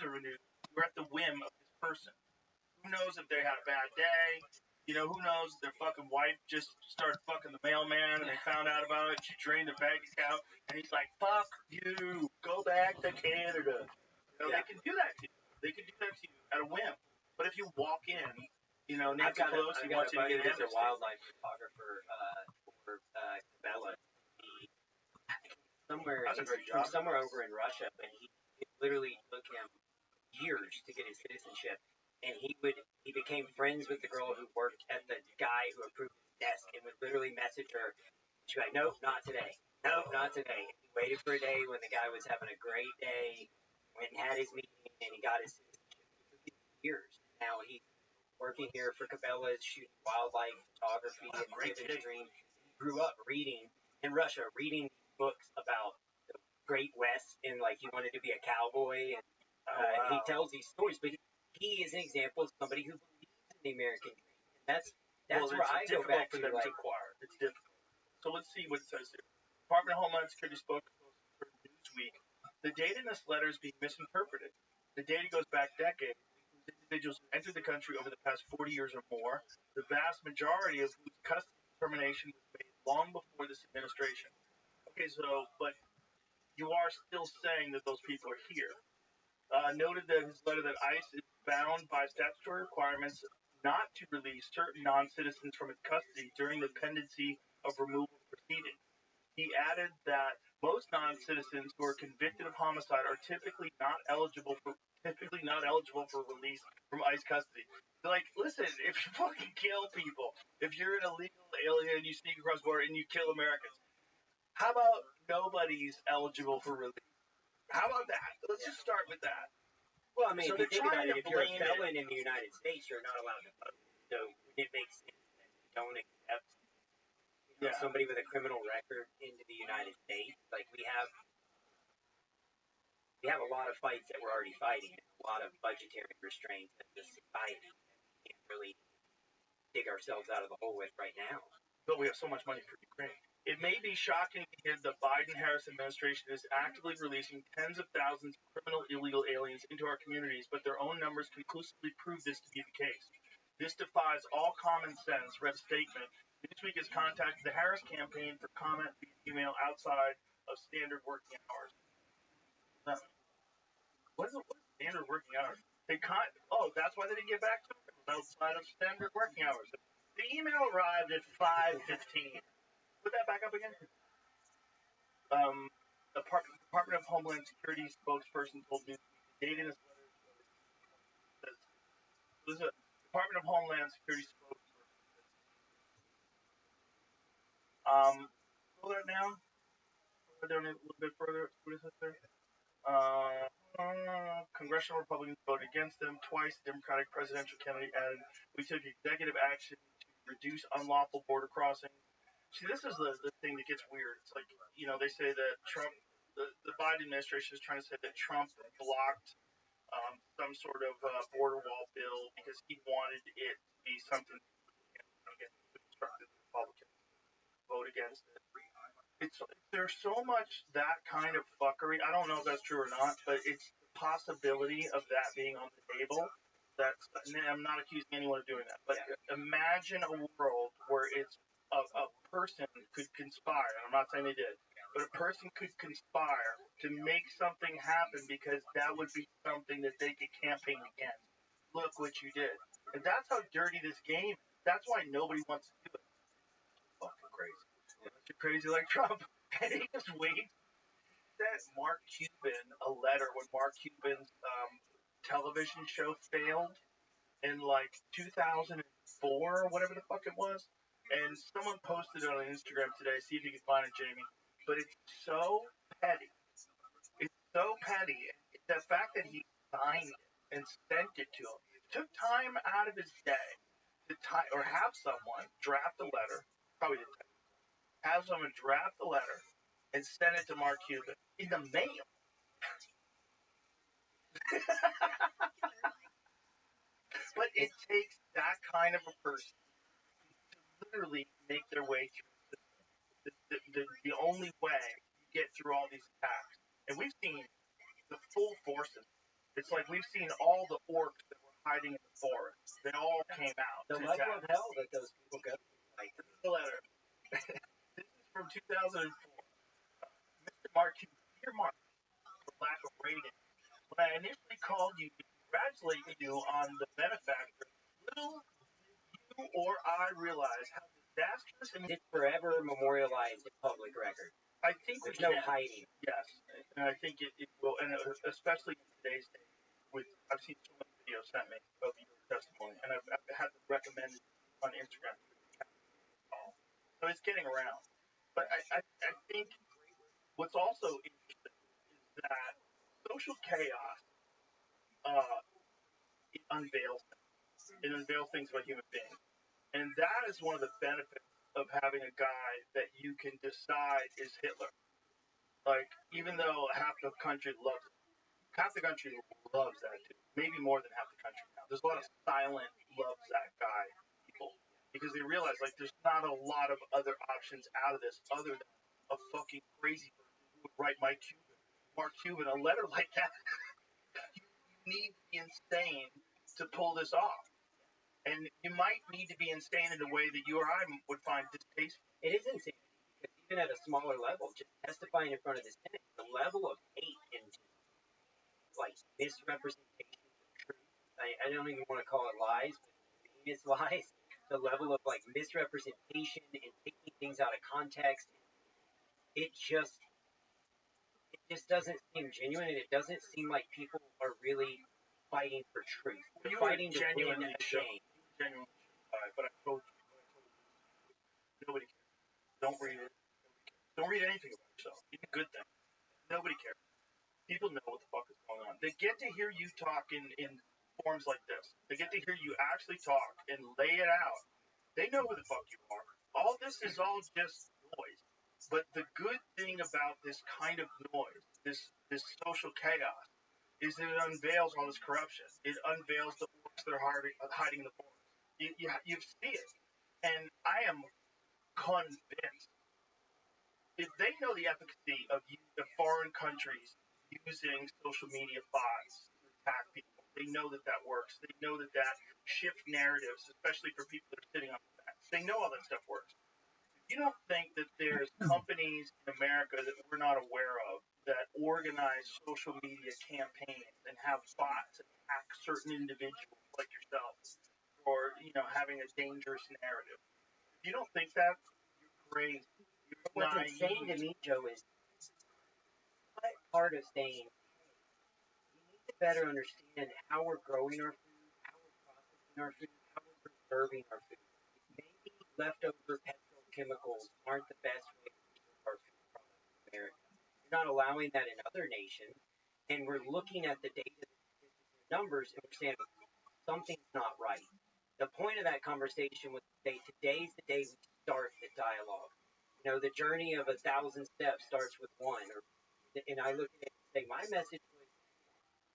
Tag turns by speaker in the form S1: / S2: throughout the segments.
S1: visas are renewed, we're at the whim of this person. Who knows if they had a bad day? You know, who knows if their fucking wife just started fucking the mailman and they found out about it. She drained their bank account, and he's like, "Fuck you, go back to Canada." You know, they can do that to you. They can do that to you at a whim. But if you walk in, you know, Nancy Pelosi wants you to get
S2: a wildlife photographer for Bella. Somewhere over in Russia, but it literally took him years to get his citizenship, and he became friends with the girl who worked at the guy who approved his desk, and would literally message her. She'd be like, "Nope, not today. Nope, not today." He waited for a day when the guy was having a great day, went and had his meeting, and he got his citizenship. It took him years. Now he's working here for Cabela's, shooting wildlife photography and living his dream. He grew up reading in Russia, reading books about the Great West, and like he wanted to be a cowboy, and he tells these stories. But he is an example of somebody who believes in the American dream. And that's where I go back
S1: for them to acquire. It's difficult. So let's see what it says here. Department of Homeland Security spokesperson for Newsweek. The data in this letter is being misinterpreted. The data goes back decades. Individuals who entered the country over the past 40 years or more, the vast majority of whose custody determination was made long before this administration. Okay, so, but you are still saying that those people are here. Noted that his letter that ICE is bound by statutory requirements not to release certain non-citizens from its custody during the pendency of removal proceedings. He added that most non-citizens who are convicted of homicide are typically not eligible for release from ICE custody. They're like, listen, if you fucking kill people, if you're an illegal alien, you sneak across the border and you kill Americans, how about nobody's eligible for release? How about that? Let's just start with that.
S2: Well, I mean, so if you think about it, if you're a felon in the United States, you're not allowed to vote. So it makes sense that you don't accept somebody with a criminal record into the United States. Like we have a lot of fights that we're already fighting, a lot of budgetary restraints in this society that we can't really dig ourselves out of the hole with right now.
S1: But we have so much money for Ukraine. It may be shocking to hear the Biden-Harris administration is actively releasing tens of thousands of criminal illegal aliens into our communities, but their own numbers conclusively prove this to be the case. This defies all common sense, read a statement. Newsweek has contacted the Harris campaign for comment via email outside of standard working hours. What is standard working hours? That's why they didn't get back to it. Outside of standard working hours. The email arrived at 5:15. Put that back up again. Department of Homeland Security spokesperson told me the date in this letter says this is a Department of Homeland Security spokesperson. Go there now. Go down a little bit further. What is it there? Congressional Republicans voted against them twice. The Democratic presidential candidate added, "We took executive action to reduce unlawful border crossing." See, this is the thing that gets weird. It's like, they say that Trump, the Biden administration is trying to say that Trump blocked some sort of border wall bill because he wanted it to be something against the Republicans vote against it. There's so much that kind of fuckery. I don't know if that's true or not, but it's the possibility of that being on the table. I'm not accusing anyone of doing that, but imagine a world where it's a person could conspire. I'm not saying they did, but a person could conspire to make something happen because that would be something that they could campaign against. Look what you did. And that's how dirty this game is. That's why nobody wants to do it. Fucking crazy. You're crazy like Trump. And he just waits. Sent Mark Cuban a letter when Mark Cuban's television show failed in like 2004 or whatever the fuck it was. And someone posted it on Instagram today. See if you can find it, Jamie. But it's so petty. It's so petty. The fact that he signed it and sent it to him. Took time out of his day to or have someone draft a letter. Probably didn't. Have someone draft a letter and send it to Mark Cuban in the mail. But it takes that kind of a person to literally make their way through the only way you get through all these attacks. And we've seen the full force of it. It's like we've seen all the orcs that were hiding in the forest. They all came out.
S2: The level of hell that those people go through. Like,
S1: this is the letter. This is from 2004. Mr. Mark, dear Mark, for lack of rating, when I initially called you to congratulate you on the benefactor, little did you or I realize how disastrous and
S2: it's forever memorialized in public record.
S1: I think
S2: there's no hiding.
S1: Yes, and I think it will, and especially in today's day, with I've seen so many videos sent me of your testimony, and I've had them recommended on Instagram. So it's getting around. But I think what's also interesting is that social chaos it unveils things. It unveils things about human beings. And that is one of the benefits of having a guy that you can decide is Hitler. Like, even though half the country loves him, half the country loves that dude. Maybe more than half the country now. There's a lot of silent loves that guy people because they realize like there's not a lot of other options out of this other than a fucking crazy person who would write Mark Cuban a letter like that. You need to be insane to pull this off. And you might need to be insane in a way that you or I would find distasteful.
S2: It is insane because even at a smaller level, just testifying in front of the Senate, the level of hate and like misrepresentation of truth. I don't even want to call it lies, but heinous lies. The level of like misrepresentation and taking things out of context. It just doesn't seem genuine, and it doesn't seem like people are really fighting for truth. They're fighting to win a game.
S1: Genuinely, but I told you, nobody cares. Don't read it. Don't read anything about yourself. Even good things. Nobody cares. People know what the fuck is going on. They get to hear you talk in forms like this. They get to hear you actually talk and lay it out. They know who the fuck you are. All this is all just noise. But the good thing about this kind of noise, this social chaos, is that it unveils all this corruption. It unveils the orcs that are hiding in the forest. You see it. And I am convinced if they know the efficacy of foreign countries using social media bots to attack people, they know that works. They know that shifts narratives, especially for people that are sitting on the fence. They know all that stuff works. You don't think that there's companies in America that we're not aware of that organize social media campaigns and have bots attack certain individuals like yourself for, having a dangerous narrative? If you don't think that, you're crazy.
S2: What's insane to me, Joe, is what part of saying we need to better understand how we're growing our food, how we're processing our food, how we're preserving our food. Maybe leftover petrochemicals aren't the best way to preserve our food products in America. We're not allowing that in other nations, and we're looking at the data, the numbers, and we're saying something's not right. The point of that conversation was to say today's the day we start the dialogue. The journey of 1,000 steps starts with one. And I look at it and say, my message was,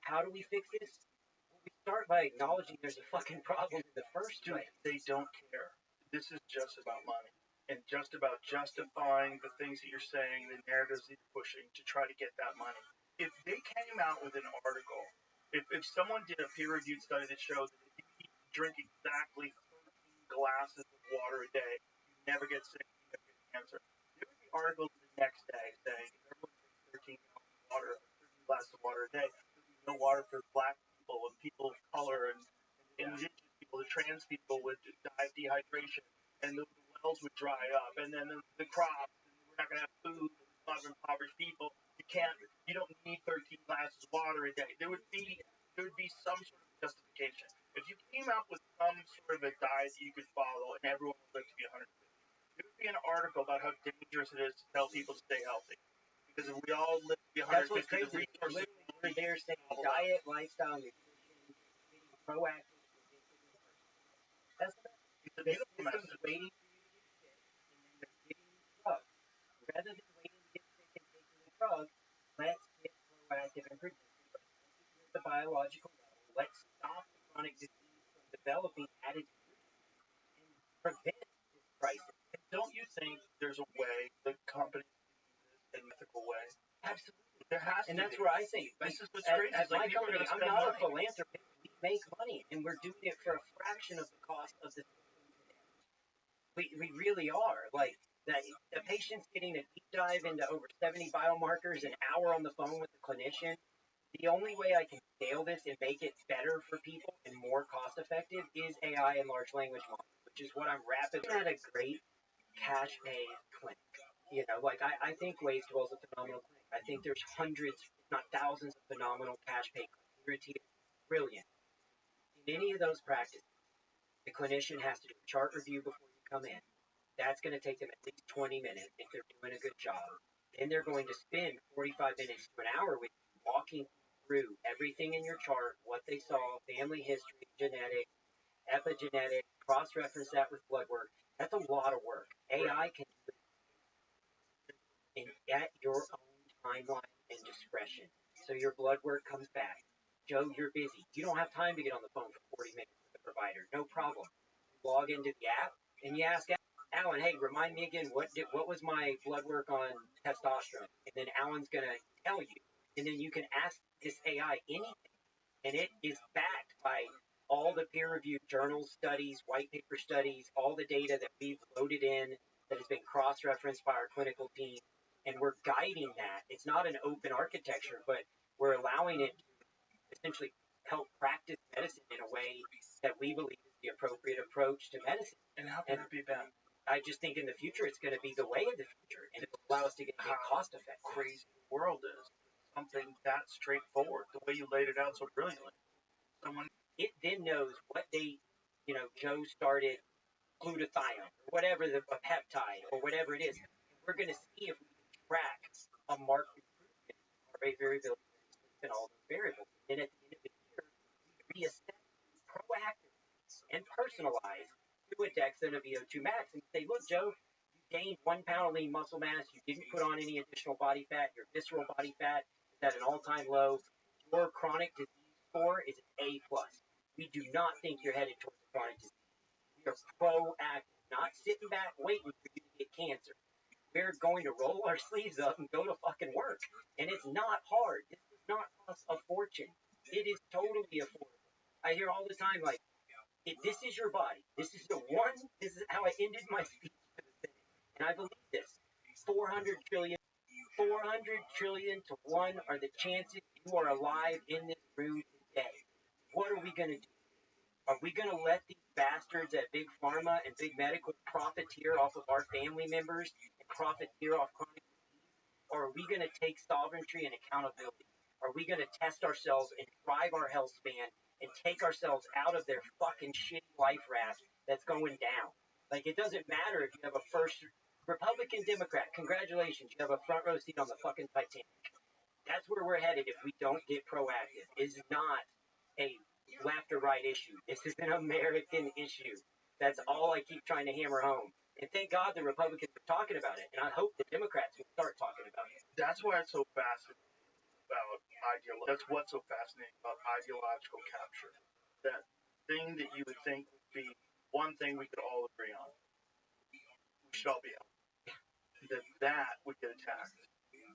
S2: how do we fix this? Well, we start by acknowledging there's a fucking problem in the first place.
S1: They don't care. This is just about money and just about justifying the things that you're saying, the narratives that you're pushing to try to get that money. If they came out with an article, if someone did a peer-reviewed study that showed that if you drink exactly 13 glasses of water a day, you never get sick, you never get cancer. There would be articles the next day saying if everyone drinks 13 gallons of water, 13 glasses of water a day, there would be no water for black people and people of color and indigenous people, the trans people would die of dehydration, and the wells would dry up, and then the crops, and we're not going to have food, and a lot of impoverished people. You don't need 13 glasses of water a day. There would be some sort of justification. If you came out with some sort of a diet that you could follow, and everyone would live to be 150, there would be an article about how dangerous it is to tell people to stay healthy. Because if we all live to be 150,
S2: that's what's crazy. Literally, they're saying diet, lifestyle, nutrition, being proactive. That's the system's waiting for you to get sick, and then they're giving you drugs. Rather than waiting to get sick and taking the drug, let's get proactive and preventative. Let's get at the biological level. Let's stop the chronic disease from developing at its root and prevent this crisis.
S1: And don't you think there's a way that companies can do this in an ethical way?
S2: Absolutely.
S1: There has
S2: And
S1: to
S2: that's
S1: be.
S2: where I say,
S1: This is what's crazy.
S2: at my
S1: Like, people are
S2: company,
S1: going to
S2: I'm
S1: spend
S2: not a
S1: money.
S2: philanthropist. We make money, and we're doing it for a fraction of the cost of the system today. We really are. Like, the patient's getting a deep dive into over 70 biomarkers, an hour on the phone with the clinician. The only way I can scale this and make it better for people and more cost effective is AI and large language models, which is what I'm rapidly at a great cash pay clinic. You know, like I think Wasteful is a phenomenal clinic. I think there's hundreds, if not thousands, of phenomenal cash pay clinics. Brilliant. In any of those practices, the clinician has to do a chart review before you come in. That's going to take them at least 20 minutes if they're doing a good job. Then they're going to spend 45 minutes to an hour with you walking through everything in your chart, what they saw, family history, genetics, epigenetics, cross-reference that with blood work. That's a lot of work. AI can do it at your own timeline and discretion. So your blood work comes back. Joe, you're busy. You don't have time to get on the phone for 40 minutes with the provider. No problem. You log into the app and you ask Alan, hey, remind me again, what was my blood work on testosterone? And then Alan's going to tell you. And then you can ask this AI anything. And it is backed by all the peer-reviewed journals, studies, white paper studies, all the data that we've loaded in that has been cross-referenced by our clinical team. And we're guiding that. It's not an open architecture, but we're allowing it to essentially help practice medicine in a way that we believe is the appropriate approach to medicine.
S1: And how can it be bad?
S2: I just think in the future it's going to be the way of the future, and it will allow us to get cost effective.
S1: Crazy the world is. Something that straightforward, the way you laid it out so brilliantly. Someone
S2: it then knows what date, Joe started glutathione, or whatever a peptide, or whatever it is. We're going to see if we can track a marked improvement or a variability in all those variables. And at the end of the year, we reassess proactively and personalize through a DEXA and a VO2 max and say, look, Joe, you gained 1 pound of lean muscle mass. You didn't put on any additional body fat. Your visceral body fat is at an all-time low. Your chronic disease score is an A+. We do not think you're headed towards a chronic disease. We are proactive, not sitting back waiting for you to get cancer. We're going to roll our sleeves up and go to fucking work. And it's not hard. This does not cost a fortune. It is totally affordable. I hear all the time, like, this is your body. This is how I ended my speech for the Senate. And I believe this. 400 trillion to 1 are the chances you are alive in this room today. What are we going to do? Are we going to let these bastards at Big Pharma and Big Medical profiteer off of our family members and profiteer off chronic disease? Or are we going to take sovereignty and accountability? Are we going to test ourselves and drive our health span and take ourselves out of their fucking shitty life raft that's going down? Like, it doesn't matter if you have a first Republican, Democrat. Congratulations, you have a front row seat on the fucking Titanic. That's where we're headed if we don't get proactive. It's not a left or right issue. This is an American issue. That's all I keep trying to hammer home. And thank God the Republicans are talking about it. And I hope the Democrats will start talking about it.
S1: That's why it's so fascinating about that's what's so fascinating about ideological capture. That thing that you would think would be one thing we could all agree on. We should all be healthy. That would get attacked.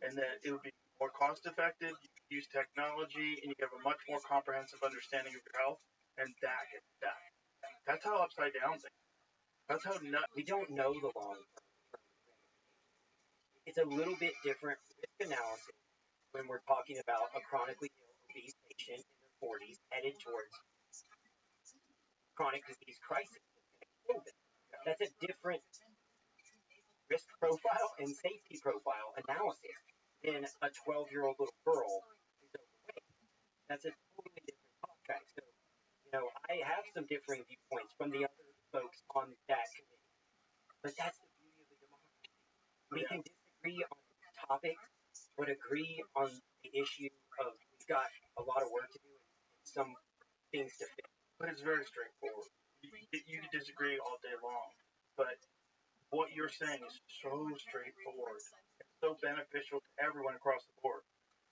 S1: And that it would be more cost effective, you could use technology, and you have a much more comprehensive understanding of your health, and that gets attacked. That's how upside down things. That's how
S2: we don't know the long term. It's a little bit different risk analysis when we're talking about a chronically ill obese patient in their 40s headed towards chronic disease crisis. That's a different risk profile and safety profile analysis than a 12-year-old little girl who's overweight. That's a totally different contract. So, I have some differing viewpoints from the other folks on that committee. But that's the beauty of the democracy. We can disagree on topics, but agree on the issue of we've got a lot of work to do and some things to fix.
S1: But it's very straightforward. You can disagree all day long, but what you're saying is so straightforward and so beneficial to everyone across the board.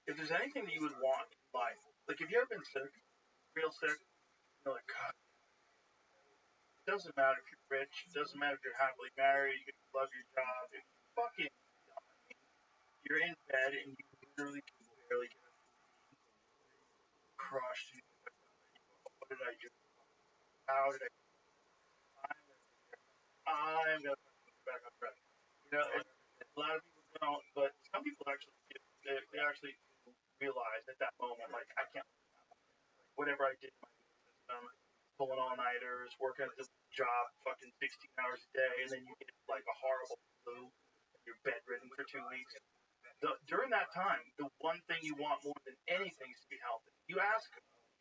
S1: If there's anything that you would want in life, like if you've ever been sick, real sick, you're like, God, it doesn't matter if you're rich, it doesn't matter if you're happily married, you love your job, if you fucking, you're in bed and you literally barely get crushed. What did I do? How did I? I'm gonna get back on track. You know, a lot of people don't, but some people actually do. They actually realize at that moment, like, I can't, whatever I did in my system, pulling all nighters, working at the job, fucking 16 hours a day, and then you get like a horrible flu, and you're bedridden for 2 weeks. During that time, the one thing you want more than anything is to be healthy. You ask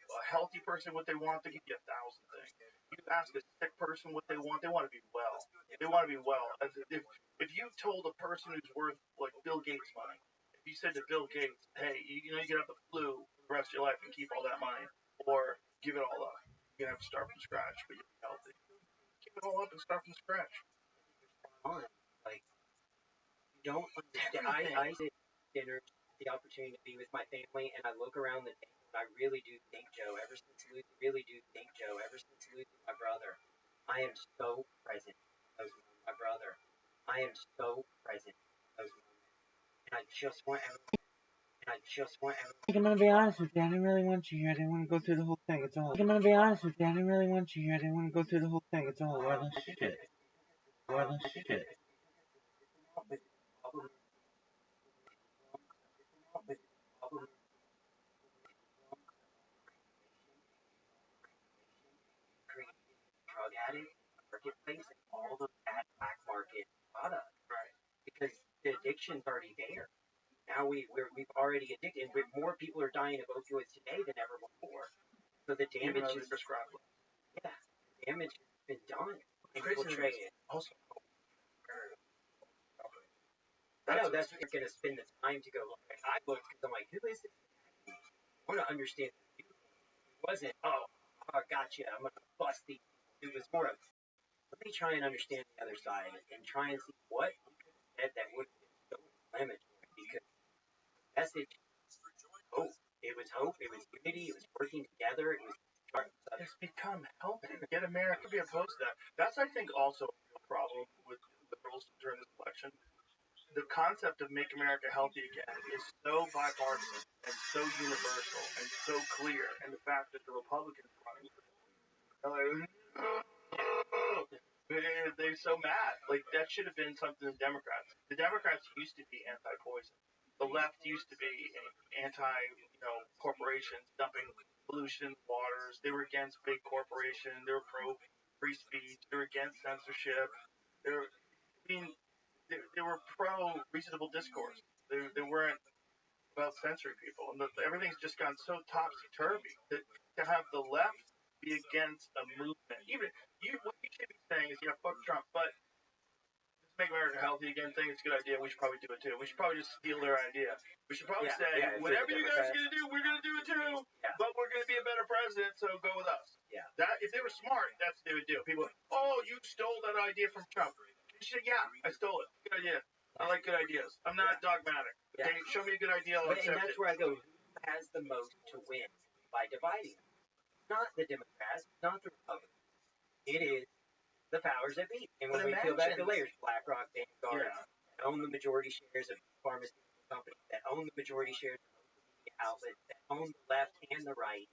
S1: a healthy person what they want, they give you 1,000 things. You ask a sick person what they want to be well. They want to be well. If you told a person who's worth like Bill Gates money, if you said to Bill Gates, hey, you know you get up the flu for the rest of your life and keep all that money, or give it all up, you're gonna have to start from scratch, but you'll be healthy. Keep it all up and start from scratch.
S2: Like, you don't understand. I sit dinner, the opportunity to be with my family, and I look around the table, and I really do think, Joe, ever since losing my brother, I am so present in those moments. My brother, I am so present in those moments. And I just want everyone.
S3: I'm gonna be honest with you, I didn't really want you here. I didn't want to go through the whole thing. It's all. I'm gonna be honest with you, I didn't really want you here. I didn't want to go through the whole thing. It's all wireless shit. Wireless shit.
S2: Drug addict, marketplace, and all the bad black market products.
S1: Right.
S2: Because the addiction's already there. Now we've already addicted, and more people are dying of opioids today than ever before. So the damage is
S1: prescribed.
S2: Yeah, the damage has been done.
S1: Infiltrated. Also,
S2: I know that's what you're gonna spend the time to go. Like, I looked because I'm like, who is this? I want to understand. It wasn't, I gotcha, I'm gonna bust these. It was more of, let me try and understand the other side and try and see what we could have said that would have been so inflammatory, because the message was hope. It was hope. It was unity. It was working together. It was
S1: it's become healthy. Get America to be opposed to that. That's, I think, also a real problem with liberals during this election. The concept of make America healthy again is so bipartisan and so universal and so clear, and the fact that the Republicans are running, they're so mad. Like, that should have been something the Democrats. The Democrats used to be anti-poison. The left used to be corporations dumping pollution in waters. They were against big corporation. They were pro free speech. They were against censorship. They were pro reasonable discourse. They weren't about censoring people. And everything's just gone so topsy turvy that to have the left be against a movement, what you should be saying is, fuck Trump, but Make America Healthy Again thing, it's a good idea. We should probably do it too. We should probably just steal their idea. We should probably say, whatever you guys are going to do, we're going to do it too.
S2: Yeah.
S1: But we're going to be a better president, so go with us.
S2: Yeah.
S1: That, if they were smart, that's what they would do. People, you stole that idea from Trump. You should, I stole it. Good idea. I like good ideas. I'm not dogmatic. Okay, show me a good idea, I'll accept it.
S2: And that's where I go, who has the most to win by dividing? Not the Democrats, not the Republicans. It is the powers that be. And when we peel back the layers, BlackRock, Vanguard, that own the majority shares of pharmaceutical companies, that own the majority shares of media outlets, that own the left and the right,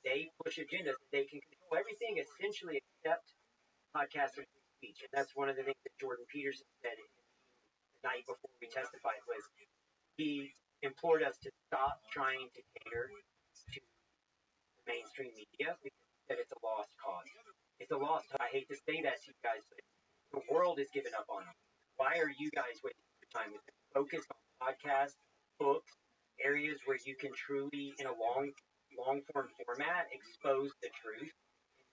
S2: they push agendas that they can control everything essentially except podcasts and free speech. And that's one of the things that Jordan Peterson said the night before we testified, was he implored us to stop trying to cater to the mainstream media, because he said it's a lost cause. It's a lost cause. I hate to say that to you guys, but the world is giving up on them. Why are you guys wasting your time with them? Focus on podcasts, books, areas where you can truly, in a long form format, expose the truth,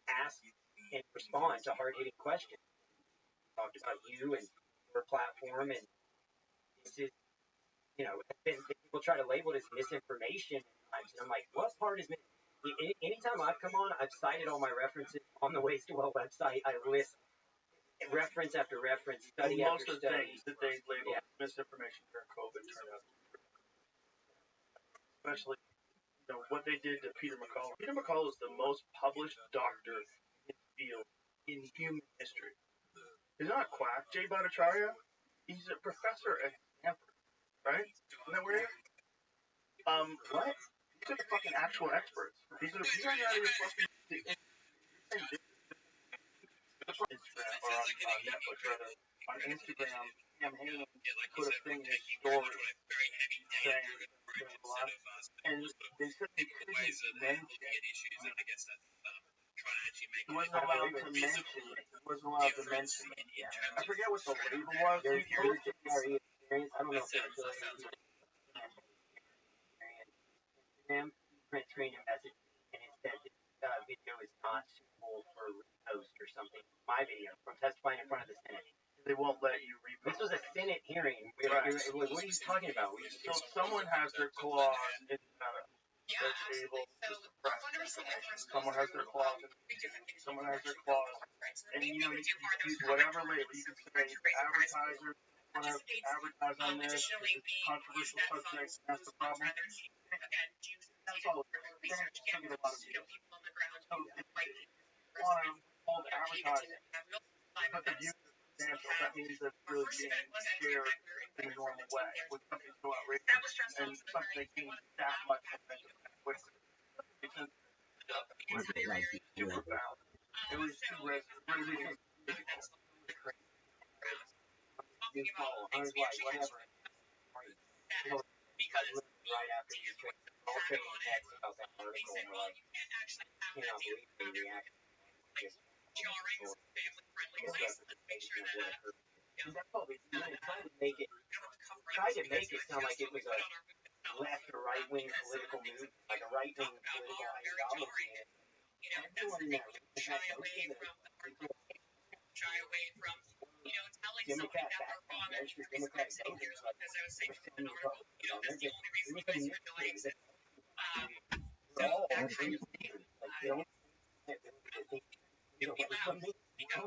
S2: ask and respond to hard-hitting questions. We talked about you and your platform, and this is, people try to label it as misinformation at times, and I'm like, what part is misinformation? Anytime I've come on, I've cited all my references on the Waste to Well website. I list reference after reference, study
S1: most
S2: after
S1: of the
S2: study.
S1: things that they label as misinformation during COVID turned out to be true. Especially, what they did to Peter McCullough. Peter McCullough is the most published doctor in the field in human history. He's not a quack. Jay Bhattacharya, he's a professor at Stanford, right? Isn't that weird? What? These are the fucking actual experts. These are you guys are out of your fucking Instagram or on Netflix rather on Instagram. Cam Hanan put a thing in his story saying a lot, and they said they couldn't mention. He wasn't allowed to mention it. He wasn't allowed to mention it. I forget what the label was.
S2: There's GRE experience. I don't know if they're affiliated with Instagram. Print screen and message, and it said this video is not suitable for repost or something. My video from testifying in front of the Senate.
S1: They won't let you repost.
S2: This was a Senate hearing. Right. What are you talking about?
S1: So someone has their claws in that's able to suppress information. Someone has their claws in someone has their claws. And you know, you can use whatever label. You can say advertisers want to advertise on this, it's controversial subject, that's the problem. That's all. They're taking a lot of views. So if you want to hold advertising, but the views are substantial, that means that it's really being shared in a normal way. When something's so outrageous and something they gain that much momentum that quickly.
S2: Was it like
S1: super foul? It was too risky.
S2: Whatever. Right after you all trading text about that article, and we're like, cannot believe the reaction. That's what we did. Tried to make it sound like it was a left or right wing political move, like a right wing political ideology. Everyone in that Democrat background, registered Democrat voters, like Republicans, they're just anything they're all trees. Like they don't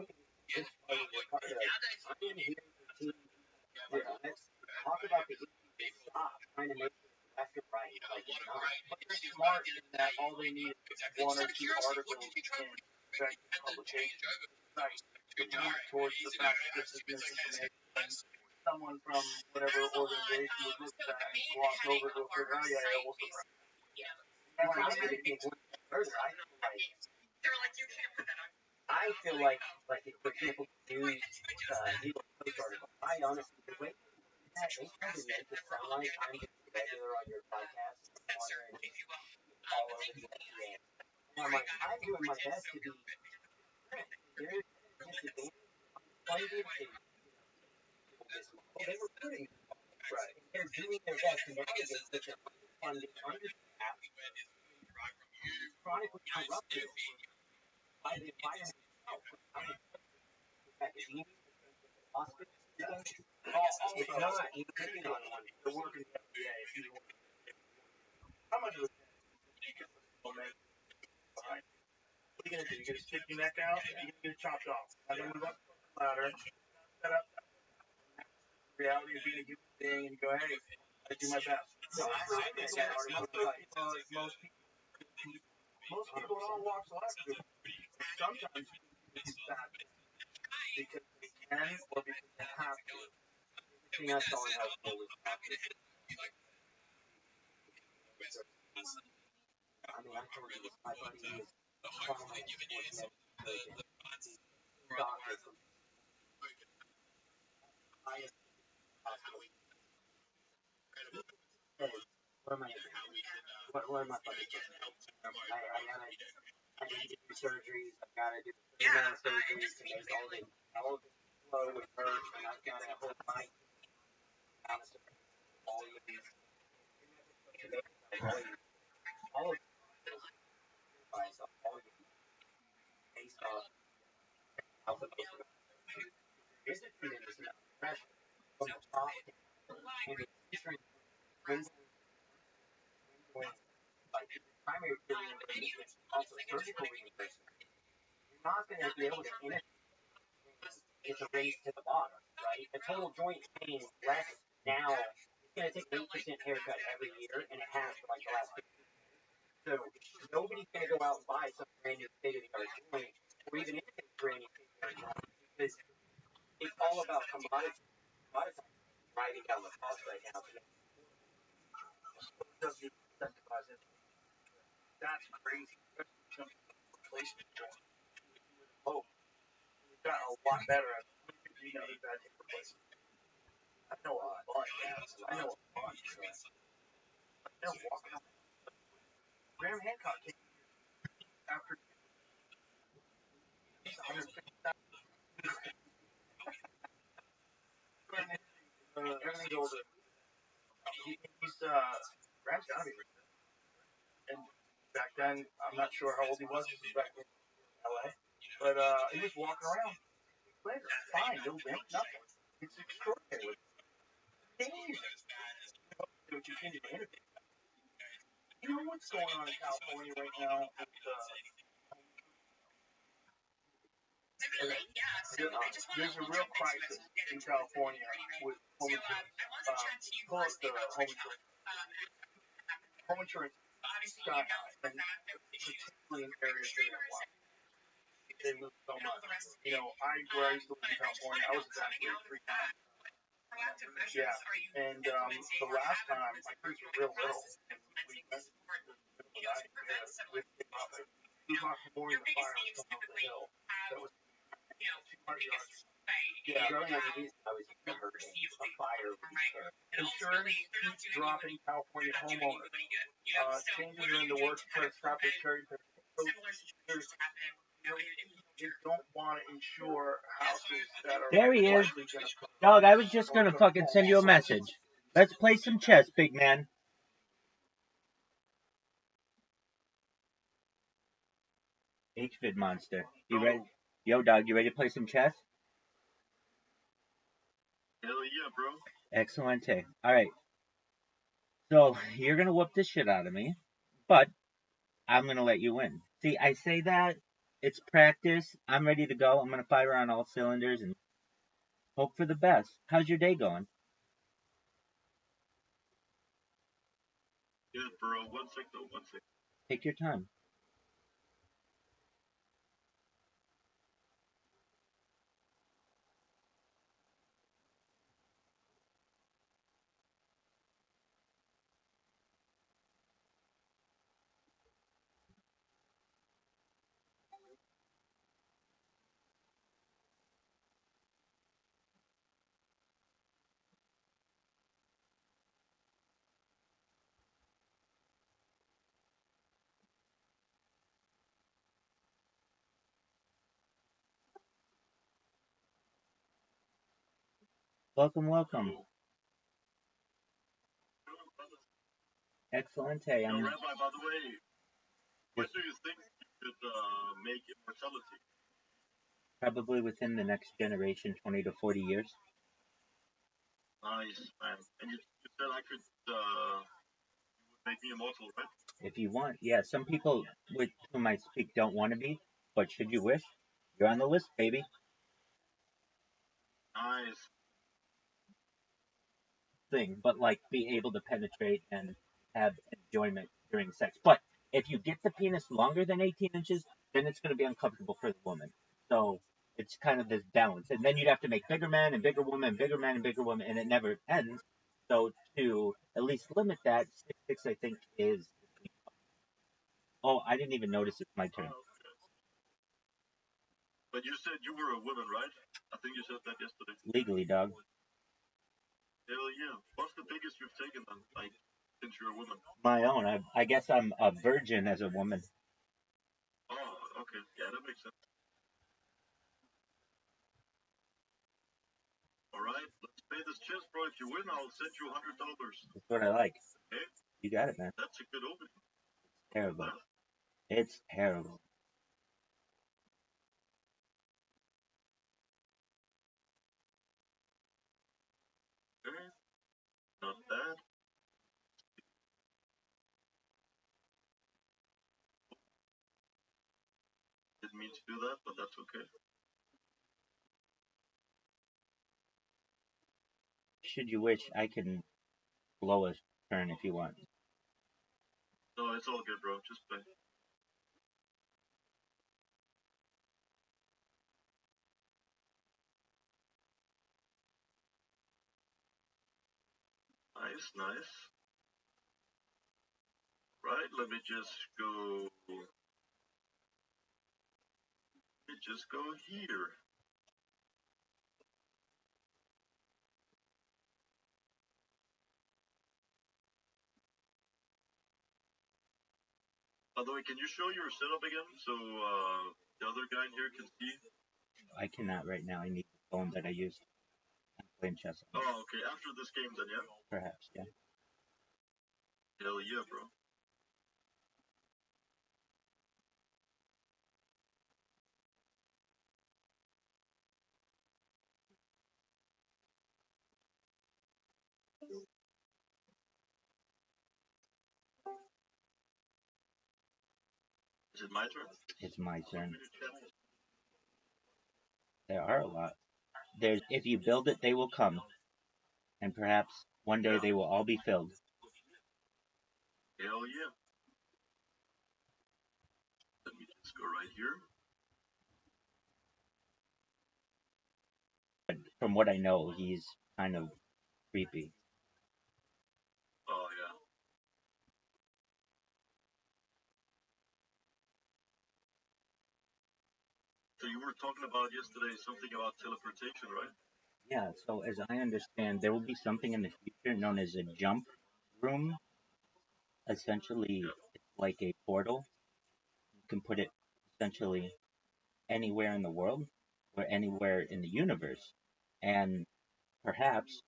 S2: think this part of the part of I'm in here to let's talk about the issue. Stop trying to make it left or right. Like it's not.
S1: But they're smart in that all they need is one or two articles in regular publication sites to move towards the fact that this is misinformation. Someone from whatever organization would look at that and gloss over to a figure, oh yeah, we'll surprise.
S2: I feel like for example, news, Post article. I honestly, the way that they try to make it sound like I'm just regular on your podcast, all over the FDA. And I'm like, I'm doing my best to be. They're disadvantaged, funded they were putting right. They're doing their best to navigate such a funded, understaffed, chronically corrupted by the environment itself. Academia, hospitals, it's not. You're picking on one.
S1: The work in the FDA. How much of a what are you gonna do? You're gonna stick your neck out? You're gonna get chopped off. I'm gonna move up the ladder, set up the reality of being a human being, and go, hey, I do my best. So most people in all walks of life do. Sometimes it's bad because they can or because they have to.
S2: Everything I saw in healthcare was practice. I mean, I told you my buddy is prominent sports medicine doctor from highest hospital. What am I doing? What am I fucking doing? I need to do surgeries. I've got to do surgeries to make all of this flow with nerves, and I've got to hold my all of these. All of based off alphabet. There's a tremendous amount of pressure from the top and the different like primary care reimbursement, also surgical reimbursement. You're not going to be able to innovate. It's a race to the bottom, right? The total joint pain is less now. It's going to take an 8% haircut every year, and it has for like the last 50 years. So nobody's going to go out and buy some brand new state-of-the-art joint, or even if it's brand new state-of-the-art joint, because it's all about commodity driving down the cost right now.
S1: doesn't even incentivize it. That's crazy. Replacement joint. Oh, we've gotten a lot better at it. How many people do you know who've had hip replacement? I know a bunch. I know a bunch. They're walking around. Graham Hancock came after 150,000. Everything's older. He's Graham's gotta be rich. And back then, I'm not sure how old he was. This was back in LA. But he was walking around. Later, fine, no limp, nothing. It's extraordinary. Days. To continue to innovate. You know what's going on in California right now? There's a real crisis in California with home insurance. Pull up the home insurance. Home insurance sky high, and particularly in areas that are wild. They move so much. You know, where I used to live in California, I was evacuated 3 times. Yeah, and the last time my kids were real little, and we went to the middle of the night. We talked more in the fire was coming up the hill. That was 200 yards. Yeah,
S2: growing up in Houston, I was used to hurricane. A fire would be terrible.
S1: Insurance keeps dropping California homeowners. Changes are in the works to stop the cherry picking. You don't want to insure houses that are.
S3: There he is. Dog, I was just gonna fucking send you a message. Let's play some chess, big man. HVid monster. You ready? Yo, dog, you ready to play some chess?
S1: Hell yeah, bro.
S3: Excellente. Alright. So, you're gonna whoop the shit out of me, but I'm gonna let you win. See, I say that, it's practice, I'm ready to go, I'm gonna fire on all cylinders and hope for the best. How's your day going?
S1: Good, bro. 1 sec, though. 1 sec.
S3: Take your time. Welcome, welcome. Excellente.
S1: Rabbi, by the way, when do you think you could make immortality?
S3: Probably within the next generation, 20 to 40 years.
S1: Nice, man. And you said I could make me immortal, right?
S3: If you want, yeah. Some people with whom I speak don't want to be, but should you wish, you're on the list, baby.
S1: Nice.
S3: Thing, but like be able to penetrate and have enjoyment during sex. But if you get the penis longer than 18 inches, then it's going to be uncomfortable for the woman. So it's kind of this balance. And then you'd have to make bigger men and bigger women, and bigger men and bigger women, and it never ends. So to at least limit that, 6'6", I think, is. Oh, I didn't even notice it's my turn.
S1: But you said you were a woman, right? I think you said that yesterday.
S3: Legally, dog.
S1: Hell yeah. What's the biggest you've taken then, like, since you're a woman?
S3: My own. I guess I'm a virgin as a woman.
S1: Oh, okay. Yeah, that makes sense. Alright, let's pay this chess, bro. If you win, I'll send you $100.
S3: That's what I like.
S1: Okay?
S3: You got it, man.
S1: That's a good opening.
S3: Terrible. It's terrible.
S1: Okay. Not bad. Didn't mean to do that, but that's okay.
S3: Should you wish, I can blow a turn if you want.
S1: No, it's all good, bro. Just play. Nice, nice.
S4: Right, let me just go here. By the way, can you show your setup again so the other guy in here can see?
S3: I cannot right now. I need the phone that I used. I'm playing chess.
S4: Oh, okay. After this game, then, yeah?
S3: Perhaps, yeah.
S4: Hell yeah, bro. Is it my turn?
S3: It's my turn. There are a lot. If you build it, they will come. And perhaps one day they will all be filled.
S4: Hell yeah. Let me just go right here.
S3: But from what I know, he's kind of creepy.
S4: Oh, yeah. So you were talking about yesterday something about teleportation, right?
S3: Yeah, so as I understand, there will be something in the future known as a jump room. Essentially, it's like a portal. You can put it essentially anywhere in the world or anywhere in the universe. And perhaps,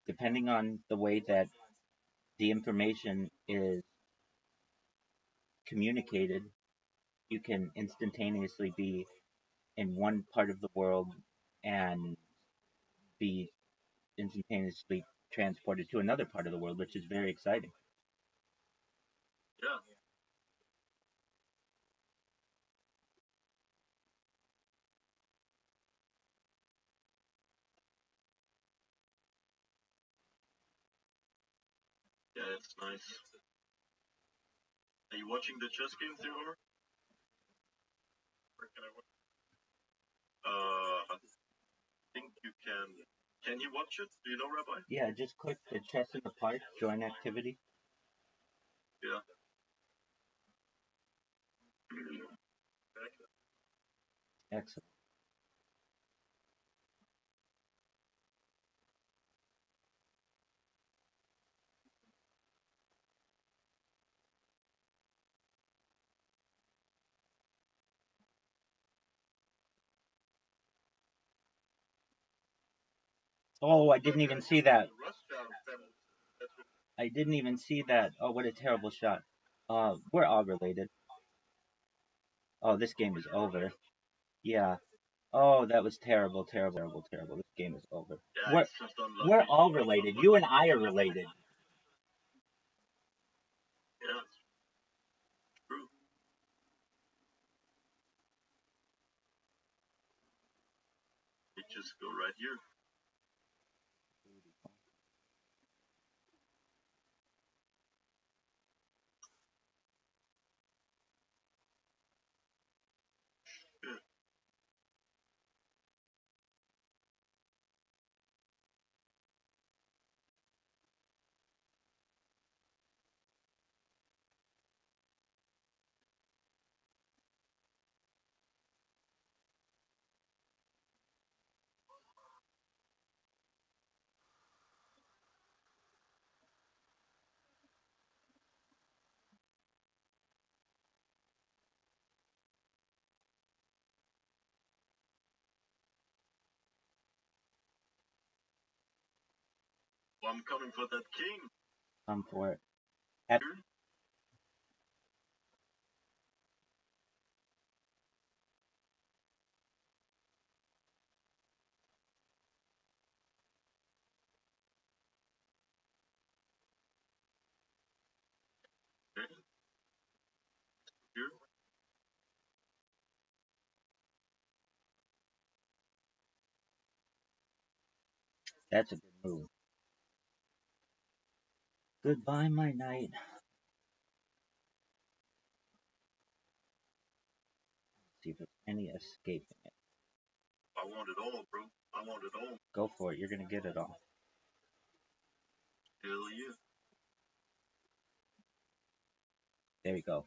S3: depending on the way that the information is communicated, you can instantaneously be in one part of the world and be instantaneously transported to another part of the world, which is very exciting.
S4: Yeah. Yeah, it's nice. Are you watching the chess game, Theodore? Where can I watch? I think you can. Can you watch it? Do you know, Rabbi?
S3: Yeah, just click the chess in the park, join activity.
S4: Yeah.
S3: Excellent. Oh, I didn't even see that. I didn't even see that. Oh, what a terrible shot. We're all related. Oh, this game is over. Yeah. Oh, that was terrible, terrible, terrible, terrible. This game is over.
S4: Yeah,
S3: We're
S4: it's just unlucky.
S3: we're all related. You and I are related.
S4: Yeah, it's true. You just go right here. Yeah. Well, I'm coming for that king.
S3: Come for it.
S4: Here. Okay. Here.
S3: That's a good move. Goodbye, my knight. See if there's any escaping it.
S4: I want it all, bro. I want it all.
S3: Go for it. You're gonna get it all.
S4: Hell yeah.
S3: There you go.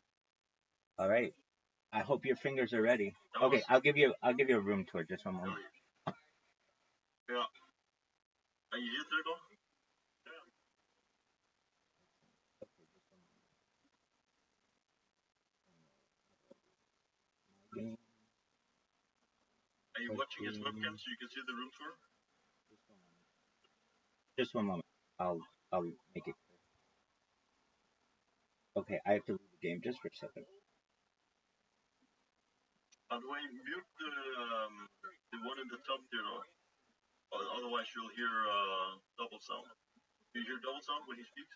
S3: All right. I hope your fingers are ready.
S4: That
S3: Okay,
S4: was-
S3: I'll give you a room tour just one moment.
S4: Ja. En je zit er nog? Are you watching his webcam so you can see the room tour?
S3: Just one moment. I'll make it clear. Okay, I have to leave the game just for a second.
S4: By the way, mute the one in the top there, though. Otherwise you'll hear double sound. Do you hear double sound when he speaks?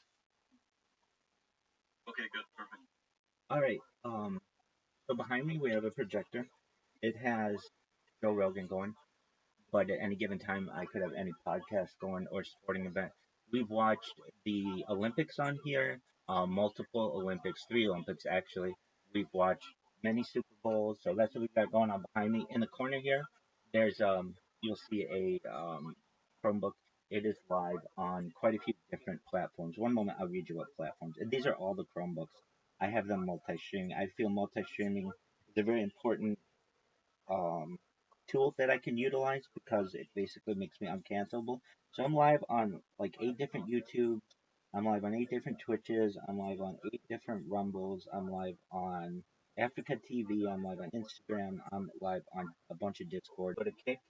S4: Okay, good, perfect.
S3: All right. So behind me we have a projector. It has Joe Rogan going, but at any given time I could have any podcast going or sporting event. We've watched the Olympics on here, multiple Olympics, 3 Olympics actually. We've watched many Super Bowls, so that's what we've got going on behind me. In the corner here, there's you'll see a Chromebook. It is live on quite a few different platforms. One moment, I'll read you what platforms. And these are all the Chromebooks. I have them multi-streaming. I feel multi-streaming is a very important um, tool that I can utilize because it basically makes me uncancelable. So I'm live on like 8 different YouTubes. I'm live on 8 different Twitches. I'm live on 8 different Rumbles. I'm live on Africa TV. I'm live on Instagram. I'm live on a bunch of Discord. Go to Kick.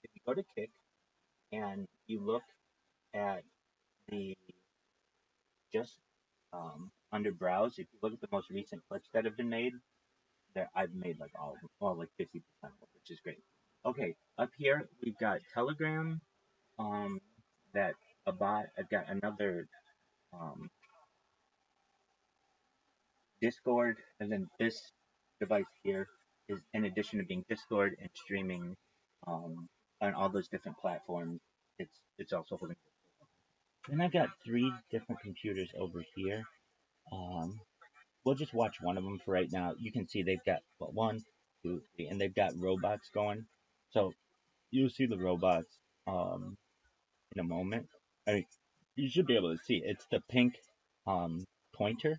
S3: If you go to Kick and you look at the just under browse, if you look at the most recent clips that have been made, there I've made like all of them, well, like 50%, which is great. Okay, up here we've got Telegram, that a bot. I've got another Discord, and then this device here is in addition to being Discord and streaming on all those different platforms. It's also holding. Then I've got 3 different computers over here. Um, we'll just watch one of them for right now. You can see they've got one, two, three, and they've got robots going. So you'll see the robots in a moment. I mean, you should be able to see it's the pink um, pointer,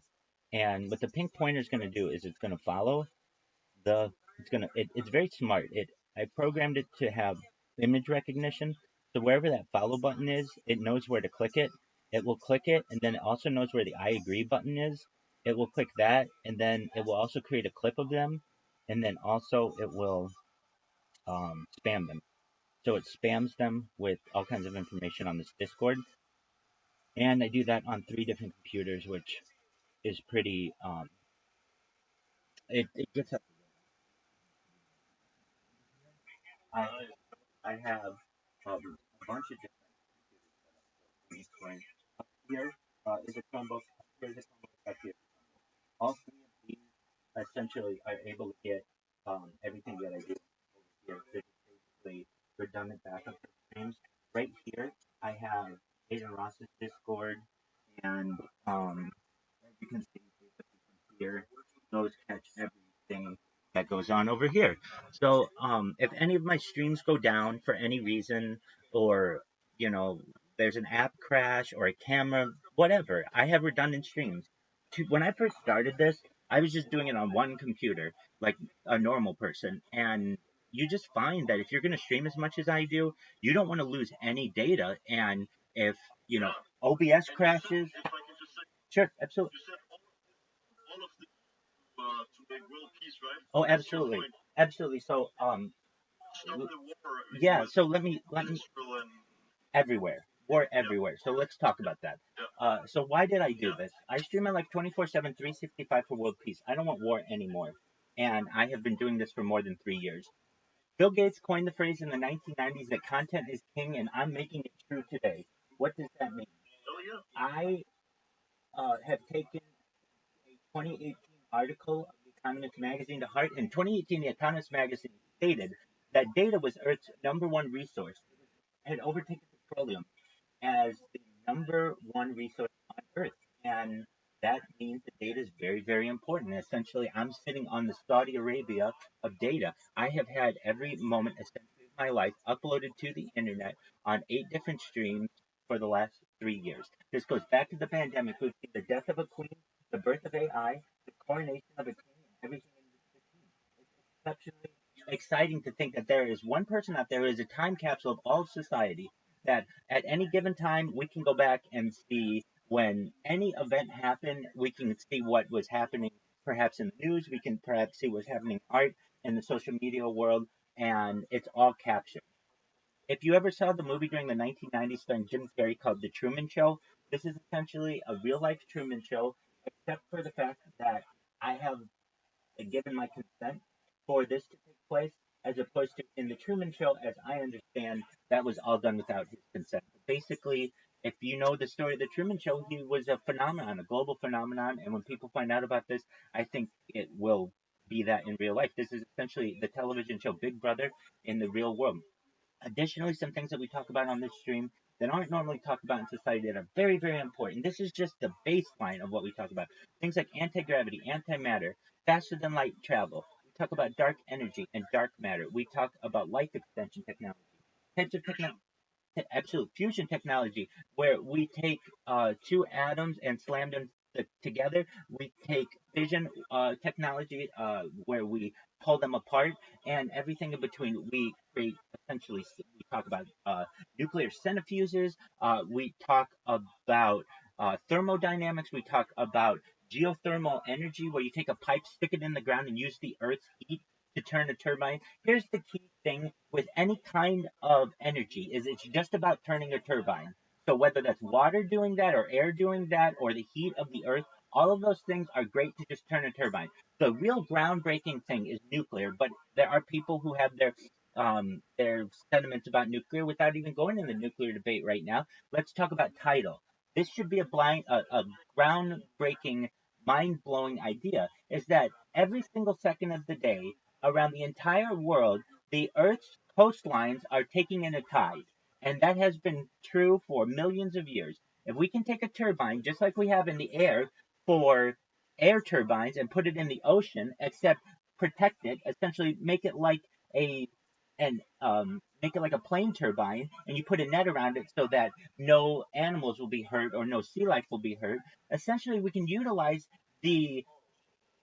S3: and what the pink pointer is going to do is it's going to follow the. It's very smart. I programmed it to have image recognition. So wherever that follow button is, it knows where to click it. It will click it, and then it also knows where the I agree button is. It will click that, and then it will also create a clip of them, and then also it will spam them. So it spams them with all kinds of information on this Discord. And I do that on 3 different computers, which is pretty, it gets up. I, I have a bunch of different computers. Up here is a Chromebook, up here is a Chromebook, up here. All 3 of these essentially are able to get everything that I do over here. They're basically redundant backup streams. Right here, I have Aiden Ross's Discord, and as you can see, basically from here, those catch everything that goes on over here. So, if any of my streams go down for any reason, or you know, there's an app crash or a camera, whatever, I have redundant streams. When I first started this, I was just doing it on one computer, like a normal person, and you just find that if you're going to stream as much as I do, you don't want to lose any data, and if you know OBS crashes,
S4: If I can just say,
S3: sure, absolutely.
S4: you said all of the to make world peace, right?
S3: Oh,
S4: That's your
S3: absolutely,
S4: point.
S3: absolutely. So,
S4: Stop the war
S3: yeah.
S4: with
S3: So let me
S4: Israel and
S3: everywhere, war everywhere. So let's talk about that.
S4: yeah.
S3: So why did I do this? I stream my life 24/7, 365 for world peace. I don't want war anymore, and I have been doing this for more than 3 years. Bill Gates coined the phrase in the 1990s that content is king, and I'm making it true today. What does that mean?
S4: Oh yeah.
S3: I have taken a 2018 article of The Economist magazine to heart. In 2018, The Economist magazine stated that data was Earth's #1 resource. It had overtaken petroleum as the #1 resource on Earth. And that means that data is very, very important. Essentially, I'm sitting on the Saudi Arabia of data. I have had every moment essentially of my life uploaded to the internet on 8 different streams for the last 3 years. This goes back to the pandemic. We've seen the death of a queen, the birth of AI, the coronation of a king, and everything in between. It's exceptionally exciting to think that there is one person out there who is a time capsule of all of society, that at any given time we can go back and see when any event happened, we can see what was happening perhaps in the news, we can perhaps see what's happening in art, in the social media world, and it's all captured. If you ever saw the movie during the 1990s starring Jim Carrey called The Truman Show, this is essentially a real life Truman Show, except for the fact that I have given my consent for this to take place, as opposed to in the Truman Show, as I understand, that was all done without his consent. Basically, if you know the story of the Truman Show, he was a phenomenon, a global phenomenon, and when people find out about this, I think it will be that in real life. This is essentially the television show Big Brother in the real world. Additionally, some things that we talk about on this stream that aren't normally talked about in society that are very, very important. This is just the baseline of what we talk about. Things like anti-gravity, antimatter, faster than light travel. We talk about dark energy and dark matter. We talk about life extension technology. Types of technology, absolute fusion technology, where we take two atoms and slam them together. We take fission technology, where we pull them apart, and everything in between. We create essentially. We talk about nuclear centrifuges. We talk about thermodynamics. We talk about geothermal energy, where you take a pipe, stick it in the ground, and use the Earth's heat to turn a turbine. Here's the key thing with any kind of energy is it's just about turning a turbine. So whether that's water doing that or air doing that or the heat of the earth, all of those things are great to just turn a turbine. The real groundbreaking thing is nuclear, but there are people who have their sentiments about nuclear without even going in the nuclear debate right now. Let's talk about tidal. This should be a groundbreaking, mind blowing idea. Is that every single second of the day, around the entire world, the Earth's coastlines are taking in a tide. And that has been true for millions of years. If we can take a turbine, just like we have in the air for air turbines, and put it in the ocean, except protect it, essentially a and make it like a plane turbine, and you put a net around it so that no animals will be hurt or no sea life will be hurt. Essentially, we can utilize the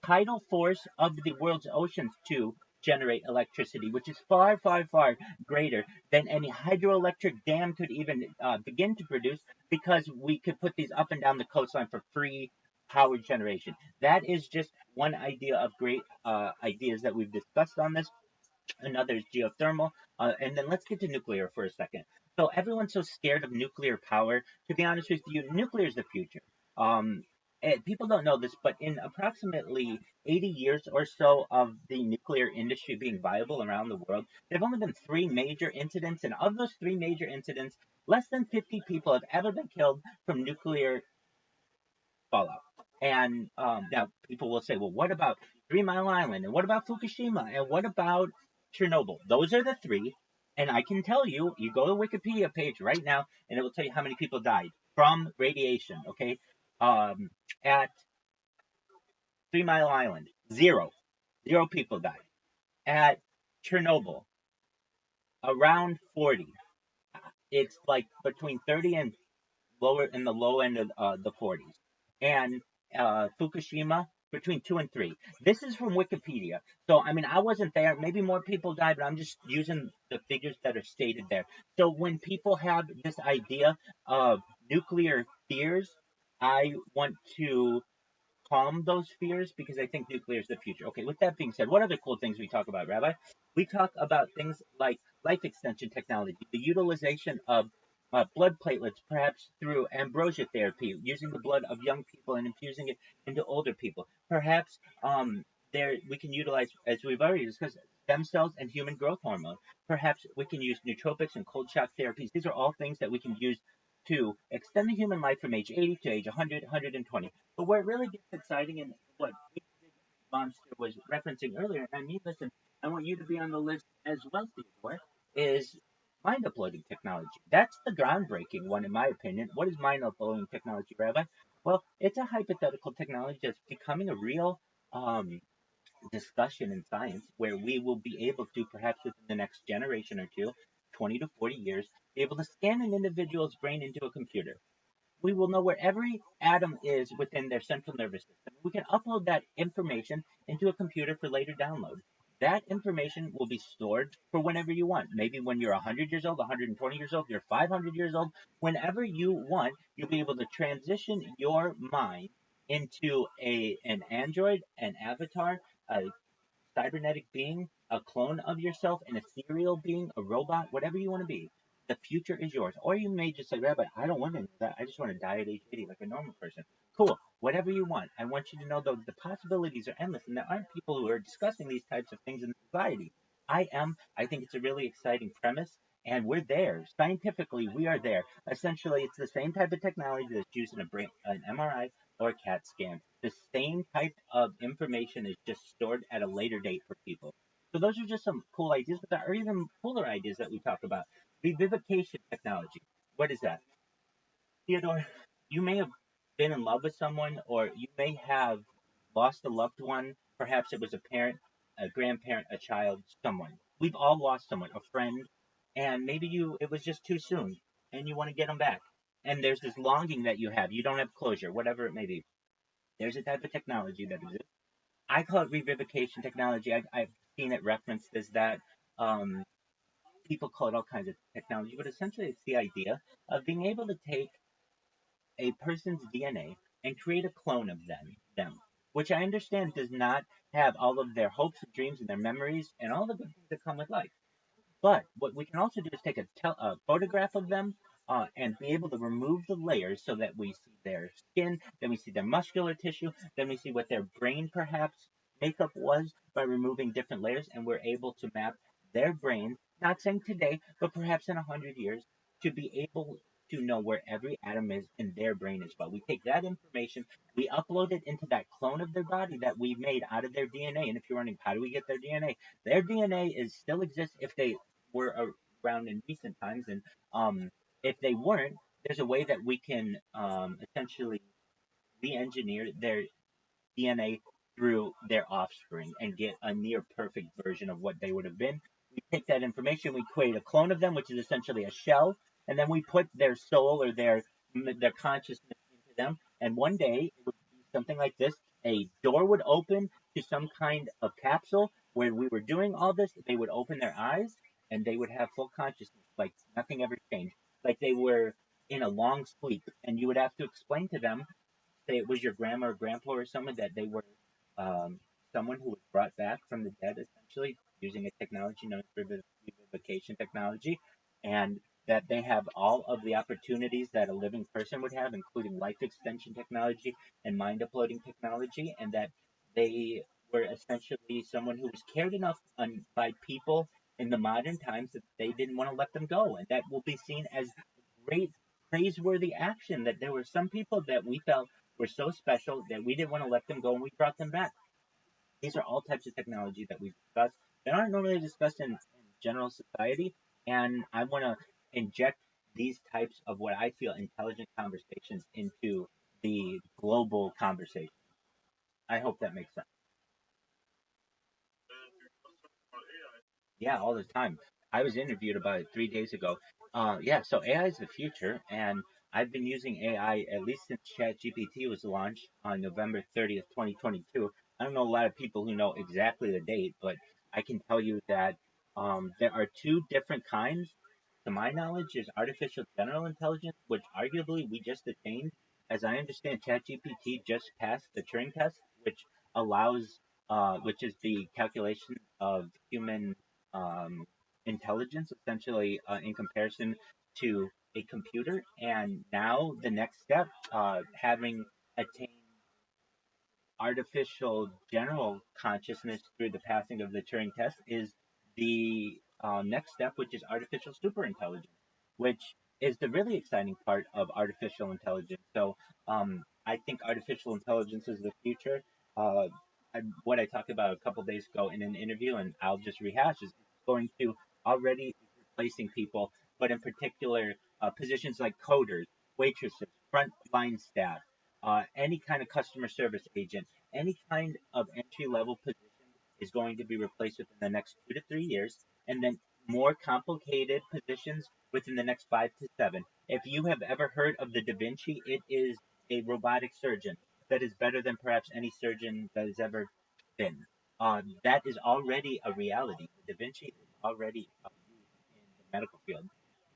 S3: tidal force of the world's oceans to generate electricity, which is far, far, far greater than any hydroelectric dam could even begin to produce, because we could put these up and down the coastline for free power generation. That is just one idea of great ideas that we've discussed on this. Another is geothermal, and then let's get to nuclear for a second. So everyone's so scared of nuclear power. To be honest with you, nuclear is the future. Um, People don't know this, but in approximately 80 years or so of the nuclear industry being viable around the world, there have only been three major incidents, and of those three major incidents, less than 50 people have ever been killed from nuclear fallout. And now people will say, well, what about 3 Mile Island? And what about Fukushima? And what about Chernobyl? Those are the three. And I can tell you, you go to the Wikipedia page right now, and it will tell you how many people died from radiation. Okay, at 3 Mile Island, zero people died. At Chernobyl, around 40. It's like between 30 and lower in the low end of the 40s, and Fukushima between 2 and 3. This is from Wikipedia, so I mean I wasn't there. Maybe more people died, but I'm just using the figures that are stated there. So when people have this idea of nuclear fears, I want to calm those fears because I think nuclear is the future. Okay, with that being said, what other cool things we talk about, Rabbi? We talk about things like life extension technology, the utilization of blood platelets, perhaps through ambrosia therapy, using the blood of young people and infusing it into older people. Perhaps there we can utilize, as we've already discussed, stem cells and human growth hormone. Perhaps we can use nootropics and cold shock therapies. These are all things that we can use to extend the human life from age 80 to age 100, 120. But where it really gets exciting, and what Monster was referencing earlier, and I mean, listen, I want you to be on the list as well, Theodore, is mind uploading technology. That's the groundbreaking one, in my opinion. What is mind uploading technology, Rabbi? Well, it's a hypothetical technology that's becoming a real discussion in science where we will be able to, perhaps within the next generation or two, 20 to 40 years, be able to scan an individual's brain into a computer. we will know where every atom is within their central nervous system. We can upload that information into a computer for later download. That information will be stored for whenever you want. Maybe when you're 100 years old, 120 years old, you're 500 years old. Whenever you want, you'll be able to transition your mind into an android, an avatar, a cybernetic being, a clone of yourself, an ethereal being, a robot, whatever you want to be. The future is yours. Or you may just say, Rabbi, I don't want to do that. I just want to die at age 80 like a normal person. Cool. Whatever you want. I want you to know, though, the possibilities are endless, and there aren't people who are discussing these types of things in society. I am. I think it's a really exciting premise, and we're there. Scientifically, we are there. Essentially, it's the same type of technology that's used in an MRI or a CAT scan. The same type of information is just stored at a later date for people. So those are just some cool ideas, but there are even cooler ideas that we talk about. Revivification technology. What is that? Theodore, you may have been in love with someone, or you may have lost a loved one. Perhaps it was a parent, a grandparent, a child, someone. We've all lost someone, a friend, and maybe it was just too soon, and you want to get them back. And there's this longing that you have. You don't have closure, whatever it may be. There's a type of technology that exists. I call it revivification technology. I've seen it referenced as that. Um, People call it all kinds of technology, but essentially it's the idea of being able to take a person's DNA and create a clone of them, which I understand does not have all of their hopes and dreams and their memories and all the good things that come with life. But what we can also do is take a photograph of them and be able to remove the layers so that we see their skin, then we see their muscular tissue, then we see what their brain perhaps makeup was by removing different layers, and we're able to map their brain, not saying today, but perhaps in 100 years, to be able to know where every atom is in their brain as well. We take that information, we upload it into that clone of their body that we made out of their DNA. And if you're wondering, how do we get their DNA is still exists if they were around in recent times, and if they weren't, there's a way that we can essentially re-engineer their DNA through their offspring and get a near perfect version of what they would have been. We take that information, we create a clone of them, which is essentially a shell, and then we put their soul or their consciousness into them. And one day it would be something like this: a door would open to some kind of capsule where we were doing all this. They would open their eyes and they would have full consciousness, like nothing ever changed, like they were in a long sleep. And you would have to explain to them, say it was your grandma or grandpa or someone, that they were um, someone who was brought back from the dead, essentially using a technology known as revivification technology, and that they have all of the opportunities that a living person would have, including life extension technology and mind uploading technology, and that they were essentially someone who was cared enough by people in the modern times that they didn't want to let them go, and that will be seen as great praiseworthy action. That there were some people that we felt were so special that we didn't want to let them go and we brought them back. These are all types of technology that we've discussed that aren't normally discussed in general society, and I want to inject these types of what I feel intelligent conversations into the global conversation. I hope that makes sense. Yeah, all the time. I was interviewed about it 3 days ago. Yeah, so AI is the future, and I've been using AI at least since ChatGPT was launched on November 30th, 2022. I don't know a lot of people who know exactly the date, but I can tell you that there are two different kinds. To my knowledge, is artificial general intelligence, which arguably we just attained. As I understand, ChatGPT just passed the Turing test, which is the calculation of human um, intelligence, essentially in comparison to a computer. And now the next step, having attained artificial general consciousness through the passing of the Turing test, is the next step, which is artificial superintelligence, which is the really exciting part of artificial intelligence. So I think artificial intelligence is the future. Uh, what I talked about a couple days ago in an interview, and I'll just rehash, is going to already replacing people, but in particular positions like coders, waitresses, frontline staff, any kind of customer service agent, any kind of entry level position is going to be replaced within the next 2 to 3 years. And then more complicated positions within the next 5 to 7. If you have ever heard of the Da Vinci, it is a robotic surgeon that is better than perhaps any surgeon that has ever been. That is already a reality. Da Vinci is already used in the medical field.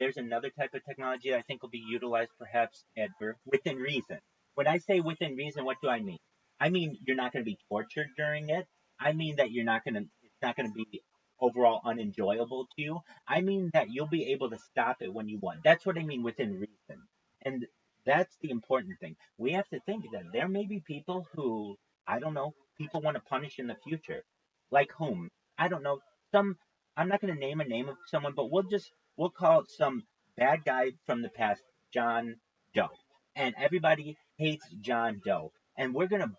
S3: There's another type of technology I think will be utilized perhaps at birth within reason. When I say within reason, what do I mean? I mean you're not going to be tortured during it. I mean that you're not going to. It's not going to be overall unenjoyable to you. I mean that you'll be able to stop it when you want. That's what I mean within reason. And that's the important thing. We have to think that there may be people who, I don't know, people want to punish in the future. Like whom? I don't know. Some, I'm not going to name a name of someone, but we'll call it some bad guy from the past, John Doe. And everybody hates John Doe. And we're going to,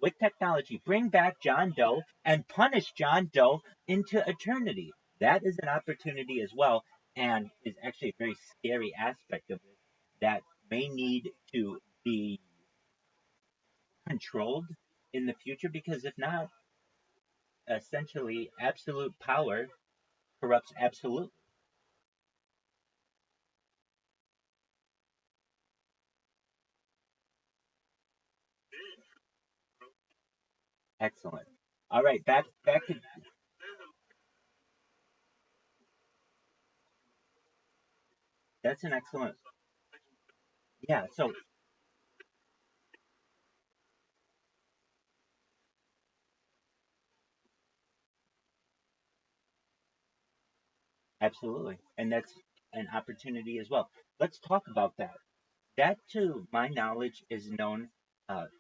S3: with technology, bring back John Doe and punish John Doe into eternity. That is an opportunity as well, and is actually a very scary aspect of it that may need to be controlled in the future, because if not, essentially, absolute power corrupts absolute. Excellent. All right, back to that's an excellent. Yeah, so absolutely, and that's an opportunity as well. Let's talk about that. That, to my knowledge, is known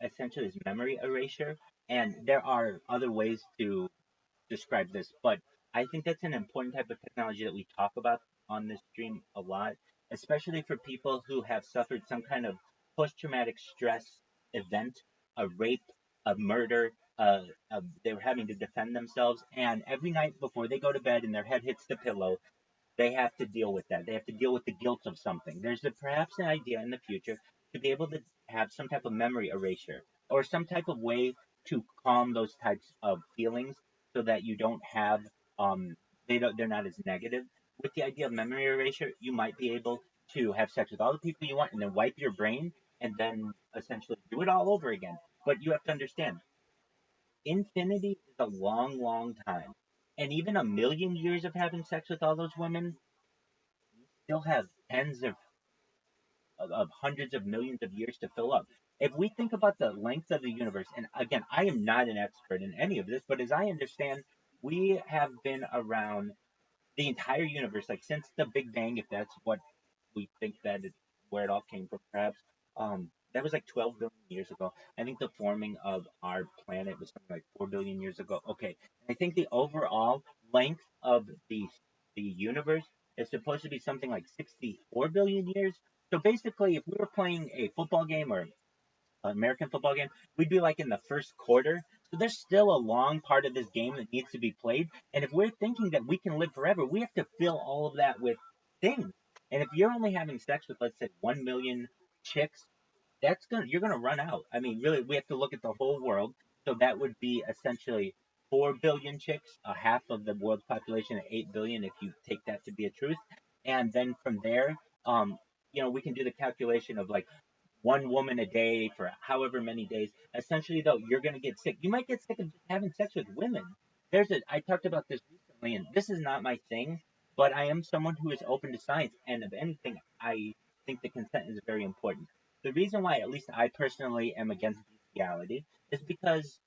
S3: essentially as memory erasure, and there are other ways to describe this, but I think that's an important type of technology that we talk about on this stream a lot, especially for people who have suffered some kind of post-traumatic stress event, a rape, a murder. They were having to defend themselves, and every night before they go to bed and their head hits the pillow, they have to deal with that. They have to deal with the guilt of something. There's perhaps an idea in the future to be able to have some type of memory erasure or some type of way to calm those types of feelings so that you don't have they're not as negative. With the idea of memory erasure, you might be able to have sex with all the people you want and then wipe your brain and then essentially do it all over again. But you have to understand, infinity is a long, long time. And even a million years of having sex with all those women still have tens of hundreds of millions of years to fill up. If we think about the length of the universe, and again, I am not an expert in any of this, but as I understand, we have been around the entire universe, like since the Big Bang, if that's what we think that is where it all came from, perhaps. That was like 12 billion years ago. I think the forming of our planet was something like 4 billion years ago. Okay, I think the overall length of the universe is supposed to be something like 64 billion years. So basically, if we were playing a football game or American football game, we'd be like in the first quarter. So there's still a long part of this game that needs to be played. And if we're thinking that we can live forever, we have to fill all of that with things. And if you're only having sex with, let's say, 1 million chicks, you're gonna run out. I mean, really, we have to look at the whole world. So that would be essentially 4 billion chicks, a half of the world's population at 8 billion, if you take that to be a truth. And then from there, we can do the calculation of like one woman a day for however many days. Essentially, though, you're going to get sick. You might get sick of just having sex with women. I talked about this recently, and this is not my thing, but I am someone who is open to science, and if anything, I think the consent is very important. The reason why, at least I personally am against bestiality, is because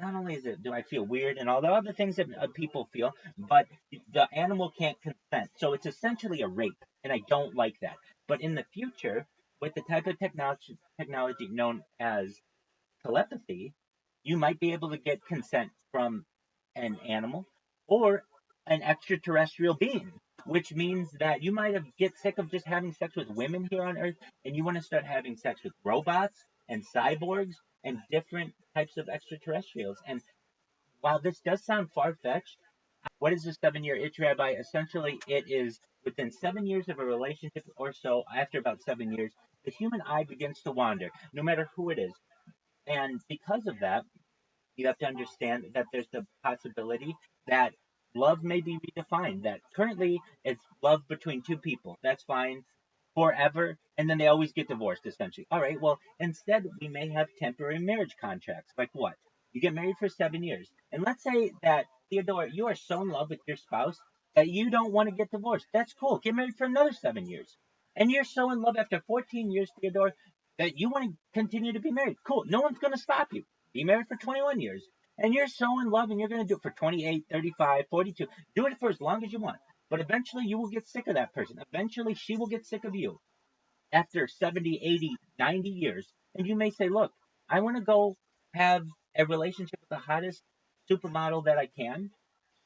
S3: not only do I feel weird and all the other things that people feel, but the animal can't consent. So it's essentially a rape, and I don't like that. But in the future, with the type of technology known as telepathy, you might be able to get consent from an animal or an extraterrestrial being, which means that you might have get sick of just having sex with women here on Earth, and you want to start having sex with robots and cyborgs and different types of extraterrestrials. And while this does sound far fetched, what is the 7 year itch, Rabbi? Essentially, it is within 7 years of a relationship or so, after about 7 years, the human eye begins to wander, no matter who it is. And because of that, you have to understand that there's the possibility that love may be redefined. That currently it's love between two people. That's fine forever, and then they always get divorced essentially. All right, well, instead we may have temporary marriage contracts. Like what? You get married for 7 years, and let's say that Theodore, you are so in love with your spouse that you don't want to get divorced. That's cool. Get married for another 7 years. And you're so in love after 14 years, Theodore, that you want to continue to be married. Cool. No one's going to stop you. Be married for 21 years. And you're so in love and you're going to do it for 28, 35, 42. Do it for as long as you want. But eventually you will get sick of that person. Eventually she will get sick of you after 70, 80, 90 years. And you may say, look, I want to go have a relationship with the hottest supermodel that I can.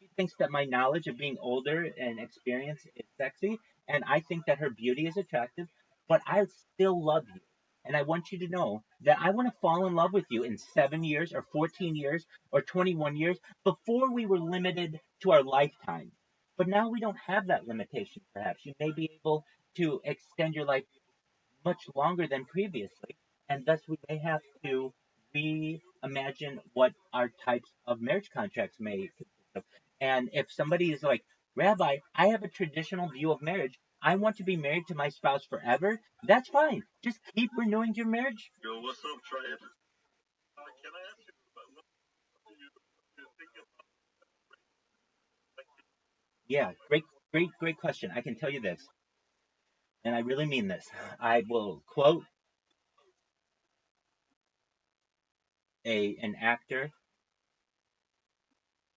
S3: She thinks that my knowledge of being older and experience is sexy, and I think that her beauty is attractive, but I still love you. And I want you to know that I want to fall in love with you in 7 years or 14 years or 21 years. Before we were limited to our lifetime. But now we don't have that limitation, perhaps. You may be able to extend your life much longer than previously, and thus we may have to reimagine what our types of marriage contracts may consist of. And if somebody is like, Rabbi, I have a traditional view of marriage. I want to be married to my spouse forever. That's fine. Just keep renewing your marriage.
S4: Yo, what's up, Trent? Can I ask you what you think about?
S3: Yeah, great question. I can tell you this, and I really mean this. I will quote an actor,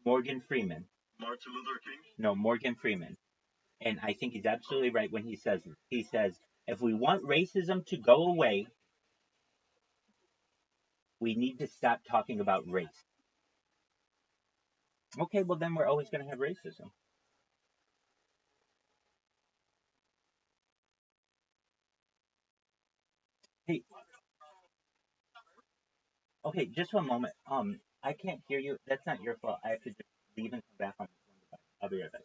S3: Morgan Freeman.
S4: Martin Luther King?
S3: No, Morgan Freeman. And I think he's absolutely right when he says it. He says, if we want racism to go away, we need to stop talking about race. Okay, well, then we're always going to have racism. Hey, okay, just one moment. I can't hear you. That's not your fault. I have to just leave and come back on this one device. I'll be right back.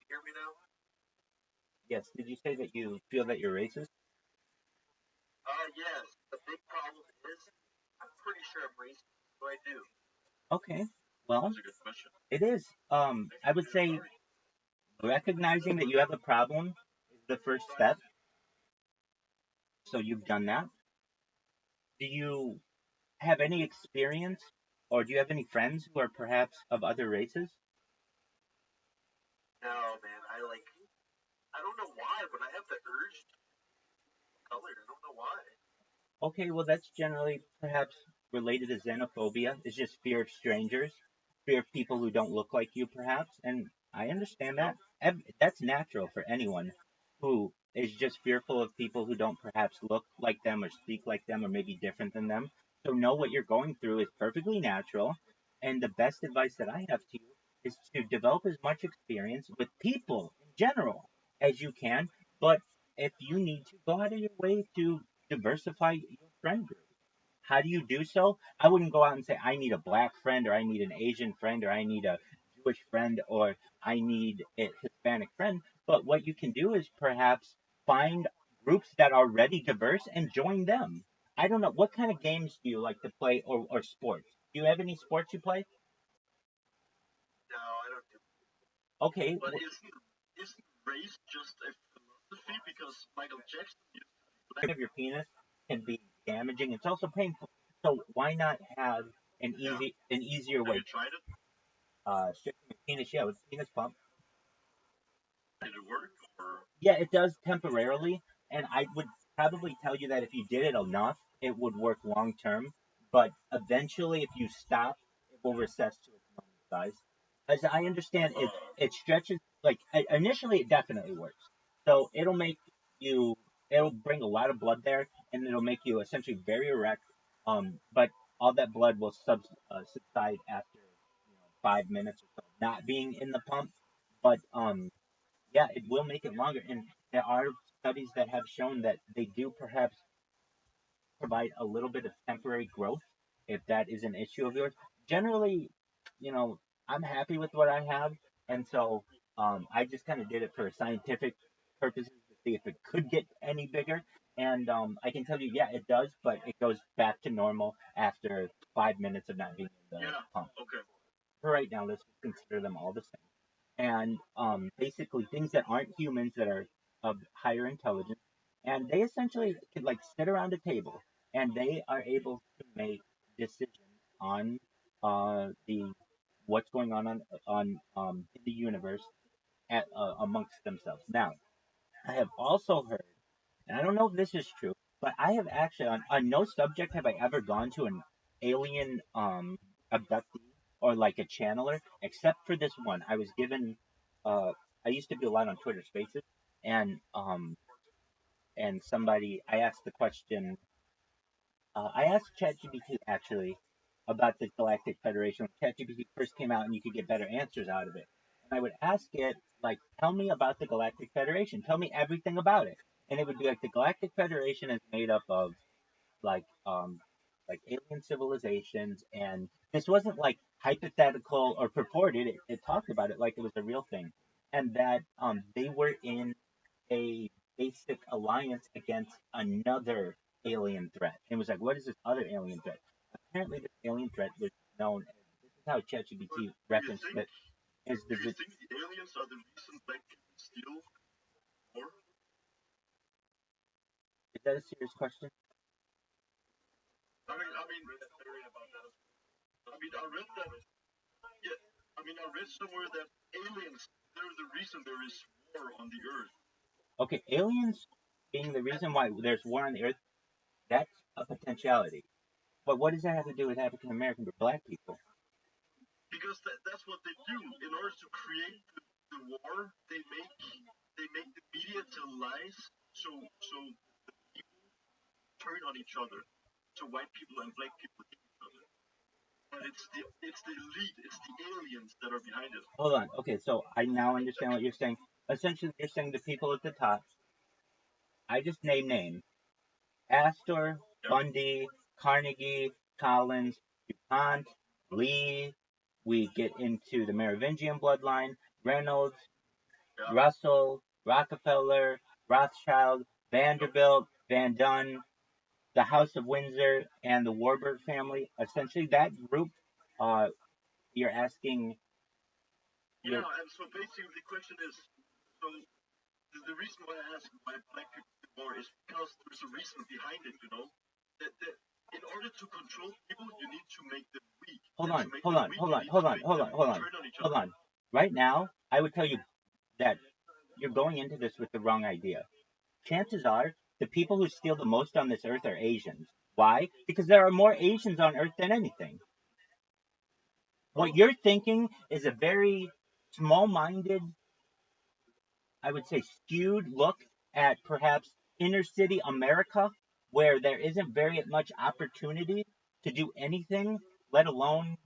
S4: Hear me now?
S3: Yes, did you say that you feel that you're racist?
S4: Yes. The big problem is, I'm pretty sure I'm racist. So I do.
S3: Okay, well,
S4: That's a good question.
S3: it is. I would say recognizing that you have a problem is the first step. So you've done that. Do you have any experience or do you have any friends who are perhaps of other races?
S4: No, man. I don't know why, but I have the urge to color. I don't know why.
S3: Okay, well, that's generally perhaps related to xenophobia. It's just fear of strangers, fear of people who don't look like you, perhaps. And I understand that. That's natural for anyone who is just fearful of people who don't perhaps look like them or speak like them or maybe different than them. So, know what you're going through is perfectly natural. And the best advice that I have to you is to develop as much experience with people in general as you can. But if you need to, go out of your way to diversify your friend group. How do you do so? I wouldn't go out and say, I need a black friend, or I need an Asian friend, or I need a Jewish friend, or I need a Hispanic friend. But what you can do is perhaps find groups that are already diverse and join them. I don't know. What kind of games do you like to play or sports? Do you have any sports you play?
S4: No, I don't do.
S3: Okay.
S4: But isn't race just a philosophy? Because Michael Jackson used to be black.
S3: Of your penis can be damaging. It's also painful. So why not have
S4: Yeah.
S3: an easier
S4: Have
S3: way?
S4: you tried it?
S3: Stretching your penis, yeah, with penis pump.
S4: Did it work? Or
S3: Yeah, it does temporarily, and I would probably tell you that if you did it enough, it would work long term. But eventually, if you stop, it will recess to its normal size. As I understand, it stretches. Like initially, it definitely works. So it'll bring a lot of blood there, and it'll make you essentially very erect. But all that blood will subside after 5 minutes or so, not being in the pump. But yeah, it will make it longer. And there are studies that have shown that they do perhaps provide a little bit of temporary growth if that is an issue of yours. Generally, you know, I'm happy with what I have. And so I just kind of did it for scientific purposes to see if it could get any bigger. And I can tell you, yeah, it does, but it goes back to normal after 5 minutes of not being in the
S4: Yeah.
S3: pump.
S4: Okay.
S3: For right now, let's consider them all the same. And basically, things that aren't humans that are of higher intelligence, and they essentially could like sit around a table, and they are able to make decisions on the what's going on in the universe amongst themselves. Now, I have also heard, and I don't know if this is true, but I have actually, on no subject have I ever gone to an alien abductee or like a channeler, except for this one. I was given, I used to do a lot on Twitter Spaces, and somebody, I asked the question, I asked ChatGPT actually about the Galactic Federation when ChatGPT first came out and you could get better answers out of it. And I would ask it, like, tell me about the Galactic Federation. Tell me everything about it. And it would be like the Galactic Federation is made up of like alien civilizations, and this wasn't like hypothetical or purported. It talked about it like it was a real thing, and that they were in a basic alliance against another alien threat. It was like, what is this other alien threat? Apparently, this alien threat was known as, this is how ChatGPT referenced it, as
S4: Do you think the aliens are the reason black people steal more?
S3: Is that a serious question?
S4: I mean, I read that. Yeah, I read somewhere that aliens, they're the reason there is war on the earth.
S3: Okay, aliens being the reason why there's war on the earth, that's a potentiality. But what does that have to do with African Americans or black people?
S4: Because that's what they do. In order to create the war, they make the media tell lies, so the people turn on each other. So white people and black people hate each other. But it's the elite, it's the aliens that are behind it.
S3: Hold on. Okay, so I now understand what you're saying. Essentially, you're saying the people at the top. I just name names: Astor, Bundy, Carnegie, Collins, DuPont, Lee. We get into the Merovingian bloodline: Reynolds, Russell, Rockefeller, Rothschild, Vanderbilt, Van Dunn, the House of Windsor, and the Warburg family. Essentially, that group. You're asking.
S4: Yeah, and so basically the question is, so the reason why I ask why black people do more is because there's a reason behind it, you know. That in order to control people, you need to make them weak.
S3: Hold on. Right now, I would tell you that you're going into this with the wrong idea. Chances are the people who steal the most on this earth are Asians. Why? Because there are more Asians on earth than anything. What you're thinking is a very small minded, I would say skewed look at perhaps inner city America, where there isn't very much opportunity to do anything, let alone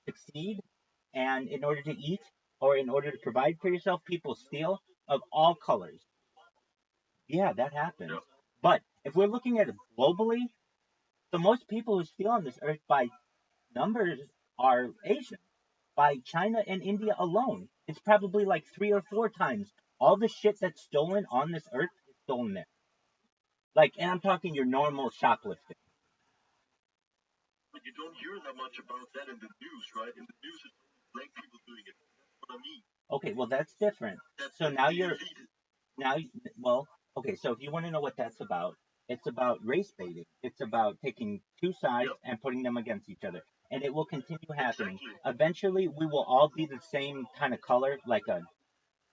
S3: succeed. And in order to eat or in order to provide for yourself, people steal of all colors. Yeah, that happens. But if we're looking at it globally, the most people who steal on this earth by numbers are Asian. By China and India alone, it's probably like 3 or 4 times all the shit that's stolen on this earth is stolen there. Like, and I'm talking your normal shoplifting.
S4: But you don't hear that much about that in the news, right? In the news, it's black people doing it. That's what I mean.
S3: Okay, well that's different. So now okay. So if you want to know what that's about, it's about race baiting. It's about taking two sides and putting them against each other, and it will continue happening.
S4: Exactly.
S3: Eventually, we will all be the same kind of color, like a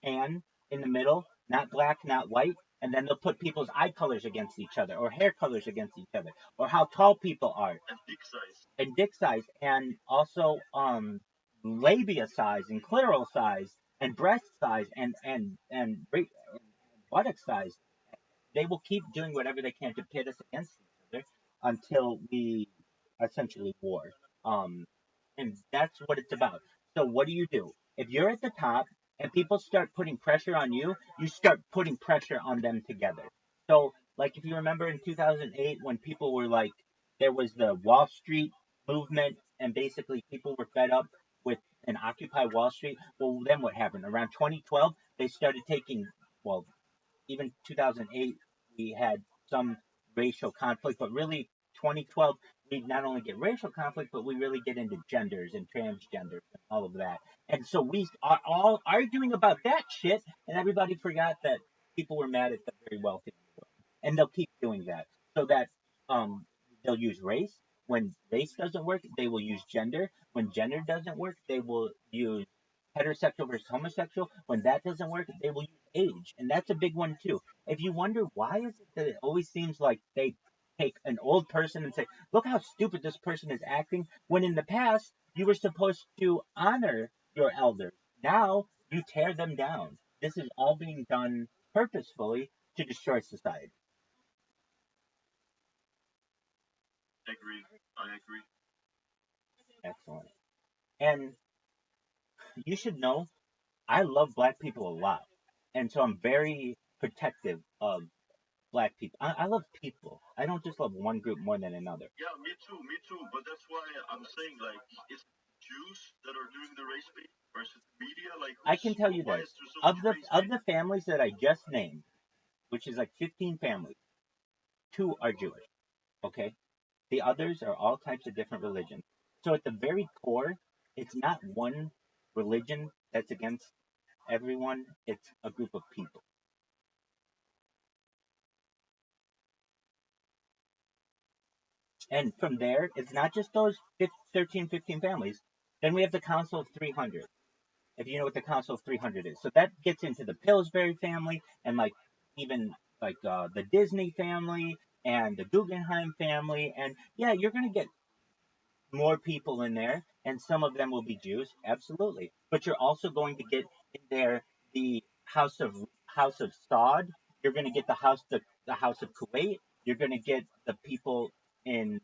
S3: tan in the middle, not black, not white, and then they'll put people's eye colors against each other, or hair colors against each other, or how tall people are,
S4: and dick size,
S3: and also labia size, and clitoral size, and breast size, and buttock size. They will keep doing whatever they can to pit us against each other until we essentially war. Um, and that's what it's about. So what do? If you're at the top and people start putting pressure on you, you start putting pressure on them together. So, like, if you remember in 2008 when people were like, there was the Wall Street movement, and basically people were fed up with and Occupy Wall Street. Well, then what happened? Around 2012, they started taking, well, even 2008, we had some racial conflict, but really 2012, we not only get racial conflict, but we really get into genders and transgenders and all of that. And so we are all arguing about that shit, and everybody forgot that people were mad at the very wealthy in the world. And they'll keep doing that. So that um, they'll use race. When race doesn't work, they will use gender. When gender doesn't work, they will use heterosexual versus homosexual. When that doesn't work, they will use age. And that's a big one too. If you wonder why is it that it always seems like they take an old person and say, look how stupid this person is acting, when in the past you were supposed to honor your elders. Now you tear them down. This is all being done purposefully to destroy society.
S4: I agree.
S3: Excellent. And you should know I love black people a lot. And so I'm very protective of black people. I love people. I don't just love one group more than another.
S4: Yeah, me too. But that's why I'm saying like it's Jews that are doing the race bait versus the media. Like,
S3: I can tell you
S4: why
S3: this.
S4: is there so
S3: Of
S4: much
S3: the
S4: race
S3: of
S4: bait?
S3: the families that I just named, which is like 15 families, 2 are Jewish. Okay? The others are all types of different religions. So at the very core, it's not one religion that's against everyone, it's a group of people. And from there, it's not just those 13, 15 families. Then we have the Council of 300, if you know what the Council of 300 is. So that gets into the Pillsbury family and like even like the Disney family and the Guggenheim family. And yeah, you're going to get more people in there, and some of them will be Jews, absolutely. But you're also going to get in there the House of Saud. You're going to get the House of Kuwait. You're going to get the people in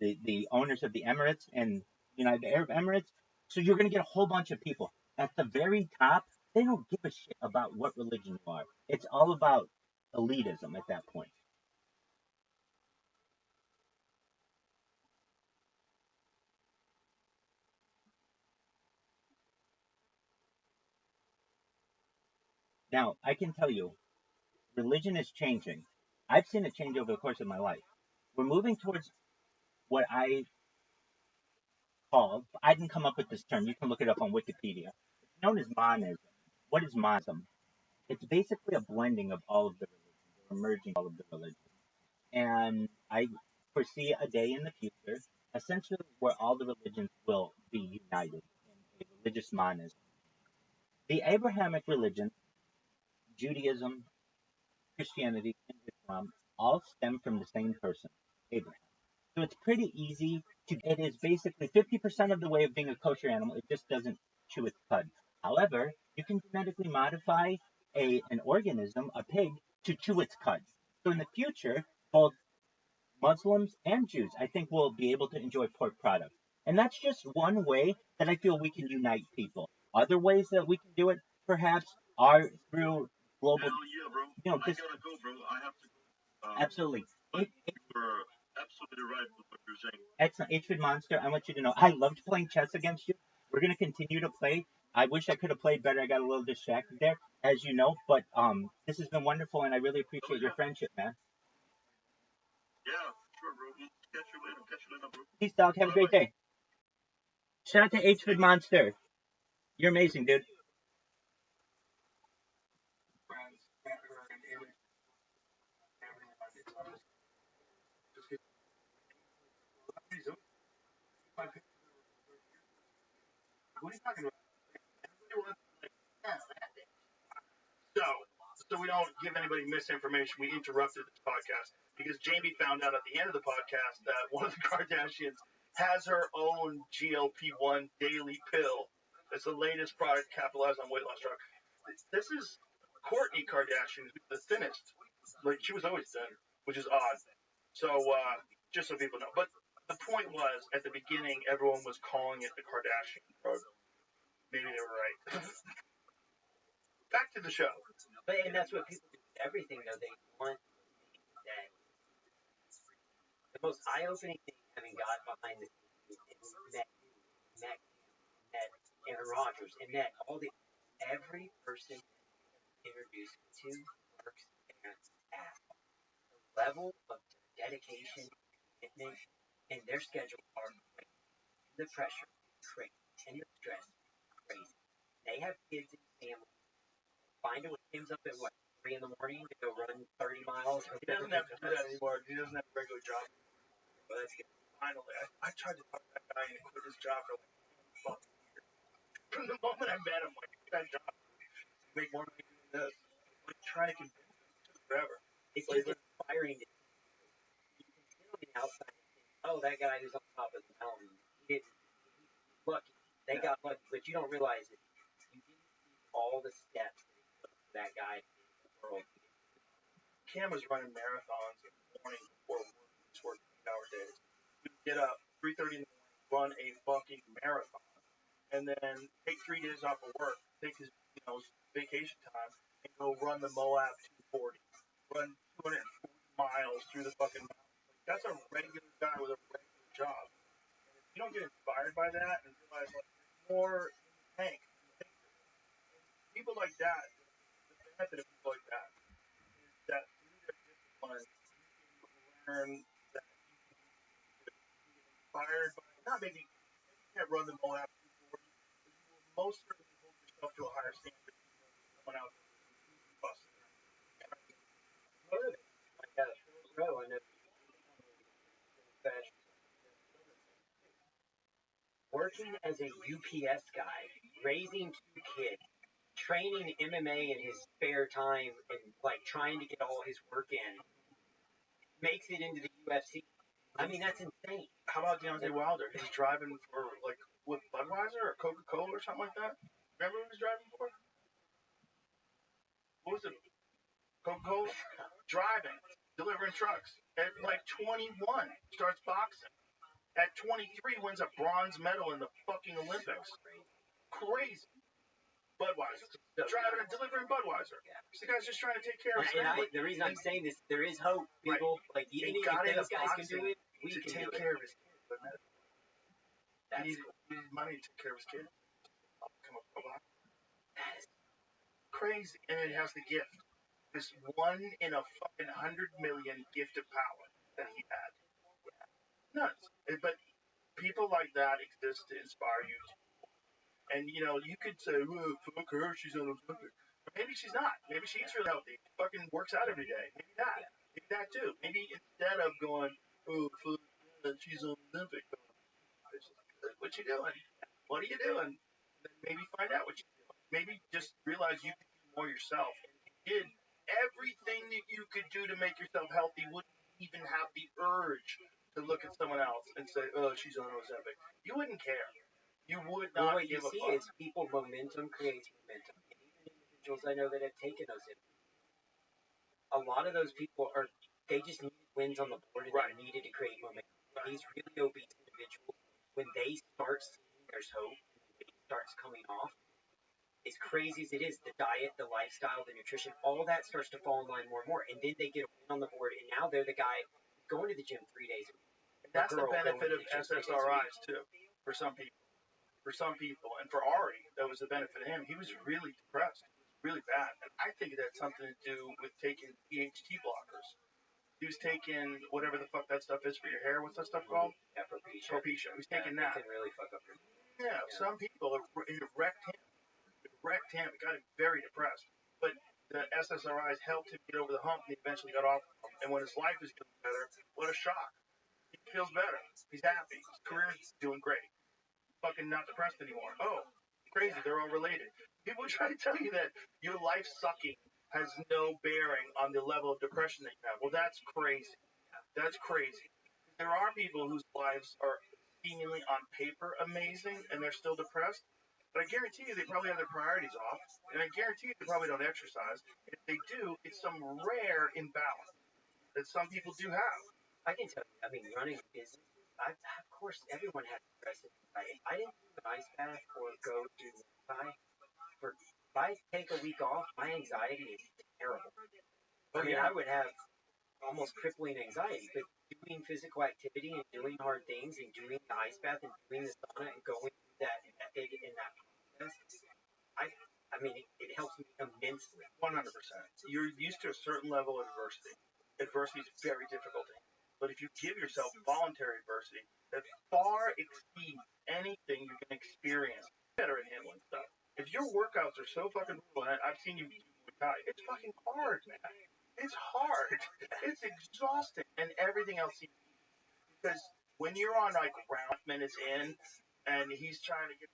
S3: the owners of the Emirates and United Arab Emirates. So you're going to get a whole bunch of people at the very top. They don't give a shit about what religion you are. It's all about elitism at that point. Now, I can tell you, religion is changing. I've seen it change over the course of my life. We're moving towards what I call, I didn't come up with this term, you can look it up on Wikipedia. It's known as monism. What is monism? It's basically a blending of all of the religions, or merging all of the religions. And I foresee a day in the future, essentially, where all the religions will be united in a religious monism. The Abrahamic religion, Judaism, Christianity, and Islam, all stem from the same person, Abraham. So it's pretty easy to. It is basically 50% of the way of being a kosher animal. It just doesn't chew its cud. However, you can genetically modify an organism, a pig, to chew its cud. So in the future, both Muslims and Jews, I think, will be able to enjoy pork products. And that's just one way that I feel we can unite people. Other ways that we can do it, perhaps, are through global.
S4: Hell yeah, bro.
S3: You know,
S4: I
S3: just
S4: gotta go, bro. I have to go.
S3: absolutely.
S4: But you were absolutely right with what you're saying.
S3: Excellent. H-Food Monster, I want you to know I loved playing chess against you. We're going to continue to play. I wish I could have played better. I got a little distracted there, as you know. But this has been wonderful, and I really appreciate your friendship, man.
S4: Yeah, sure, bro. We'll catch you later. Catch you later, bro.
S3: Peace, dog. Have a great day. Shout out to H-Food Monster. You're amazing, dude.
S1: What are you talking about? So, so we don't give anybody misinformation, we interrupted this podcast because Jamie found out at the end of the podcast that one of the Kardashians has her own GLP-1 daily pill. It's the latest product capitalized on weight loss drug. This is Courtney Kardashian, who's the thinnest. Like, she was always thin, which is odd. So, just so people know. But the point was, at the beginning, everyone was calling it the Kardashian drug. Maybe they were right. Back to the show.
S2: But and that's what people do with everything though. They want that. The most eye-opening thing having got behind the scenes and met him met Aaron Rodgers, and met every person introduced to works their ass. The level of dedication, commitment, and their schedule are crazy. The pressure is crazy, and the stress is crazy. They have kids and families. Find it when Tim's up at what, 3 in the morning to go run 30 miles.
S1: He doesn't have to do that anymore. He doesn't have a regular job.
S2: Well, that's good.
S1: Finally, I tried to talk that guy into quit his job for like 2 fucking years. From the moment I met him, like, that job, you make more money doing this. Like, trying to convince him, it took forever.
S2: It's just inspiring to you can sit on the outside and think, oh, that guy who's on top of the mountain, he didn't lucky. They got lucky, but you don't realize it. You didn't see all the steps that that guy in the world.
S1: Cam was running marathons in the morning before work. He worked 8-hour days. He would get up 3:30 in the morning, run a fucking marathon, and then take 3 days off of work, take his vacation time, and go run the Moab 240, run 240 miles through the fucking mountains. Like, that's a regular guy with a regular job. And if you don't get inspired by that and realize like there's more in the tank than you think there is, and people like that, the benefit of people like that is that through their discipline, you can learn that you can get inspired by not maybe you can't run the Moab 240, but you will most certainly hold yourself to a higher standard than you will with someone out there who's completely busting their ass.
S2: I got a short row. I know working as a UPS guy, raising 2 kids, training MMA in his spare time, and like trying to get all his work in, makes it into the UFC. I mean, that's insane.
S1: How about Deontay Wilder? He's driving for like with Budweiser or Coca-Cola or something like that. Remember who he was driving for? What was it? Coca-Cola? Driving, delivering trucks. At like 21, starts boxing. At 23, wins a bronze medal in the fucking Olympics. Crazy. Budweiser. Driving and delivering Budweiser. The guy's just trying to take care of his family.
S2: The reason I'm saying this, there is hope, people. Right. Like, even if those guys can do it, we can
S1: take care of his kids. He needs money to take care of his kids. I'll become a robot. That is crazy. And it has the gift. This 1 in a fucking 100 million gift of power that he had. Nuts. But people like that exist to inspire you. And, you could say, well, fuck her, she's on Olympic. But maybe she's not. Maybe she eats really healthy. Fucking works out every day. Maybe that. Maybe that too. Maybe instead of going, oh, fuck her, she's on Olympic. What you doing? What are you doing? Then maybe find out what you're doing. Maybe just realize you can do more yourself. And if you did everything that you could do to make yourself healthy, wouldn't even have the urge to look at someone else and say, oh, she's on Ozempic. You wouldn't care. You would not
S2: what
S1: give
S2: you
S1: a
S2: see
S1: fuck.
S2: is people, momentum creates momentum. And even individuals I know that have taken Ozempic, a lot of those people they just needed wins on the board and they needed to create momentum. And these really obese individuals, when they start seeing there's hope, and it starts coming off, as crazy as it is, the diet, the lifestyle, the nutrition, all that starts to fall in line more and more. And then they get a win on the board, and now they're the guy going to the gym 3 days a week.
S1: And that's the benefit of SSRIs, too, for some people. And for Ari, that was the benefit of him. He was really depressed. It was really bad. And I think it had something to do with taking DHT blockers. He was taking whatever the fuck that stuff is for your hair. What's that stuff called?
S2: Yeah, Propecia.
S1: He was taking that.
S2: It can really fuck up your
S1: Yeah, some people, it wrecked him. It got him very depressed. But the SSRIs helped him get over the hump, and he eventually got off of them. And when his life is doing better, what a shock. He feels better. He's happy. His career's doing great. Fucking not depressed anymore. Oh, crazy. They're all related. People try to tell you that your life sucking has no bearing on the level of depression that you have. Well, that's crazy. That's crazy. There are people whose lives are seemingly on paper amazing and they're still depressed, but I guarantee you they probably have their priorities off, and I guarantee you they probably don't exercise. And if they do, it's some rare imbalance that some people do have.
S2: I can tell you, I mean, running businesses, of course, everyone has depressive anxiety. If I didn't do an ice bath or go to if I take a week off, my anxiety is terrible. I mean, I would have almost crippling anxiety, but doing physical activity and doing hard things and doing the ice bath and doing the sauna and going that big in that process, I mean, it helps me immensely.
S1: 100%. You're used to a certain level of adversity. Adversity is very difficult to handle. But if you give yourself voluntary adversity that far exceeds anything you can experience, you're better at handling stuff. If your workouts are so fucking brutal, and I've seen you do Muay Thai, it's fucking hard, man. It's hard. It's exhausting, and everything else seems easy. Because when you're on like round minutes in, and he's trying to get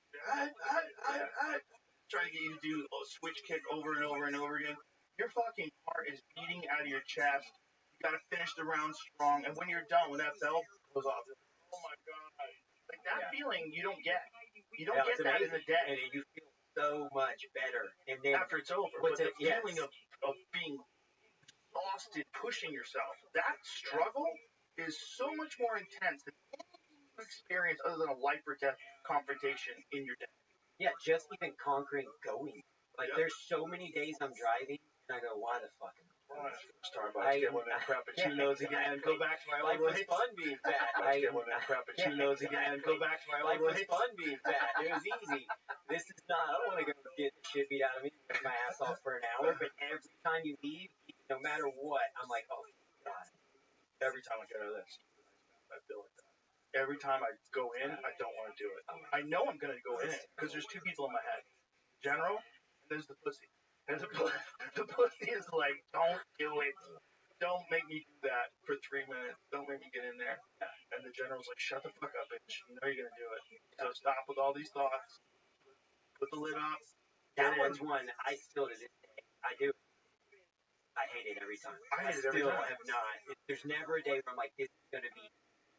S1: trying to get you to do a switch kick over and over and over again, your fucking heart is beating out of your chest. You gotta finish the round strong, and when you're done, when that bell goes off, you're like, oh my god, like that feeling you don't get. You don't get that in the day.
S2: And you feel so much better. And then
S1: after it's over, but the feeling of being exhausted, pushing yourself, that struggle is so much more intense than anything you experience other than a life or death confrontation in your day.
S2: Yeah, just even conquering going. Like, there's so many days I'm driving, and I go, why the fuck am I going to
S1: Starbucks, get one of them frappuccinos again, go back to my old
S2: ways. Life was fun being fat.
S1: Get one of them frappuccinos again, go back to my old
S2: ways. Life was fun being fat. It was easy. This is not, I don't want to go get the shit beat out of me, work my ass off for an hour, but every time you leave, no matter what, I'm like, oh, God.
S1: Every time I get out of this, I feel like that. Every time I go in, I don't want to do it. I know I'm going to go in it because there's two people in my head. General, and there's the pussy. And the pussy is like, don't do it. Don't make me do that for 3 minutes. Don't make me get in there. And the general's like, shut the fuck up, bitch. You know you're going to do it. So stop with all these thoughts. Put the lid up.
S2: That one's one I still to this day. I do. I hate it every time.
S1: I hate it every time.
S2: Have not. There's never a day where I'm like, this is going to be.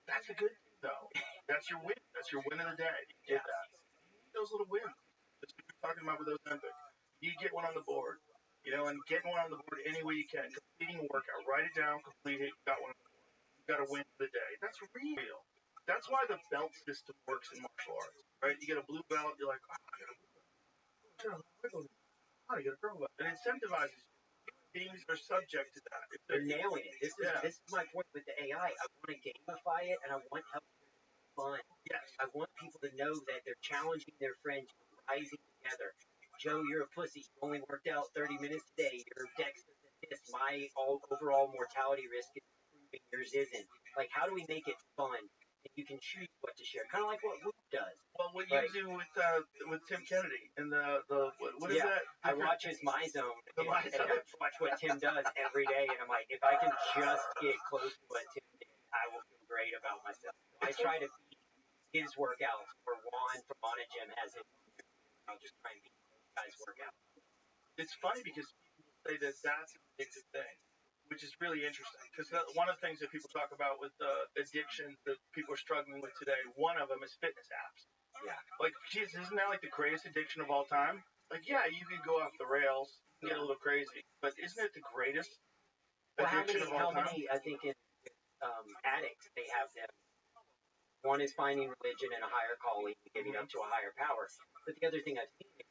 S1: That's a good thing, though. That's your win. That's your win of the day. You get that. You need those little wins. That's what you're talking about with those Olympics. You get one on the board. You know, and getting one on the board any way you can. Completing a workout. Write it down. Complete it. You got one on the board. You got a win for the day. That's real. That's why the belt system works in martial arts. Right? You get a blue belt. You're like, oh, I got a blue belt. Oh, you got a purple belt. It incentivizes you. Beings are subject to that.
S2: They're nailing it. This is my point with the AI. I want to gamify it, and I want to have fun.
S1: Yes.
S2: I want people to know that they're challenging their friends, rising together. Joe, you're a pussy. You only worked out 30 minutes today. Your dex isn't this. My overall mortality risk is improving. Yours isn't. Like, how do we make it fun? And you can choose what to share. Kind of like what Luke does.
S1: Well, what you do with Tim Kennedy and what is that?
S2: I watch his My Zone and I watch what Tim does every day, and I'm like, if I can just get close to what Tim did, I will feel great about myself. I try to beat his workouts, or Juan from Mana Gym has it. I'll just try and beat those guys' workouts.
S1: It's funny because people say that that's an addictive thing, which is really interesting. Because one of the things that people talk about with addiction that people are struggling with today, one of them is fitness apps.
S2: Yeah.
S1: Like, geez, isn't that like the greatest addiction of all time? Like, yeah, you can go off the rails, get a little crazy, but isn't it the greatest addiction of all time?
S2: I think in addicts, they have them. One is finding religion and a higher calling, giving up to a higher power. But the other thing I've seen is,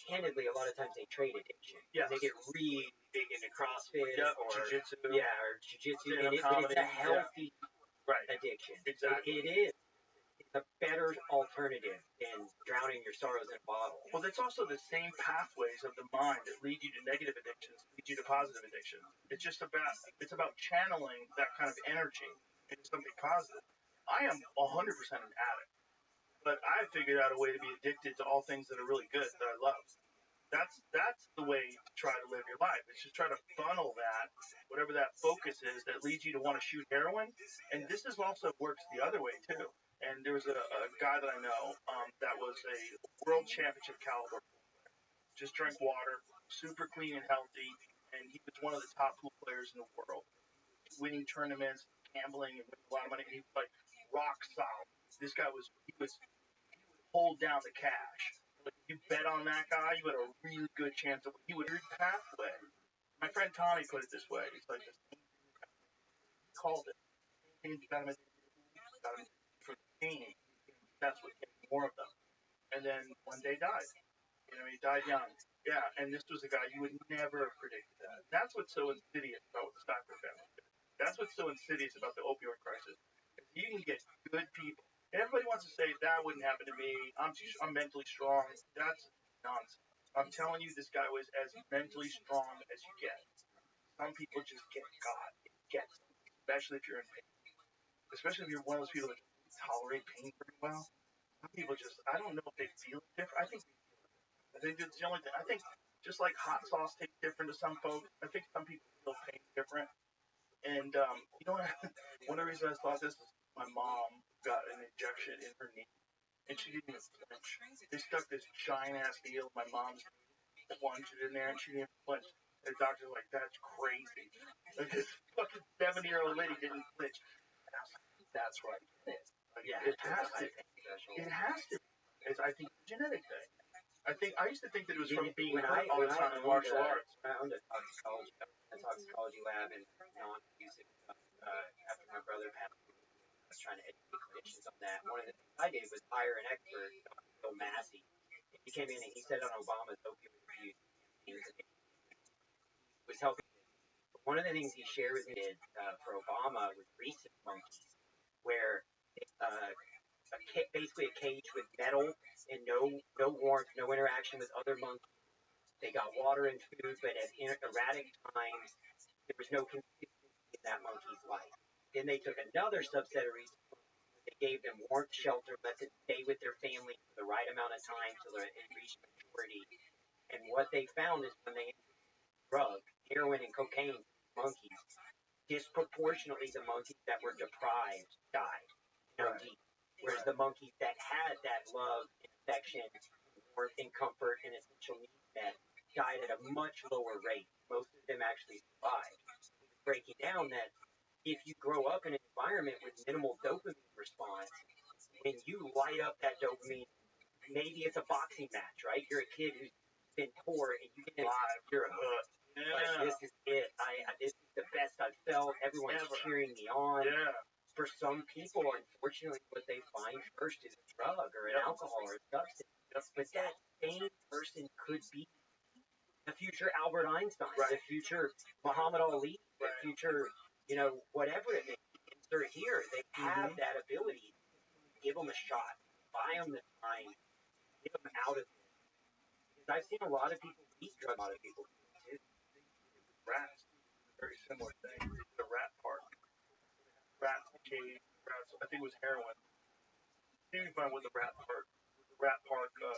S2: candidly, a lot of times they trade addiction.
S1: Yeah.
S2: They get really big into CrossFit or
S1: jiu-jitsu.
S2: Yeah, or jiu-jitsu. But it's a healthy addiction.
S1: Exactly.
S2: It is. It's a better alternative than drowning your sorrows in a bottle.
S1: Well, that's also the same pathways of the mind that lead you to negative addictions, lead you to positive addictions. It's about channeling that kind of energy into something positive. I am 100% an addict, but I figured out a way to be addicted to all things that are really good that I love. That's the way to try to live your life. It's just try to funnel that, whatever that focus is that leads you to want to shoot heroin. And this is also works the other way too. And there was a guy that I know that was a world championship caliber player. Just drank water, super clean and healthy, and he was one of the top pool players in the world. Winning tournaments, gambling, and winning a lot of money. And he was like rock solid. This guy he would hold down the cash. Like, if you bet on that guy, you had a really good chance of he would pathway. My friend Tommy put it this way. He's like, he called it. He got him for the team. That's what gave more of them. And then one day died. You know, he died young. Yeah, and this was a guy you would never have predicted that. That's what's so insidious about what the Stafford family did. That's what's so insidious about the opioid crisis. You can get good people Everybody wants to say that wouldn't happen to me. I'm mentally strong. That's nonsense. I'm telling you, this guy was as mentally strong as you get. Some people just get God. It gets them, especially if you're in pain. Especially if you're one of those people that can tolerate pain very well. Some people just, I don't know if they feel it different. I think that's the only thing. I think just like hot sauce tastes different to some folks, I think some people feel pain different. And you know what? One of the reasons I thought this is my mom got an injection in her knee, and she didn't even flinch. They stuck this giant ass needle in my mom's knee, plunged it in there, and she didn't flinch. And the doctor's like, "That's crazy." Like this fucking 70-year-old lady didn't flinch. And I was like, "That's right, it is. Like,
S2: Yeah,
S1: it has to. It has to. It's, I think, it's a genetic thing. I used to think that it was from being hurt all the time in martial arts.
S2: I owned a toxicology lab and non-abusive stuff after my brother passed away. I was trying to educate clinicians on that. One of the things I did was hire an expert, Dr. Bill Massey. He came in and he said on Obama's opioid abuse was helping. But one of the things he shared with me for Obama was recent monkeys, where uh, basically a cage with metal and no warmth, no interaction with other monkeys. They got water and food, but at erratic times, there was no consistency in that monkey's life. Then they took another subset of research. They gave them warmth, shelter, let them stay with their family for the right amount of time till they reached maturity. And what they found is when they drug, heroin and cocaine monkeys, disproportionately the monkeys that were deprived died. Whereas the monkeys that had that love and affection, warmth and comfort and essential needs met died at a much lower rate. Most of them actually survived. Breaking down that if you grow up in an environment with minimal dopamine response, when you light up that dopamine, maybe it's a boxing match, right? You're a kid who's been poor and you get live, you're a hook. Yeah. Like, this is it. This is the best I've felt. Everyone's cheering me on. Yeah. For some people, unfortunately, what they find first is a drug or an alcohol or a substance. But that same person could be the future Albert Einstein, the future Muhammad Ali, the future, whatever it may be. They're here. They have that ability. Give them a shot. Buy them the time. Get them out of it. Because I've seen a lot of people eat drugs. A lot of people too. Rats. Very similar thing. The rat park. Rats cage. Rats. I think it was heroin. You can find what the rat park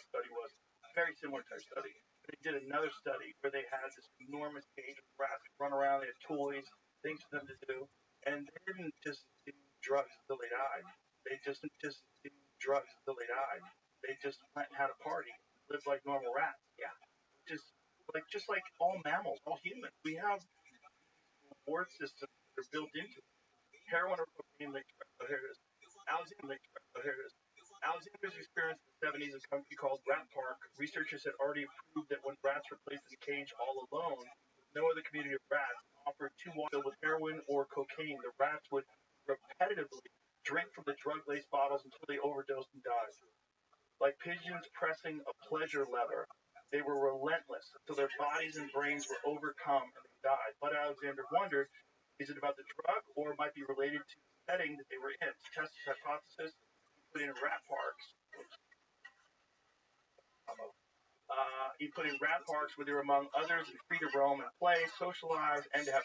S2: study was. Very similar type study. They did another study where they had this enormous cage of rats run around. They had toys, things for them to do, and they didn't just do drugs until they died. They just do drugs until they died. They just went and had a party, lived like normal rats. Yeah, just like all mammals, all humans. We have reward systems that are built into it. Heroin or cocaine makes here it is. Alexander's experience in the 70s in a country called Rat Park, researchers had already proved that when rats were placed in a cage all alone, no other community of rats offered two water filled with heroin or cocaine. The rats would repetitively drink from the drug-laced bottles until they overdosed and died. Like pigeons pressing a pleasure lever, they were relentless until their bodies and brains were overcome and they died. But Alexander wondered, is it about the drug or it might be related to the setting that they were in? To test his hypothesis, he put in rat parks. He put in rat parks where they were among others and free to roam and play, socialize, and to have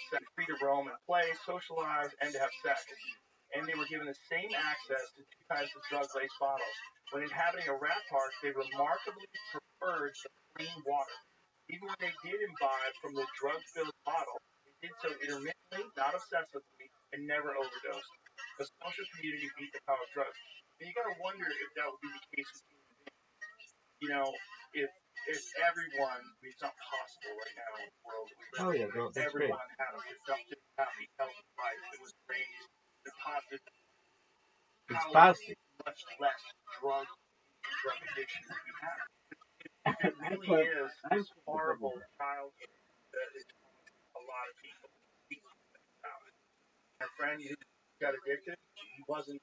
S2: sex. And they were given the same access to two types of drug-laced bottles. When inhabiting a rat park, they remarkably preferred the plain water. Even when they did imbibe from the drug-filled bottle, they did so intermittently, not obsessively, and never overdosed. The social community beat the power of drugs. And you gotta wonder if that would be the case with human beings. If everyone, it's not possible right now in the world that we live in, if everyone had a productive, happy, healthy life that was raised in a positive, how much less drug addiction we have. It really is this horrible childhood that is a lot of people speak about. My friend who got addicted, he wasn't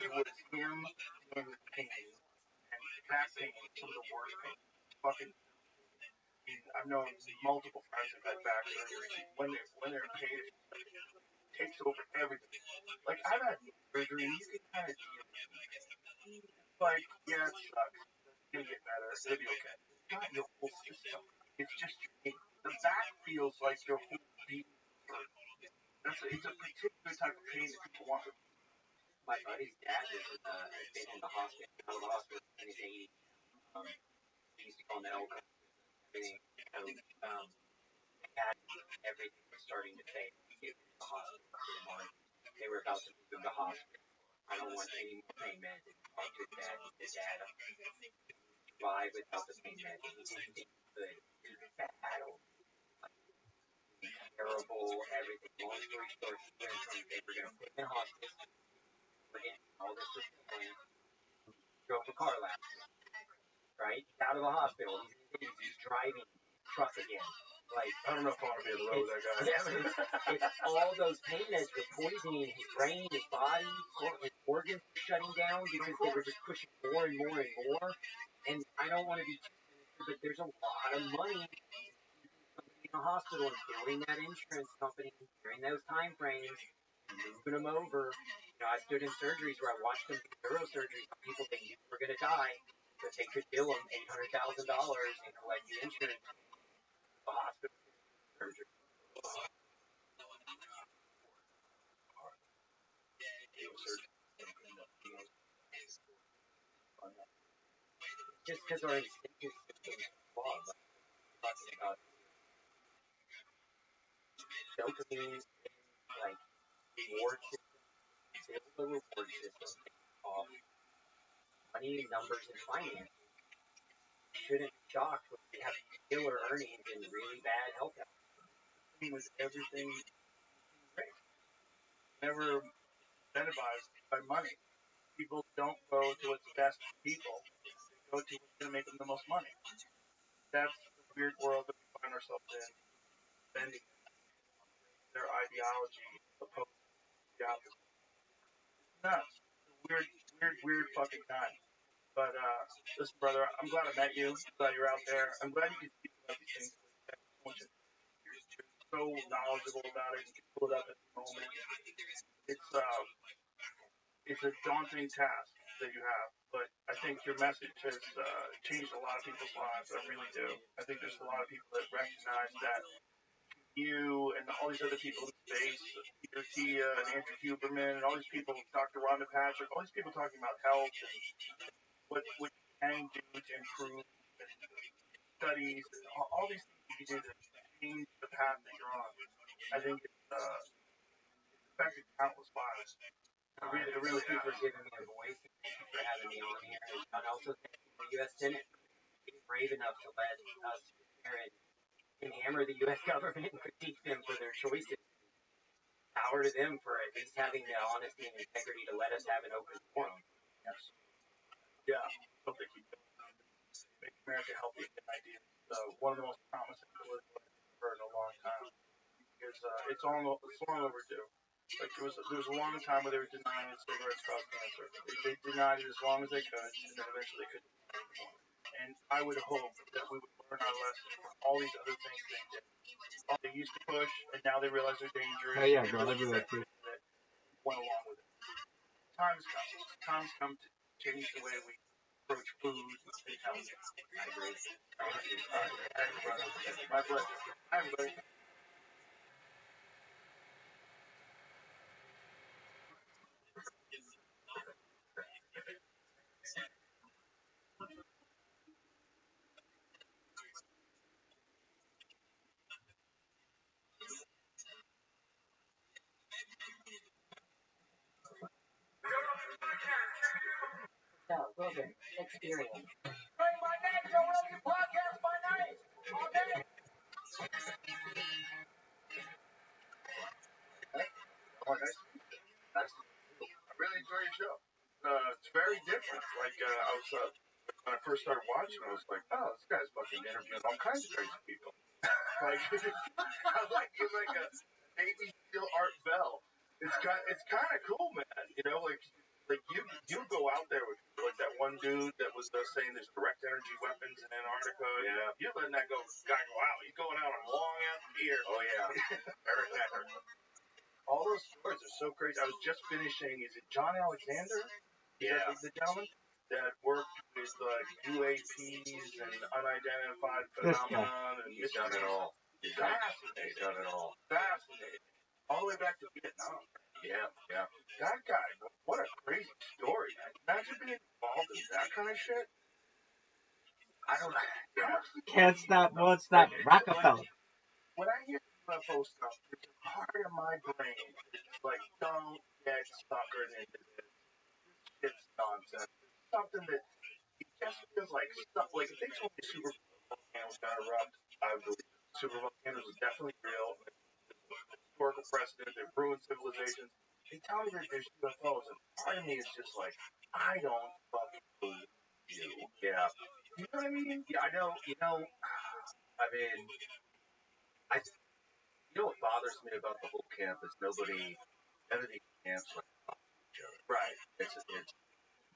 S2: it was him in pain. And that pain was some of the worst pain. Fucking I've known multiple friends who've had back surgery. When they're in pain,
S1: takes over everything. Like, I've had surgery, and you can kind of deal with it. Like, yeah, it sucks. It's gonna get better. It'll be okay. It's not your whole system. It's just the back feels like your whole being. It's a particular type of pain that people want.
S2: My buddy's dad has been in the hospital, out of the hospital in his 80s. He used to call medical everything. They had everything was starting to fail. He was in the hospital for a month. They were about to move him to hospital. I don't want any more pain meds. And talked to his dad survive without the pain meds. He didn't think he could. He battled. Terrible, everything. Long story short, he went from they were going to put him in hospice, put in all this system plan, drove a car last night, right? He's out of the hospital. He's driving truck again. Like,
S1: I don't know if I want to be on the road with that guy.
S2: It's all those pain meds were poisoning his brain, his body, his organs were shutting down because they were just pushing more and more and more. And I don't want to be too sinister, but there's a lot of money in the hospital and billing that insurance company during those time frames and moving them over. You know, I stood in surgeries where I watched them do neurosurgeries on people they knew were going to die, but they could bill them $800,000 and collect the insurance. The hospital surgery. Just because our instinctive system is flawed, like talking about dopamine, like reward system, build a reward system of money, numbers, and finance. You shouldn't be shocked when you have killer earnings and really bad health outcomes.
S1: With everything, never incentivized by money. People don't go to what's best for people. They go to what's going to make them the most money. That's the weird world that we find ourselves in, bending their ideology opposed to the opposite. It's nuts. It's a weird fucking time. But listen, brother, I'm glad I met you. I'm glad you're out there. I'm glad you can speak about these things. You're so knowledgeable about it. You can pull it up at the moment. It's a daunting task that you have, but I think your message has changed a lot of people's lives. I really do. I think there's a lot of people that recognize that you and all these other people in space, Peter Tia and Andrew Huberman and all these people, Dr. Rhonda Patrick, all these people talking about health and what you can do to improve and studies and all these things you can do to change the path that you're on. I think it's affected countless lives.
S2: I really thank you for giving me a voice and thank you for having me on here. And also thank you to the U.S. Senate for being brave enough to let us sit there and hammer the U.S. government and critique them for their choices. Power to them for at least having the honesty and integrity to let us have an open forum.
S1: Yes. Yeah. I hope they keep going. Make America healthy and ideas. One of the most promising political I've heard in a long time. Because it's long overdue. Like there was a long time where they were denying that cigarettes cause cancer. They denied it as long as they could, and then eventually they couldn't deny it anymore. And I would hope that we would learn our lesson from all these other things they did. They used to push, and now they realize they're dangerous.
S5: Oh yeah, girl, I do that too.
S1: That went along with it. Time's come. Time's come to change the way we approach food and health. I agree. My pleasure. Hi, everybody.
S2: So, Wilson, experience.
S6: Bring my name, Joe Rogan Podcast by night. All day.
S1: Oh, nice. I really enjoy your show. It's very different. Like I was when I first started watching, I was like, oh, this guy's fucking interviewing all kinds of crazy people. Like I'm like you're like a Navy SEAL Art Bell. It's kind of cool, man. You know, like you go out there with like that one dude that was saying there's direct energy weapons in Antarctica. Yeah. You're letting that guy go out. He's going out on long ass beer. Oh yeah. Eric Necker. all those stories are so crazy. I was just finishing. Is it John Alexander?
S4: Yeah.
S1: The gentleman that worked with UAPs and unidentified phenomenon. And
S4: He's done it all. He's done it all.
S1: Fascinating. All the way back to Vietnam.
S4: Yeah.
S1: That guy, what a crazy story, man. Imagine being involved in that kind of shit. I don't know.
S3: Can't stop, won't stop. Rockefeller.
S1: When I hear UFO stuff, there's a part of my brain that's like, don't get suckered into this. It's nonsense. There's something that it just feels like stuff. Like if they told me super volcano was gonna erupt, I would believe it. Super volcanoes are definitely real. Historical precedent, they've ruined civilizations. They tell me that there's UFOs, and part of me is just like, I don't fucking believe you.
S4: Yeah.
S1: You know what I mean?
S4: Yeah, I know. I mean, what bothers me about the whole camp is none of these camps like each other.
S1: Right.
S4: It's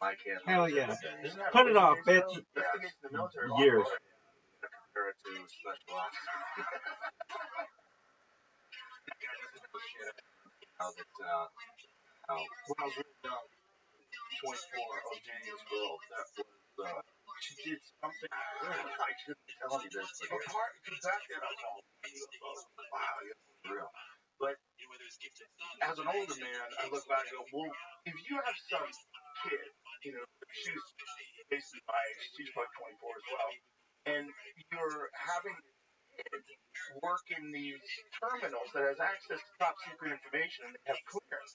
S4: my camp.
S3: Hell yeah.
S1: Isn't that
S3: Put it off, bitch.
S1: Investigates the military.
S3: Years.
S4: Compare it to special ops. How that how
S1: When I was really young, 24, I was dating this girl that was, she did something. I shouldn't be telling you this, but because back then I was all, wow, you're real. But as an older man, I look back and go, well, if you have some kid, she was basically my age, she's probably 24 as well, and you're having work in these terminals that has access to top secret information and they have clearance,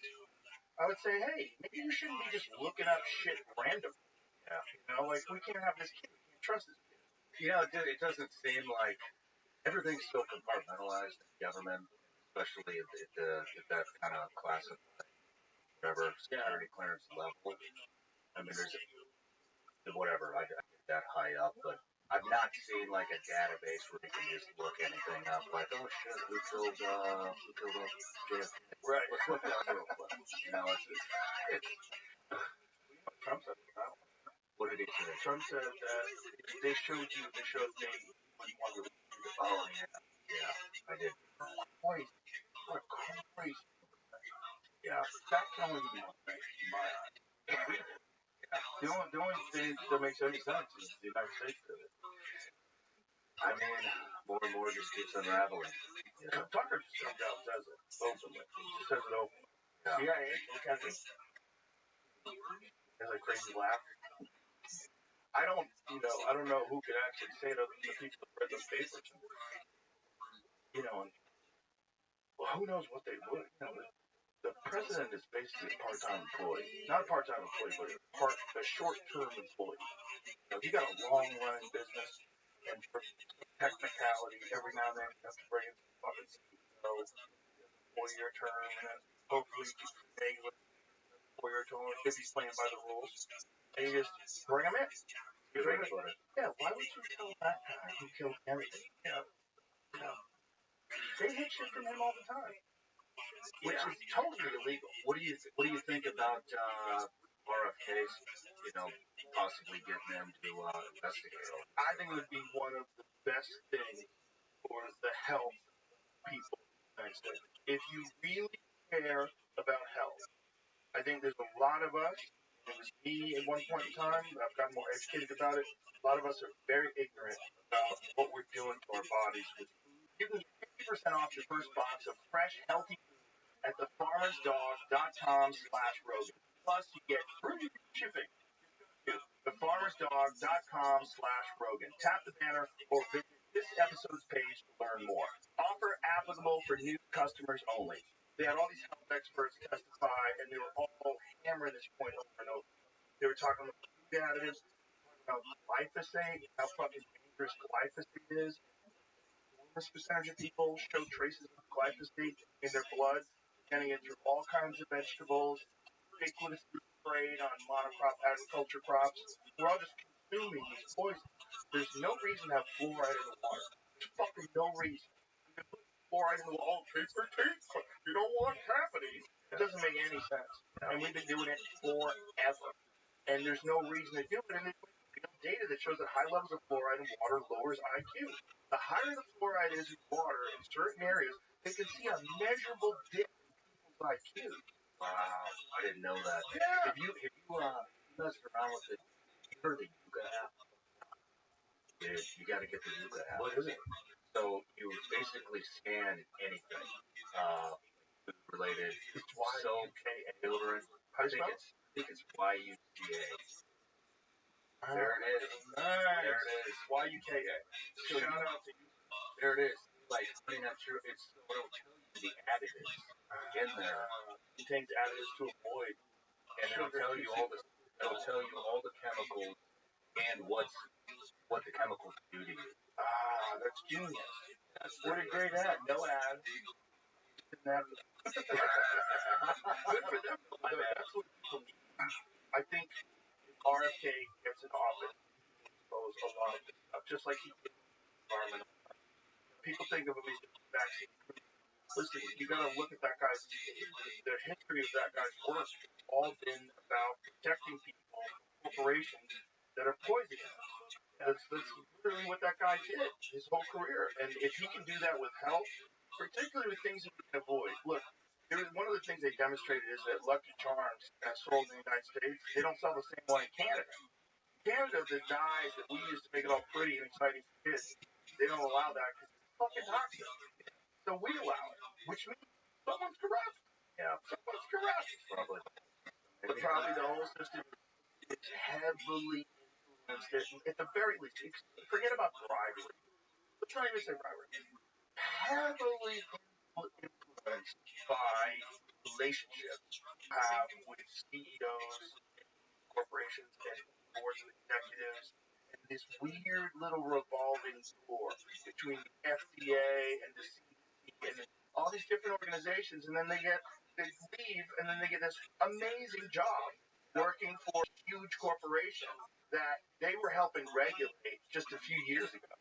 S1: I would say, hey, maybe you shouldn't be just looking up shit randomly. Yeah. Like we can't have this kid. We can't trust this kid.
S4: it doesn't seem like everything's so compartmentalized in government, especially at that kind of classified, whatever security clearance level. I mean, there's whatever. I get that high up, but I've not seen like a database where you can just look anything up. Like, oh shit, who killed JFK?
S1: Right.
S4: Let's look that real quick.
S1: Trump said that.
S4: What did he say?
S1: Trump said that they showed me when you wanted to read the
S4: Oh yeah, I did.
S1: Crazy. What a crazy.
S4: Yeah.
S1: That's telling me in my eyes. The only thing that makes any sense is the United States did it.
S4: I mean, more and more just keeps unraveling.
S1: Tucker just comes out and says it openly. He says it openly. CIA, look at this. Has a crazy laugh. I don't know who could actually say it other than the people that read those papers. And, well, who knows what they would. The president is basically a part-time employee. Not a part-time employee, but a short-term employee. You got a long-running business, and for technicality, every now and then you have to bring in some fucking CEO, 4-year term, and then hopefully you can finagle it 4-year term if he's playing by the rules. And you just bring him in. Yeah, why would you tell that guy who killed Kennedy? They hit shit from him all the time, which is totally illegal.
S4: What do you think about RFK's, possibly getting them to investigate?
S1: I think it would be one of the best things for the health of people in the United States. If you really care about health, I think there's a lot of us, it was me at one point in time, but I've gotten more educated about it. A lot of us are very ignorant about what we're doing to our bodies with food. You can get 50% off your first box of fresh, healthy food at thefarmersdog.com/Rogan. Plus, you get free shipping. Thefarmersdog.com/Rogan. Tap the banner or visit this episode's page to learn more. Offer applicable for new customers only. They had all these health experts testify, and they were all hammering this point over and over. They were talking about food additives, about glyphosate, how fucking dangerous glyphosate is. Enormous percentage of people show traces of glyphosate in their blood, getting it through all kinds of vegetables, ubiquitously sprayed on monocrop agriculture crops. We're all just consuming these poisons. There's no reason to have fluoride in the water. There's fucking no reason. You put fluoride in the water, taste for taste. You don't want cavities. It doesn't make any sense. And we've been doing it forever. And there's no reason to do it. And there's data that shows that high levels of fluoride in water lowers IQ. The higher the fluoride is in water in certain areas, they can see a measurable dip in people's IQ.
S5: Wow, I didn't know that.
S1: Yeah.
S5: If you messed around with it, you heard the Yuga app? Dude, you got to get the Yuga app.
S1: What is it?
S5: So you basically scan anything, food related, soap, deodorant.
S1: How do you spell it?
S5: I think it's YUGA.
S1: Ah,
S5: There it is.
S1: Nice.
S5: There it is.
S1: YUKA.
S5: So
S1: Shout out to you.
S5: there it is. Like putting that through, it'll tell you the additives in there,
S1: Contains additives to avoid.
S5: and it'll tell you all the chemicals and what the chemicals do to you.
S1: Ah, that's genius. What a great ad. No ad. Didn't have Good for them. That's what people need. I think if RFK gets in office, he expose a lot of this stuff, just like he did with environmental. People think of him as the vaccine. Listen, you got to look at that guy's the history of that guy's work. It's all been about protecting people, corporations that are poisoning us. That's literally what that guy did his whole career. And if he can do that with health, particularly with things that we can avoid. Look, one of the things they demonstrated is that Lucky Charms that's sold in the United States, they don't sell the same one in Canada. Canada, the dyes that we use to make it all pretty and exciting for kids, they don't allow that because it's fucking toxic. So we allow it, which means someone's corrupt.
S5: Yeah,
S1: Someone's corrupt.
S5: probably.
S1: But probably the whole system is heavily influenced. At the very least, forget about bribery. Let's not even say bribery. Heavily influenced by relationships you have with CEOs, corporations, and boards of executives, and this weird little revolving door between the FDA and the CDC and all these different organizations, and then they leave, and then they get this amazing job working for a huge corporation that they were helping regulate just a few years ago.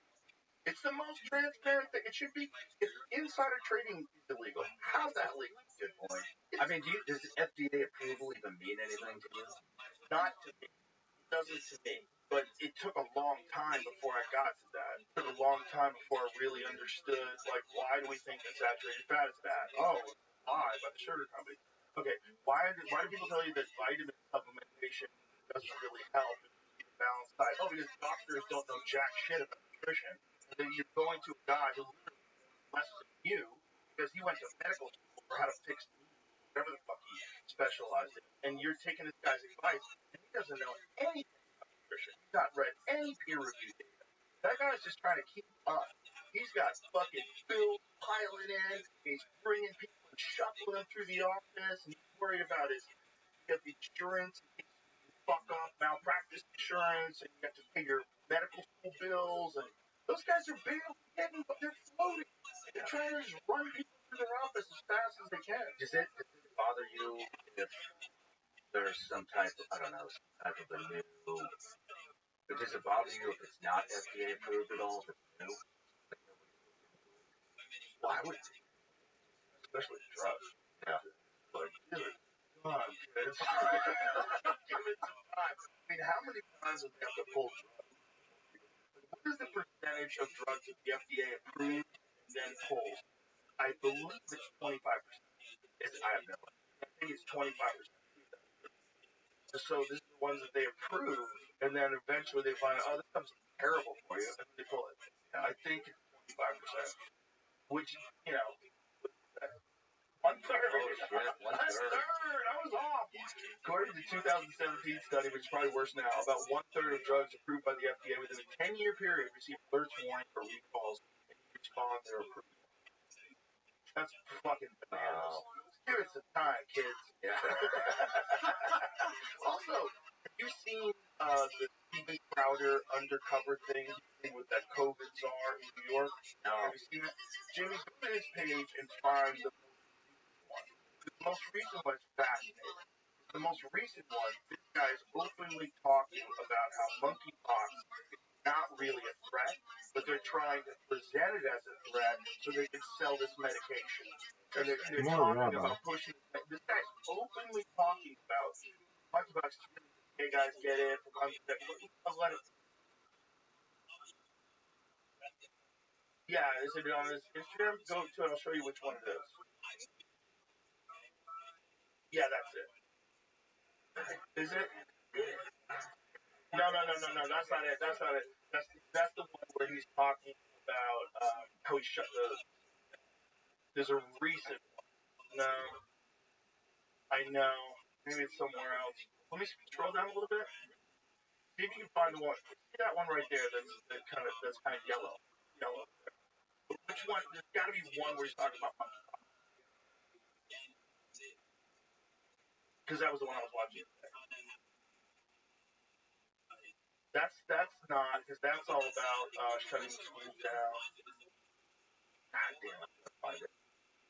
S1: It's the most transparent thing. It should be. If insider trading is illegal, how's that legal?
S5: Good point. I mean, does FDA approval even mean anything to you?
S1: Not to me. It doesn't to me. But it took a long time before I got to that. It took a long time before I really understood, like, why do we think that saturated fat is bad? Oh, it's a lie by the sugar company. Okay, why do people tell you that vitamin supplementation doesn't really help if you eat a balanced diet? Oh, because doctors don't know jack shit about nutrition. And then you're going to a guy who literally knows less than you because he went to medical school for how to fix meat, whatever the fuck he specialized in. And you're taking this guy's advice, and he doesn't know anything. He's not read any peer-reviewed data. That guy's just trying to keep up. He's got fucking bills piling in. He's bringing people and shuffling them through the office, and he's worried about his the insurance. You fuck up malpractice insurance, and you have to pay your medical school bills. And those guys are barely getting, but they're floating. They're trying to just run people through their office as fast as they can.
S5: Does it bother you if there's some type of, I don't know, some type of a new, but does it bother you if it's not FDA approved at all, if it's new?
S1: Why would it? Especially drugs.
S5: Yeah.
S1: Like, give it time, kids. Give it some time. I mean, how many times do they have to pull drugs? What is the percentage of drugs that the FDA approves and then pulls? I believe it's 25%. I have no idea. I think it's 25%. So this is the ones that they approve, and then eventually they find out, oh, this stuff's terrible for you, and they pull it. I think it's 25%, which, you know, 1/3.
S5: Oh, shit, 1/3.
S1: I was off. According to the 2017 study, which is probably worse now, about 1/3 of drugs approved by the FDA within a 10-year period receive alerts, warnings, or recalls, and respond to their approval. That's fucking bananas. Give it some time, kids.
S5: Yeah.
S1: Also, have you seen the Stephen Crowder undercover thing with that COVID czar in New York?
S5: No.
S1: Have you seen it? Jimmy, go to his page and find the most recent one is fascinating. The most recent one, this guy is openly talking about how monkeypox is not really a threat, but they're trying to present it as a threat so they can sell this medication. And they're talking about pushing. This guy's openly talking about monkeypox. Hey guys, get it? Let it. Yeah, is it on his Instagram? Go to it. I'll show you which one it is. Yeah, that's it. Is it? No, no, no, no, no. That's not it. That's not it. That's the one where he's talking about how he shut the. There's a recent one. No, I know. Maybe it's somewhere else. Let me scroll down a little bit. See if you can find the one. See that one right there? That's kind of yellow. Yellow. Which one? There's got to be one where he's talking about monkeypox. Because that was the one I was watching. That's not, because that's all about shutting schools down. God damn it. Find it.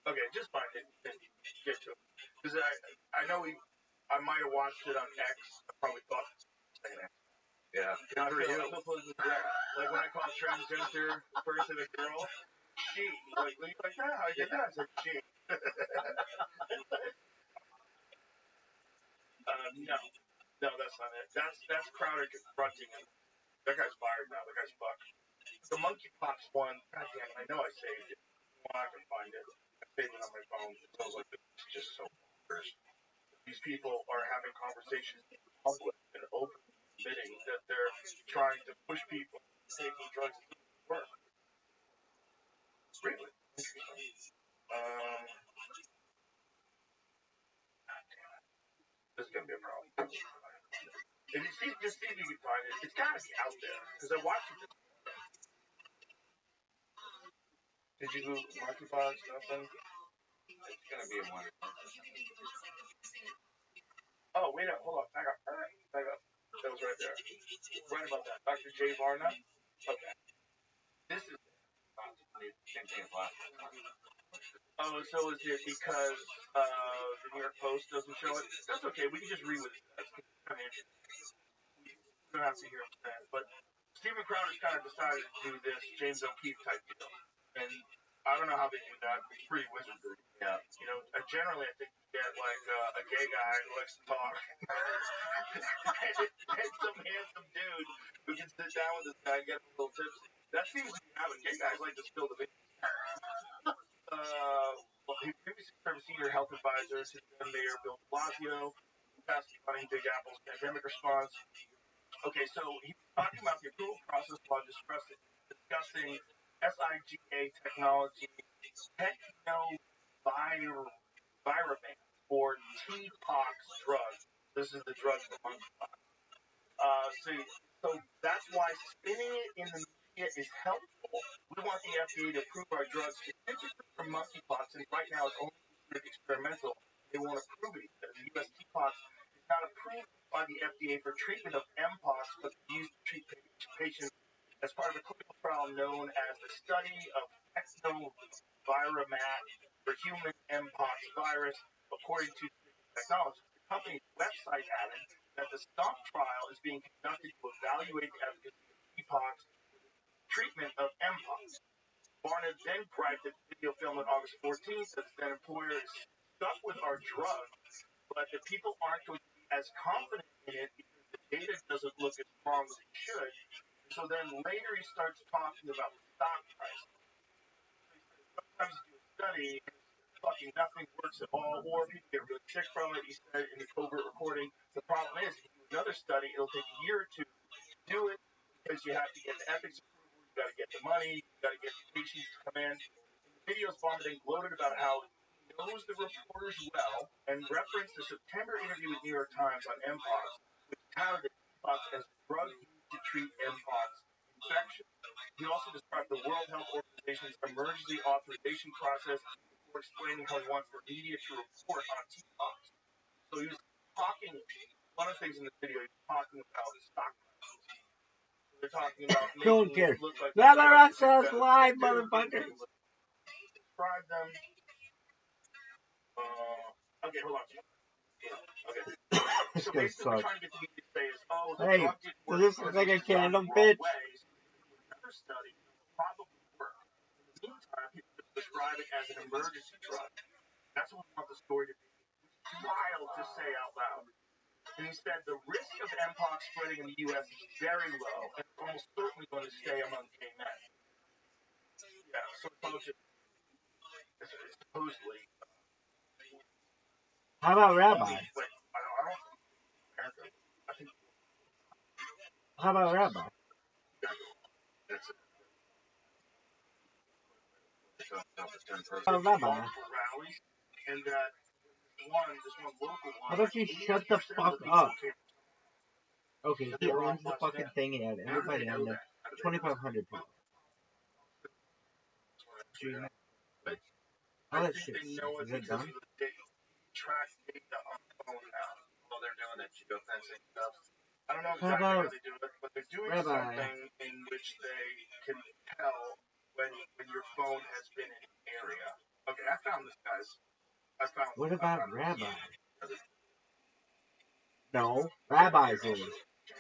S1: Okay, just find it and get to it. Because I know I might have watched it on X. I probably thought second X.
S5: Yeah.
S1: Not for you. Like when I call transgender person a girl, she. Like that? How you get that? I said she. No, that's not it. That's Crowder confronting him. That guy's fired now. That guy's fucked. The monkeypox one, goddamn, I know I saved it. Well, I can find it. I saved it on my phone. I was like, this is just so bonkers. These people are having conversations in public and openly admitting that they're trying to push people taking drugs to work. Really? This is gonna be a problem. If you see, just see if you can find it. It's gotta be out there because I watched it. Did you Google monkeypox? Nothing.
S5: It's gonna be in one.
S1: Oh, wait up, hold on, back up. That was right there. Right about that. Dr. J. Varna. Okay. This is. Oh, so is it because the New York Post doesn't show it? That's okay. We can just read what it says. I mean, we don't have to hear what it says. But Stephen Crowder's kind of decided to do this James O'Keefe type deal, and I don't know how they do that. It's pretty wizardry. Yeah. You know, generally I think you get like a gay guy who likes to talk, and some handsome dude who can sit down with this guy and get him a little tipsy. That seems to be happening. Gay guys like to spill the beans. Well, he previously served senior health advisor to then Mayor Bill de Blasio, testifying Big Apple's pandemic response. Okay, so he was talking about the approval process while discussing SIGA technology, technovirament, or TPOX drug. This is the drug for monkeypox. So that's why spinning it in the media is helpful. We want the FDA to approve our drugs specifically for monkeypox, and right now it's only considered experimental. They won't approve it because the U.S. TPOX is not approved by the FDA for treatment of Mpox, but used to treat patients as part of a clinical trial known as the study of technovirament for human Mpox virus, according to technology. The company's website added that the STOMP trial is being conducted to evaluate the efficacy of TPOX treatment of Mpox. Barnett then griped at video film on August 14th that the employer is stuck with our drug, but the people aren't going to be as confident in it because the data doesn't look as strong as it should. So then later he starts talking about the stock price. Sometimes you do a study, fucking nothing works at all, or people get really sick from it. He said in the covert reporting, the problem is if you do another study, it'll take a year or two to do it because you have to get the ethics approval, you got to get the money, you got to get the patients to come in. And the videos vomiting gloated about how he knows the reporters well and referenced the September interview with New York Times on Mpox, which touted Mpox as a drug used to treat Mpox infection. He also described the World Health Organization's emergency authorization process before explaining how he wants the media to report on TPOX. So he was talking, one of the things in the video, he was talking about stock prices. So they're talking about making it look like
S3: Rabbi Rothschild's live, motherfucker.
S1: Describe them. Okay, hold on. Okay. So basically, we're trying to get the media to say is, oh, the drug didn't work.
S3: So this is like a candle, bitch.
S1: Another study probably worked. In the meantime, people just describe it as an emergency drug. That's what we want the story to be. It's wild to say out loud. And he said the risk of Mpox spreading in the U.S. is very low, and it's almost certainly going to stay among gay men. Yeah, so supposedly.
S3: How about
S1: Only,
S3: Rabbi?
S1: wait, I don't think America. I think
S3: How about Rabbi?
S5: That's
S3: How about Rabbi?
S1: multiple rallies, and that this one local one.
S3: How about you shut the
S1: 80% of
S3: fuck
S1: the people
S3: up?
S1: came.
S3: Okay, he owns the fucking thing and had everybody on there. 2,500 people. Jeez,
S1: I
S3: all that
S1: think
S3: shit.
S1: they know it
S3: Is it
S1: because
S3: done?
S1: of the track data on the phone now.
S5: well, they're doing that geofencing stuff.
S1: I don't know
S3: How
S1: exactly how
S3: about
S1: they do it, but they're doing
S3: Rabbi?
S1: something in which they can tell when your phone has been in an area. Okay, I found this, guys.
S3: What about Rabbi?
S1: This.
S3: No, Rabbi's is.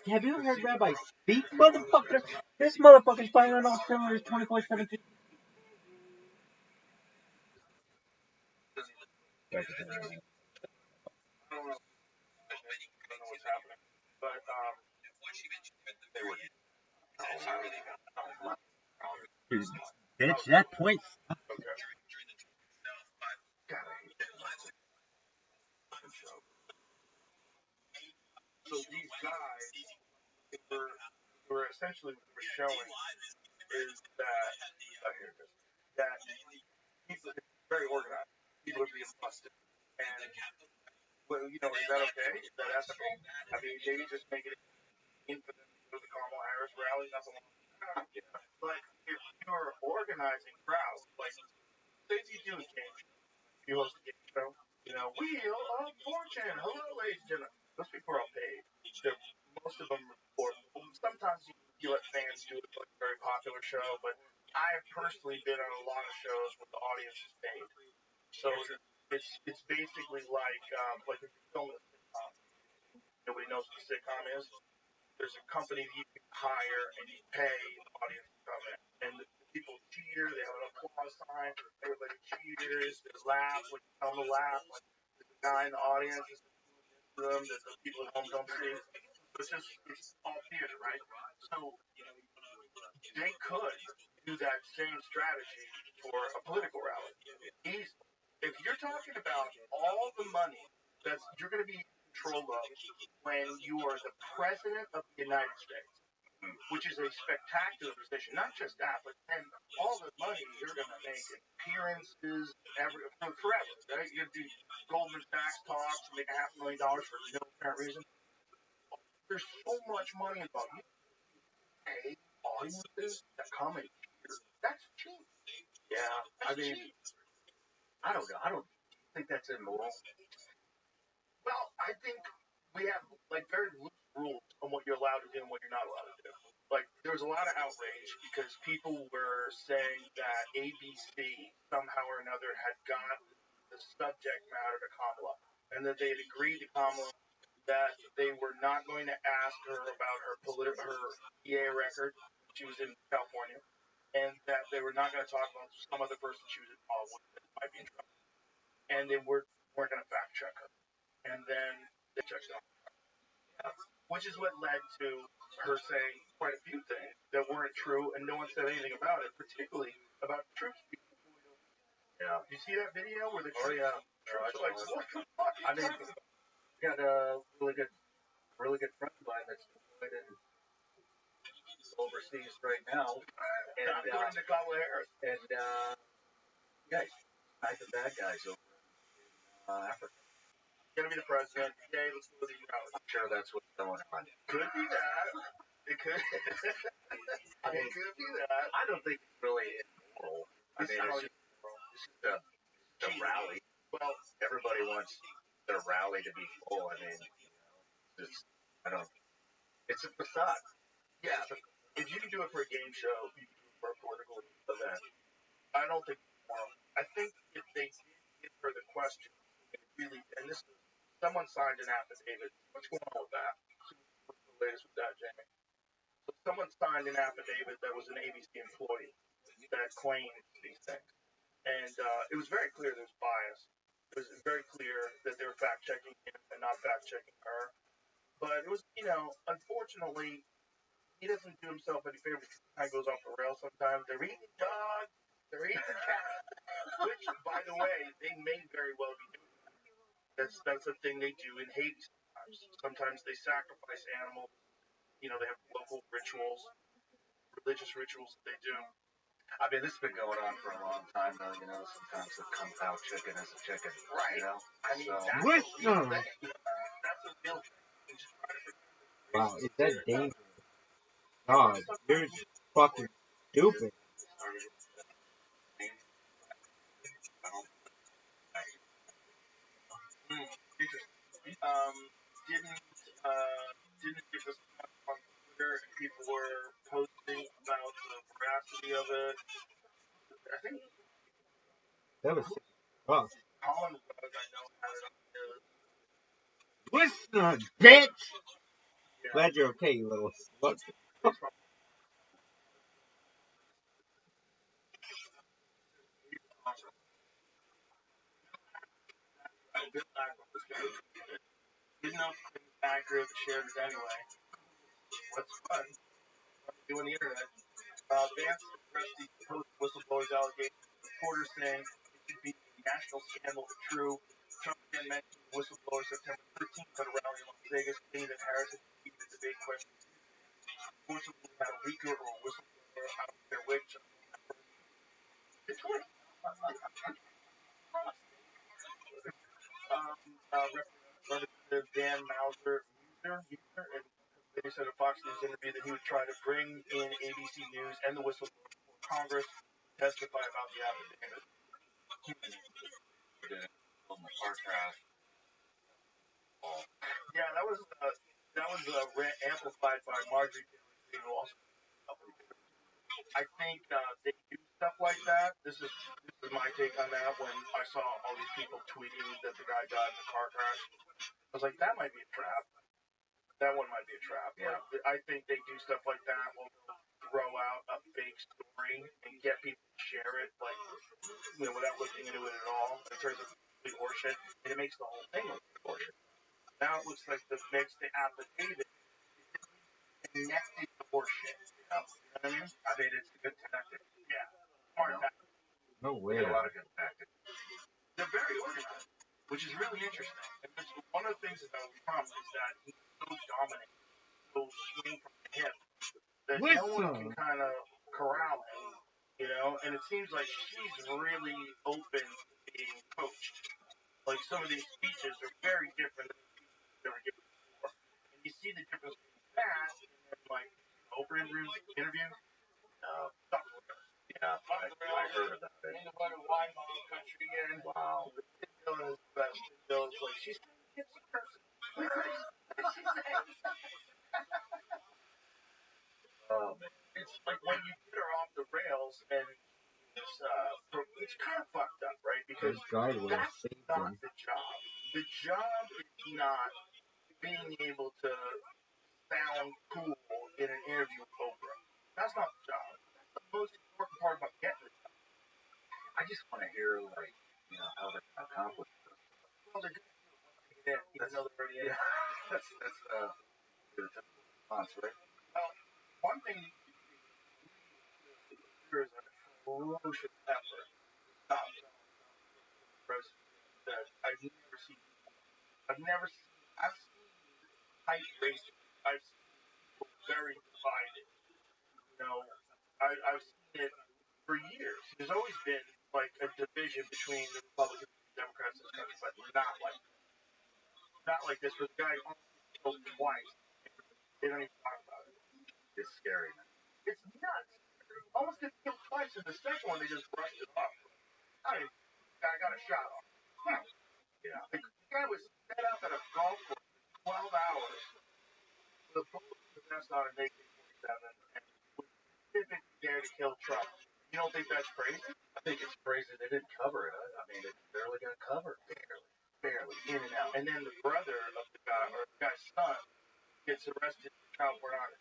S3: Have you heard Rabbi speak, motherfucker? This motherfucker's firing off cylinders 24/7.
S1: I don't know what's happening, but
S5: They would.
S3: Dude, bitch, that point.
S1: okay. God, I hate that fucking show. So these guys were essentially what they were showing is that here it is, that people it's very organized. People are being busted, and well, is that okay? Is that ethical? I mean, maybe just make it in for them to go to the Kamala Harris rally, nothing wrong with that. But if you're organizing crowds, like say you do a game show, you host a game show, Wheel of Fortune, hello ladies and gentlemen. Those people are all paid. Most of them, or sometimes you let fans do it, like a very popular show, but I have personally been on a lot of shows where the audience is paid. So it's basically like if you're filming a sitcom. Nobody knows what a sitcom is. There's a company that you can hire and you pay the audience to come in, and the people cheer. They have an applause sign. Everybody cheers. They laugh when you tell them to laugh. Like there's a guy in the audience that's doing them that the people at home don't see. So it's all theater, right? So they could do that same strategy for a political rally. Easily. If you're talking about all the money that you're going to be in control of when you are the president of the United States, which is a spectacular position. Not just that, but then all the money you're going to make in appearances forever. Right? You're going to do Goldman Sachs talks and make $500,000 for no apparent reason. There's so much money involved. You pay audiences to come and cheer. That's cheap.
S5: Yeah,
S1: That's cheap.
S5: I don't know. I don't think that's immoral.
S1: Well, I think we have very loose rules on what you're allowed to do and what you're not allowed to do. Like there was a lot of outrage because people were saying that ABC somehow or another had got the subject matter to Kamala, and that they had agreed to Kamala that they were not going to ask her about her EA record when she was in California, and that they were not going to talk about some other person she was involved with that might be in trouble, and they weren't going to fact check her. And then they checked out, which is what led to her saying quite a few things that weren't true, and no one said anything about it, particularly about troops being deployed over. Yeah. You see that video where the troops are like, what the fuck? I mean,
S5: Got a really good friend of mine that's deployed in overseas right now, and
S1: according to Kamala Harris.
S5: And yeah, he's sniping bad guys over in Africa.
S1: Gonna be the president. Yay, let's go to the rally.
S5: I'm sure that's what's going on.
S1: Could be that. It could.
S5: I mean,
S1: it could be that.
S5: I don't think it's really immoral. I mean, it's just a rally.
S1: Well,
S5: everybody wants their rally to be full. I mean, it's a facade.
S1: Yeah, if you can do it for a game show, you can do it for a political event. I don't think it's moral. I think if they did give her the question, and this someone signed an affidavit. What's going on with that? What's the latest with that, Jamie? So someone signed an affidavit that was an ABC employee that claimed these things. And it was very clear there's bias. It was very clear that they were fact checking him and not fact checking her. But it was, unfortunately, he doesn't do himself any favors. He kind of goes off the rails sometimes. They're eating dogs, they're eating cats, which, by the way, they may very well be doing that. That's a thing they do in Haiti sometimes. Sometimes they sacrifice animals. You know, they have local rituals, religious rituals that they do.
S5: I mean, this has been going on for a long time, though. You know, sometimes the kung pao chicken is a chicken.
S1: Right.
S5: You know.
S1: I mean,
S5: So,
S1: that's a real thing. That's a real thing. Just try to forget
S7: Wow, is that dangerous? God, you're fucking stupid.
S1: interesting. Didn't get this on Twitter and people were posting about the veracity of it. I think
S7: That was rough.
S1: Colin Rugg, I know, had it on his.
S7: Listen, bitch!
S1: Yeah.
S7: Glad you're okay, you little slut.
S1: Didn't know if it was accurate, shared it anyway. What's fun? What do on the internet? Vance addressed the supposed whistleblowers' allegations. Reporters saying it could be a national scandal if true. Trump again mentioned the whistleblower September 13th at a rally in Las Vegas, stating that Harris had defeated the debate question. Unfortunately, we had a leaker or a whistleblower out there, which it's what Representative Dan Mauser, and they said a Fox News interview that he would try to bring in ABC News and the whistleblower before Congress to testify about the affidavit. Yeah, that was amplified by Marjorie Taylor Greene, who also. I think they do stuff like that. This is my take on that. When I saw all these people tweeting that the guy died in a car crash, I was like, that might be a trap. That one might be a trap. Yeah. I think they do stuff like that. We'll throw out a fake story and get people to share it, like without looking into it at all. In terms of complete horseshit, and it makes the whole thing look like horseshit. Now it looks like this makes the affidavit connected to horseshit. You know what I mean? I mean, it's a good tactic. Yeah, smart tactic.
S7: No way.
S5: A lot of good tactics.
S1: They're very organized, which is really interesting. And one of the things about Trump is that he's so dominant, so swing from the hip, that no one can kind of corral him, you know? And it seems like she's really open to being coached. Like some of these speeches are very different than the speeches he's ever given before. And you see the difference between that and then like Oprah interview.
S5: Yeah, I heard about it.
S1: In the what a wide mom country again.
S5: Wow.
S1: Dylan is the best. Dylan's like, she's it's a person. It's like when you get her off the rails and it's kind of fucked up, right? Because that's not the job. The job is not being able to sound cool in an interview with Oprah. That's not the job. That's the most important part about getting the job.
S5: I just want to hear, like, you know, how they accomplish this.
S1: Well, they're going to do it even though they're already in.
S5: That's the typical response, right?
S1: Well, one thing you can see there is a ferocious effort to stop the president that I've never seen before. I've seen tight races. I've seen people very divided. You know, I've seen it for years. There's always been like a division between the Republicans and the Democrats in this country, but not like this. Where the guy almost gets killed twice. They don't even talk about it.
S5: It's scary, man.
S1: It's nuts. Almost gets killed twice. In the second one, they just brushed it off. I mean, guy got a shot off. Huh. Yeah. The guy was set up at a golf course for 12 hours with a bullet in the vest on an AK-47 and was specifically there to kill Trump. You don't think that's crazy?
S5: I think it's crazy they didn't cover it. I mean, it barely got covered.
S1: Barely. In and out. And then the brother of the guy, or the guy's son, gets arrested for child pornography.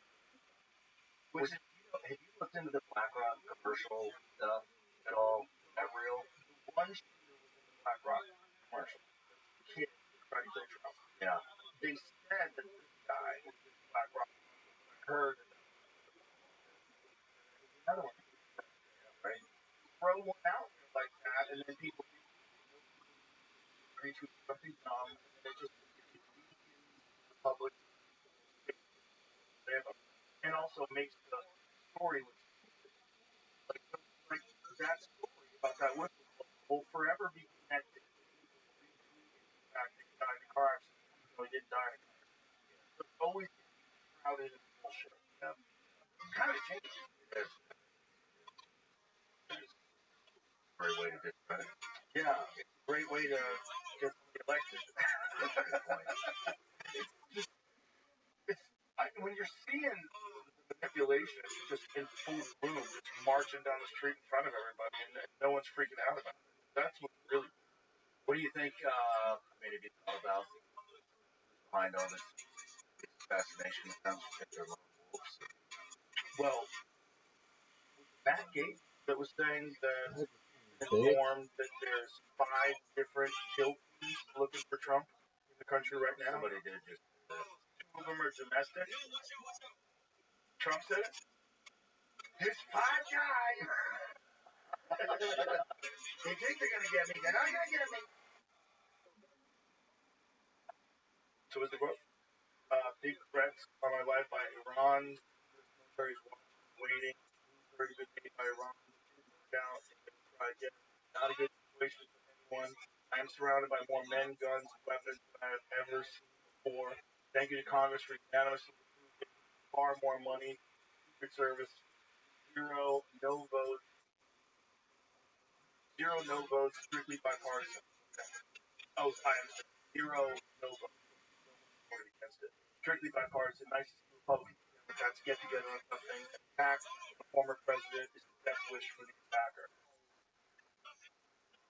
S5: Which, have you looked into the BlackRock commercial stuff at all? Is that real?
S1: The one shooter was in the BlackRock commercial. The kid tried to kill Trump.
S5: Yeah.
S1: They said that this guy was in the BlackRock commercial. I heard that another one.
S5: Right?
S1: Throw one out there like that, and then people retweet something dumb, the story was like that story about that whistleblower will forever be connected to people retweeting the fact that he died in a car accident. He didn't die in a car accident. So it's always crowded in bullshit. Yeah. Kind of changes.
S5: It's a great way to discredit.
S1: Yeah, it's a great way to get somebody elected. When you're seeing the manipulation just in full bloom, just marching down the street in front of everybody, and no one's freaking out about it. That's what really.
S5: What do you think? I mean, have you thought about behind all this fascination with them because they're lone wolves?
S1: Well, Matt Gaetz that was saying that informed that there's 5 different kill teams looking for Trump in the country right now.
S5: Somebody did just.
S1: 2 of them are domestic. Trump said it. There's 5 guys. They think they're gonna get me. They're not gonna get me. So what's the quote? Big threats on my life by Iran. The military is watching, waiting. Very good made by Iran. Didn't work out. They're gonna try again. Not a good situation for anyone. I am surrounded by more men, guns, and weapons than I have ever seen before. Thank you to Congress for unanimously approving far more money. Secret Service. 0 no votes. 0 no votes. Strictly bipartisan. Oh, I understand. 0 no votes. No one voted against it. Strictly bipartisan. Nice to see Republicans and Democrats get together on something. Attack the former president is the death wish for the attacker.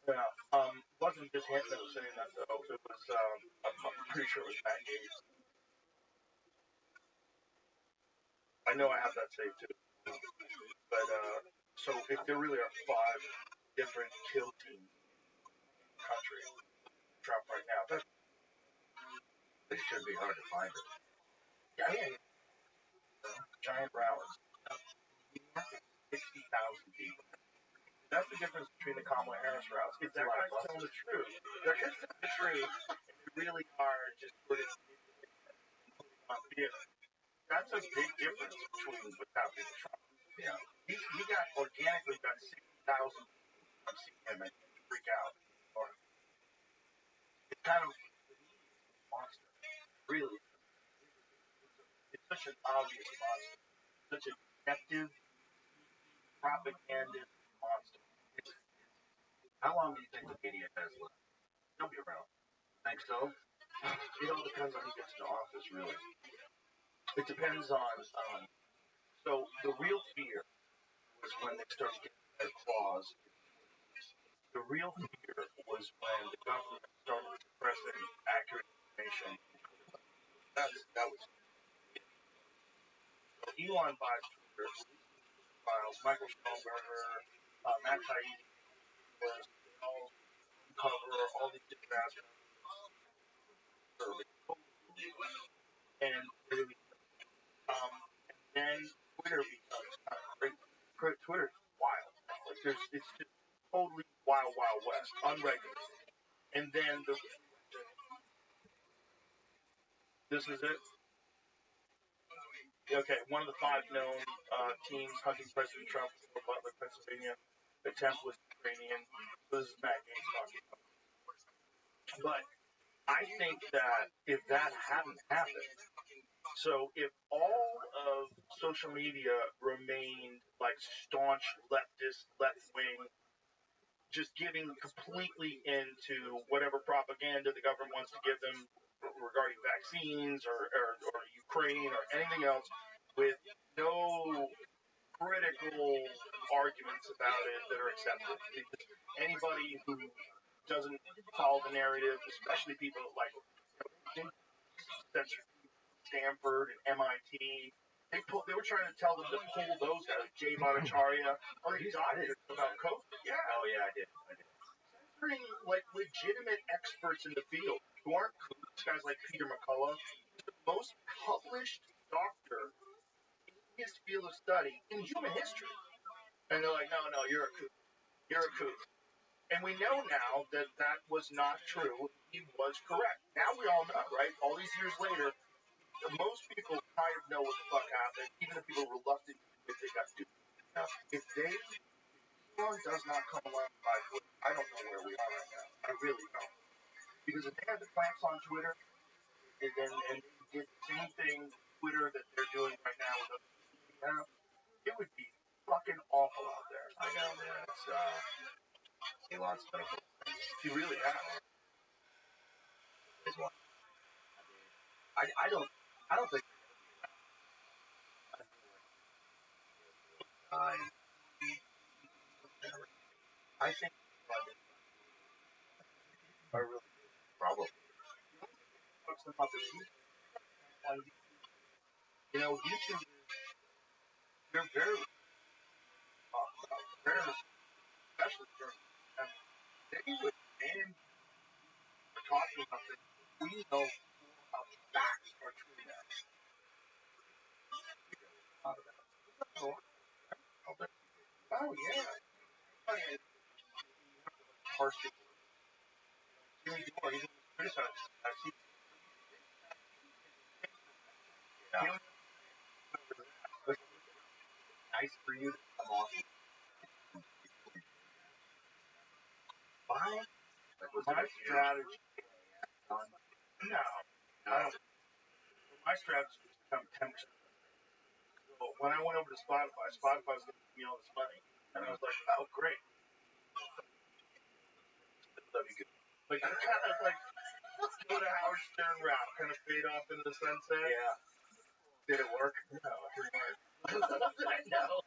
S1: Yeah. It wasn't just him that was saying that though. It was I'm pretty sure it was Matt Gaetz. I know I have that saved too. But so if there really are 5 different kill teams in the country, Trump right now, that's
S5: It should be hard to find it.
S1: yeah, giant rallies. 60,000 people. That's the difference between the Kamala Harris routes. If they're going to tell the truth, they're going to tell the truth, and they really are just putting on theater. That's a big difference between what's happening with Trump. Yeah. He got organically got 60,000 people. I'm seeing him and freak out. Or it's kind of a monster. Really. It's such an obvious monster. Such a effective, propagandist monster.
S5: How long do you think the media has left?
S1: He'll be around.
S5: Think so?
S1: It all depends on who gets into office, really. It depends on. So the real fear was when they started getting their claws. The real fear was when the government started suppressing accurate information. That was. So Elon buys Twitter, files, Michael Schellenberger, Matt Taibbi, all cover all these different aspects. And then Twitter becomes kind of crazy. Twitter is wild. Like it's just totally wild, wild west, unregulated. And then this is it. Okay, one of the 5 known teams hunting President Trump from Butler, Pennsylvania. The attempt was Ukrainian. This is Matt Gaetz talking about. But I think that if that hadn't happened, so if all of social media remained like staunch leftist, left wing, just giving completely into whatever propaganda the government wants to give them regarding vaccines or Ukraine or anything else, with no critical arguments about it that are accepted. Anybody who doesn't follow the narrative, especially people like Stanford and MIT, they were trying to tell them to pull those out. Jay Bhattacharya, these doctors about COVID. Yeah.
S5: Oh yeah, I did.
S1: Censoring like legitimate experts in the field who aren't kooks, guys like Peter McCullough, who's the most published doctor in his field of study in human history. And they're like, no, you're a kook. You're a kook. And we know now that that was not true. He was correct. Now we all know, right? All these years later, most people kind of know what the fuck happened, even the people reluctant to admit they got duped. If Elon does not come along by Twitter, I don't know where we are right now. I really don't. Because if they had the clamps on Twitter, and they did the same thing Twitter that they're doing right now with other social media apps, it would be fucking awful out there.
S5: I know, man. It's Elon's been a
S1: He really has.
S5: I don't think
S1: I think I really
S5: probably.
S1: talks about this on YouTube. You know, YouTube they're very especially during they would ban for talking about this. We know how facts are true now. Oh yeah. Harsh Jimmy Dore even criticized I've seen
S5: Nice for you to come off.
S1: My strategy. No. I don't. My strategy is to become 10%. So when I went over to Spotify, Spotify's going to give me all this money. And I was like, oh, great. Like, kind of like, go to Howard Stern route, kind of fade off into the sunset.
S5: Yeah.
S1: Did it work? No, it didn't work. I know.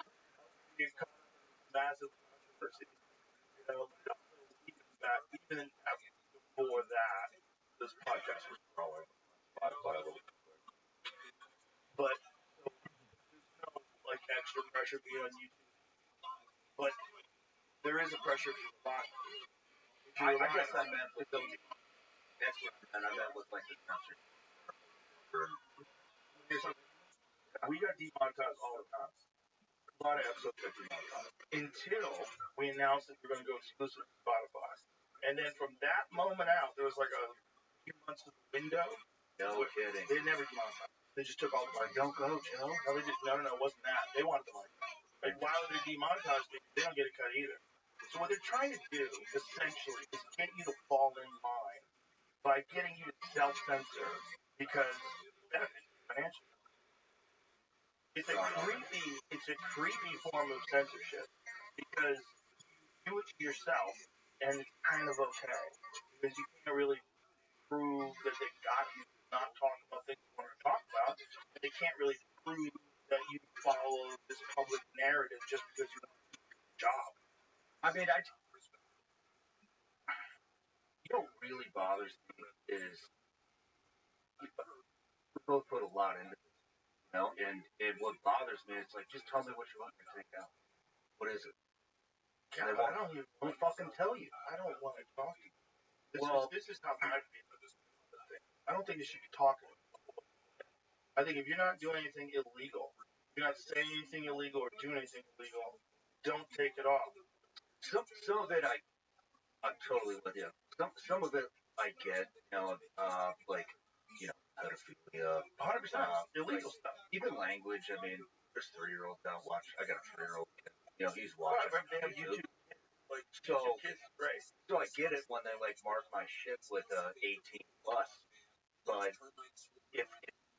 S1: Get caught up in this massive controversy. You know, I don't believe in that. Even before that, this podcast was growing on Spotify a little bit. But so, there's no like extra pressure being on YouTube. But there is a pressure to rely.
S5: I guess I meant with those. That's what I meant with like the concert.
S1: We got demonetized all the time. A lot of episodes got demonetized until we announced that we're going to go exclusive to Spotify. And then from that moment out, there was like a few months of the window.
S5: No kidding.
S1: They never demonetized. They just took all the money. Don't go, Joe. No, they didn't. No, it wasn't that. They wanted the money. Like, why would they demonetize me? They don't get a cut either. So what they're trying to do, essentially, is get you to fall in line by getting you to self-censor because benefits financially. It's a creepy form of censorship because you do it to yourself and it's kind of okay because you can't really prove that they got you to not talk about things you want to talk about, and they can't really prove that you follow this public narrative just because you want to do your job.
S5: I mean, you know what really bothers me is we both put a lot into this, you know, and what bothers me is like, just tell me what you want me to take out. What is it?
S1: I don't even want to fucking tell you. I don't want to talk to you. This is how I feel. I don't think you should be talking. I think if you're not doing anything illegal, you're not saying anything illegal or doing anything illegal, don't take it off.
S5: Some of it I'm totally with you. Some of it I get, you know, like, you know, pedophilia,
S1: 100% illegal stuff.
S5: Even language. I mean, there's 3-year-olds out watching. I got a 3-year-old kid. You know, he's watching.
S1: Right, they have YouTube. Like,
S5: so
S1: kids, right.
S5: So I get it when they like mark my shit with 18 plus, but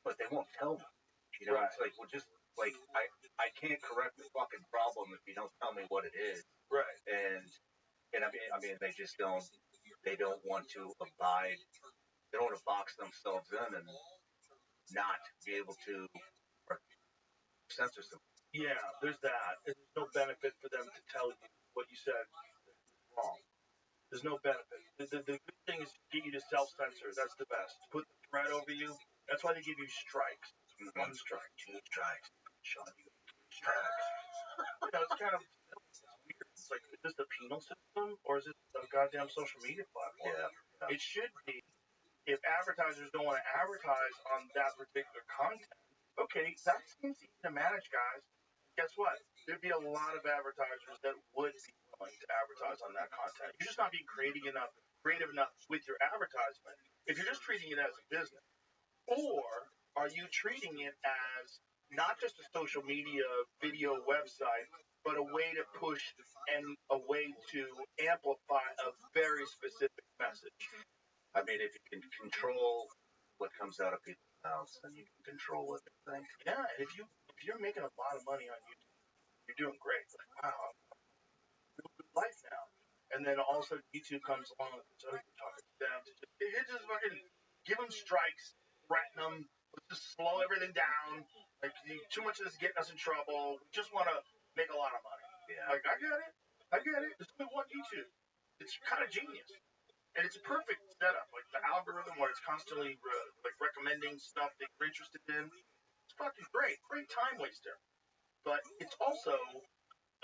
S5: but they won't tell me. You know, It's like, well, just like I can't correct the fucking problem if you don't tell me what it is.
S1: Right.
S5: And I mean, they just don't. They don't want to abide. They don't want to box themselves in and not be able to censor them.
S1: Yeah, there's that. And there's no benefit for them to tell you what you said is wrong. There's no benefit. The good thing is to get you to self-censor. That's the best. Put the threat over you. That's why they give you strikes. 1 strike, 2 strikes. Sean, you got 3 strikes. You know, it's kind of weird. It's like, is this the penal system or is it a goddamn social media platform?
S5: Yeah.
S1: It should be. If advertisers don't want to advertise on that particular content, okay, that seems easy to manage, guys. Guess what? There'd be a lot of advertisers that would be willing to advertise on that content. You're just not being creative enough with your advertisement. If you're just treating it as a business, or are you treating it as not just a social media video website, but a way to push and a way to amplify a very specific message?
S5: I mean, if you can control what comes out of people's mouths, then you can control what they think.
S1: Yeah, and if you're making a lot of money on YouTube, you're doing great. Like, wow, I'm living a good life now. And then all of a sudden YouTube comes along and starts talking to them to just fucking give them strikes, threaten them, let's just slow everything down. Like too much of this is getting us in trouble. We just want to make a lot of money.
S5: Yeah.
S1: Like I get it. There's only one YouTube. It's kind of genius. And it's a perfect setup, like the algorithm where it's constantly like recommending stuff that you're interested in. It's fucking great time waster. But it's also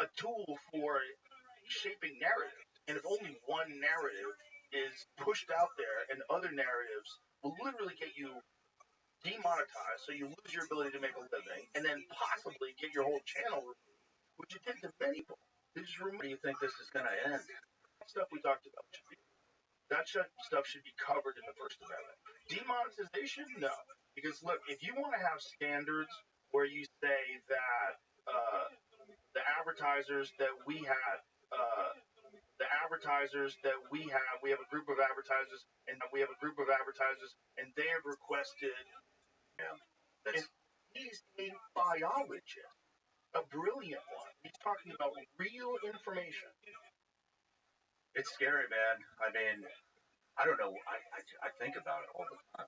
S1: a tool for shaping narrative. And if only one narrative is pushed out there, and other narratives will literally get you demonetized, so you lose your ability to make a living, and then possibly get your whole channel removed, which it did to many people.
S5: Where do you think this is going to end?
S1: Stuff we talked about should be stuff should be covered in the First Amendment. Demonetization, no, because look, if you want to have standards where you say that the advertisers that we had, we have a group of advertisers, and they have requested.
S5: Yeah,
S1: And he's a biologist, a brilliant one. He's talking about real information.
S5: It's scary, man. I mean, I don't know. I think about it all the time.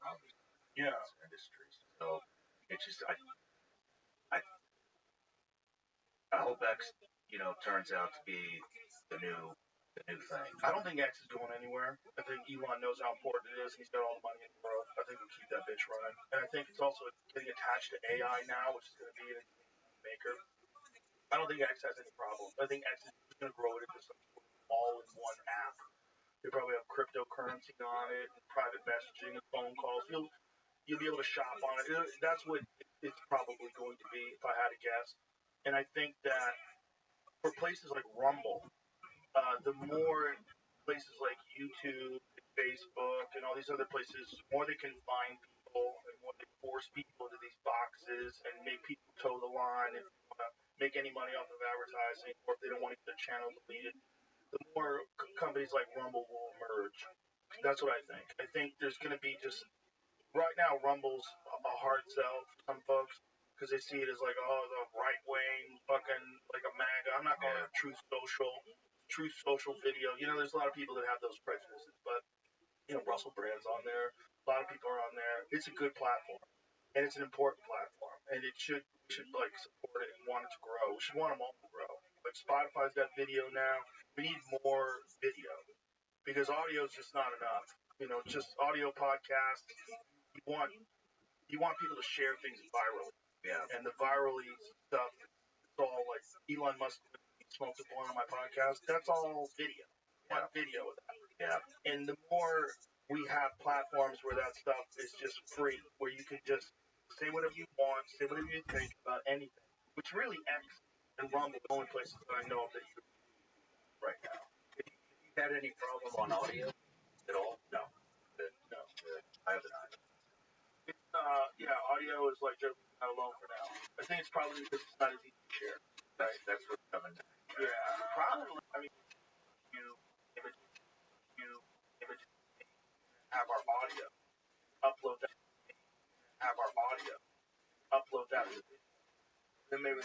S1: Yeah.
S5: Industries. So it's just I hope X turns out to be the new thing.
S1: I don't think X is going anywhere. I think Elon knows how important it is. He's got all the money in the world. I think we'll keep that bitch running. And I think it's also getting attached to AI now, which is going to be an maker. I don't think X has any problems. I think X is going to grow it into some sort of all-in-one app. They probably have cryptocurrency on it, private messaging, and phone calls. You'll be able to shop on it. That's what it's probably going to be, if I had to guess. And I think that for places like Rumble, the more places like YouTube, Facebook, and all these other places, the more they can find people and more they force people into these boxes and make people toe the line if they want to make any money off of advertising or if they don't want to get their channel deleted, the more companies like Rumble will emerge. That's what I think. I think there's going to be just right now, Rumble's a hard sell for some folks because they see it as like, oh, the right wing, fucking like a MAGA. I'm not going to Truth Social video. There's a lot of people that have those prejudices, but Russell Brand's on there. A lot of people are on there. It's a good platform, and it's an important platform, and we should like support it and want it to grow. We should want them all to grow. Like Spotify's got video now. We need more video because audio is just not enough. Just audio podcasts. You want people to share things virally.
S5: Yeah.
S1: And the virally stuff, it's all like Elon Musk smoked a blunt on my podcast. That's all video.
S5: Yeah.
S1: Video of that.
S5: Yeah.
S1: And the more we have platforms where that stuff is just free, where you can just say whatever you want, say whatever you think about anything, which really X and Rumble are the only places that I know of that you can right now.
S5: Have you had any problem on audio at all?
S1: No.
S5: No. Good. I haven't either.
S1: Audio is like just not alone for now. I think it's probably because it's not as easy to share.
S5: That's what's coming.
S1: Yeah, probably. I mean, you have our audio, upload that, then maybe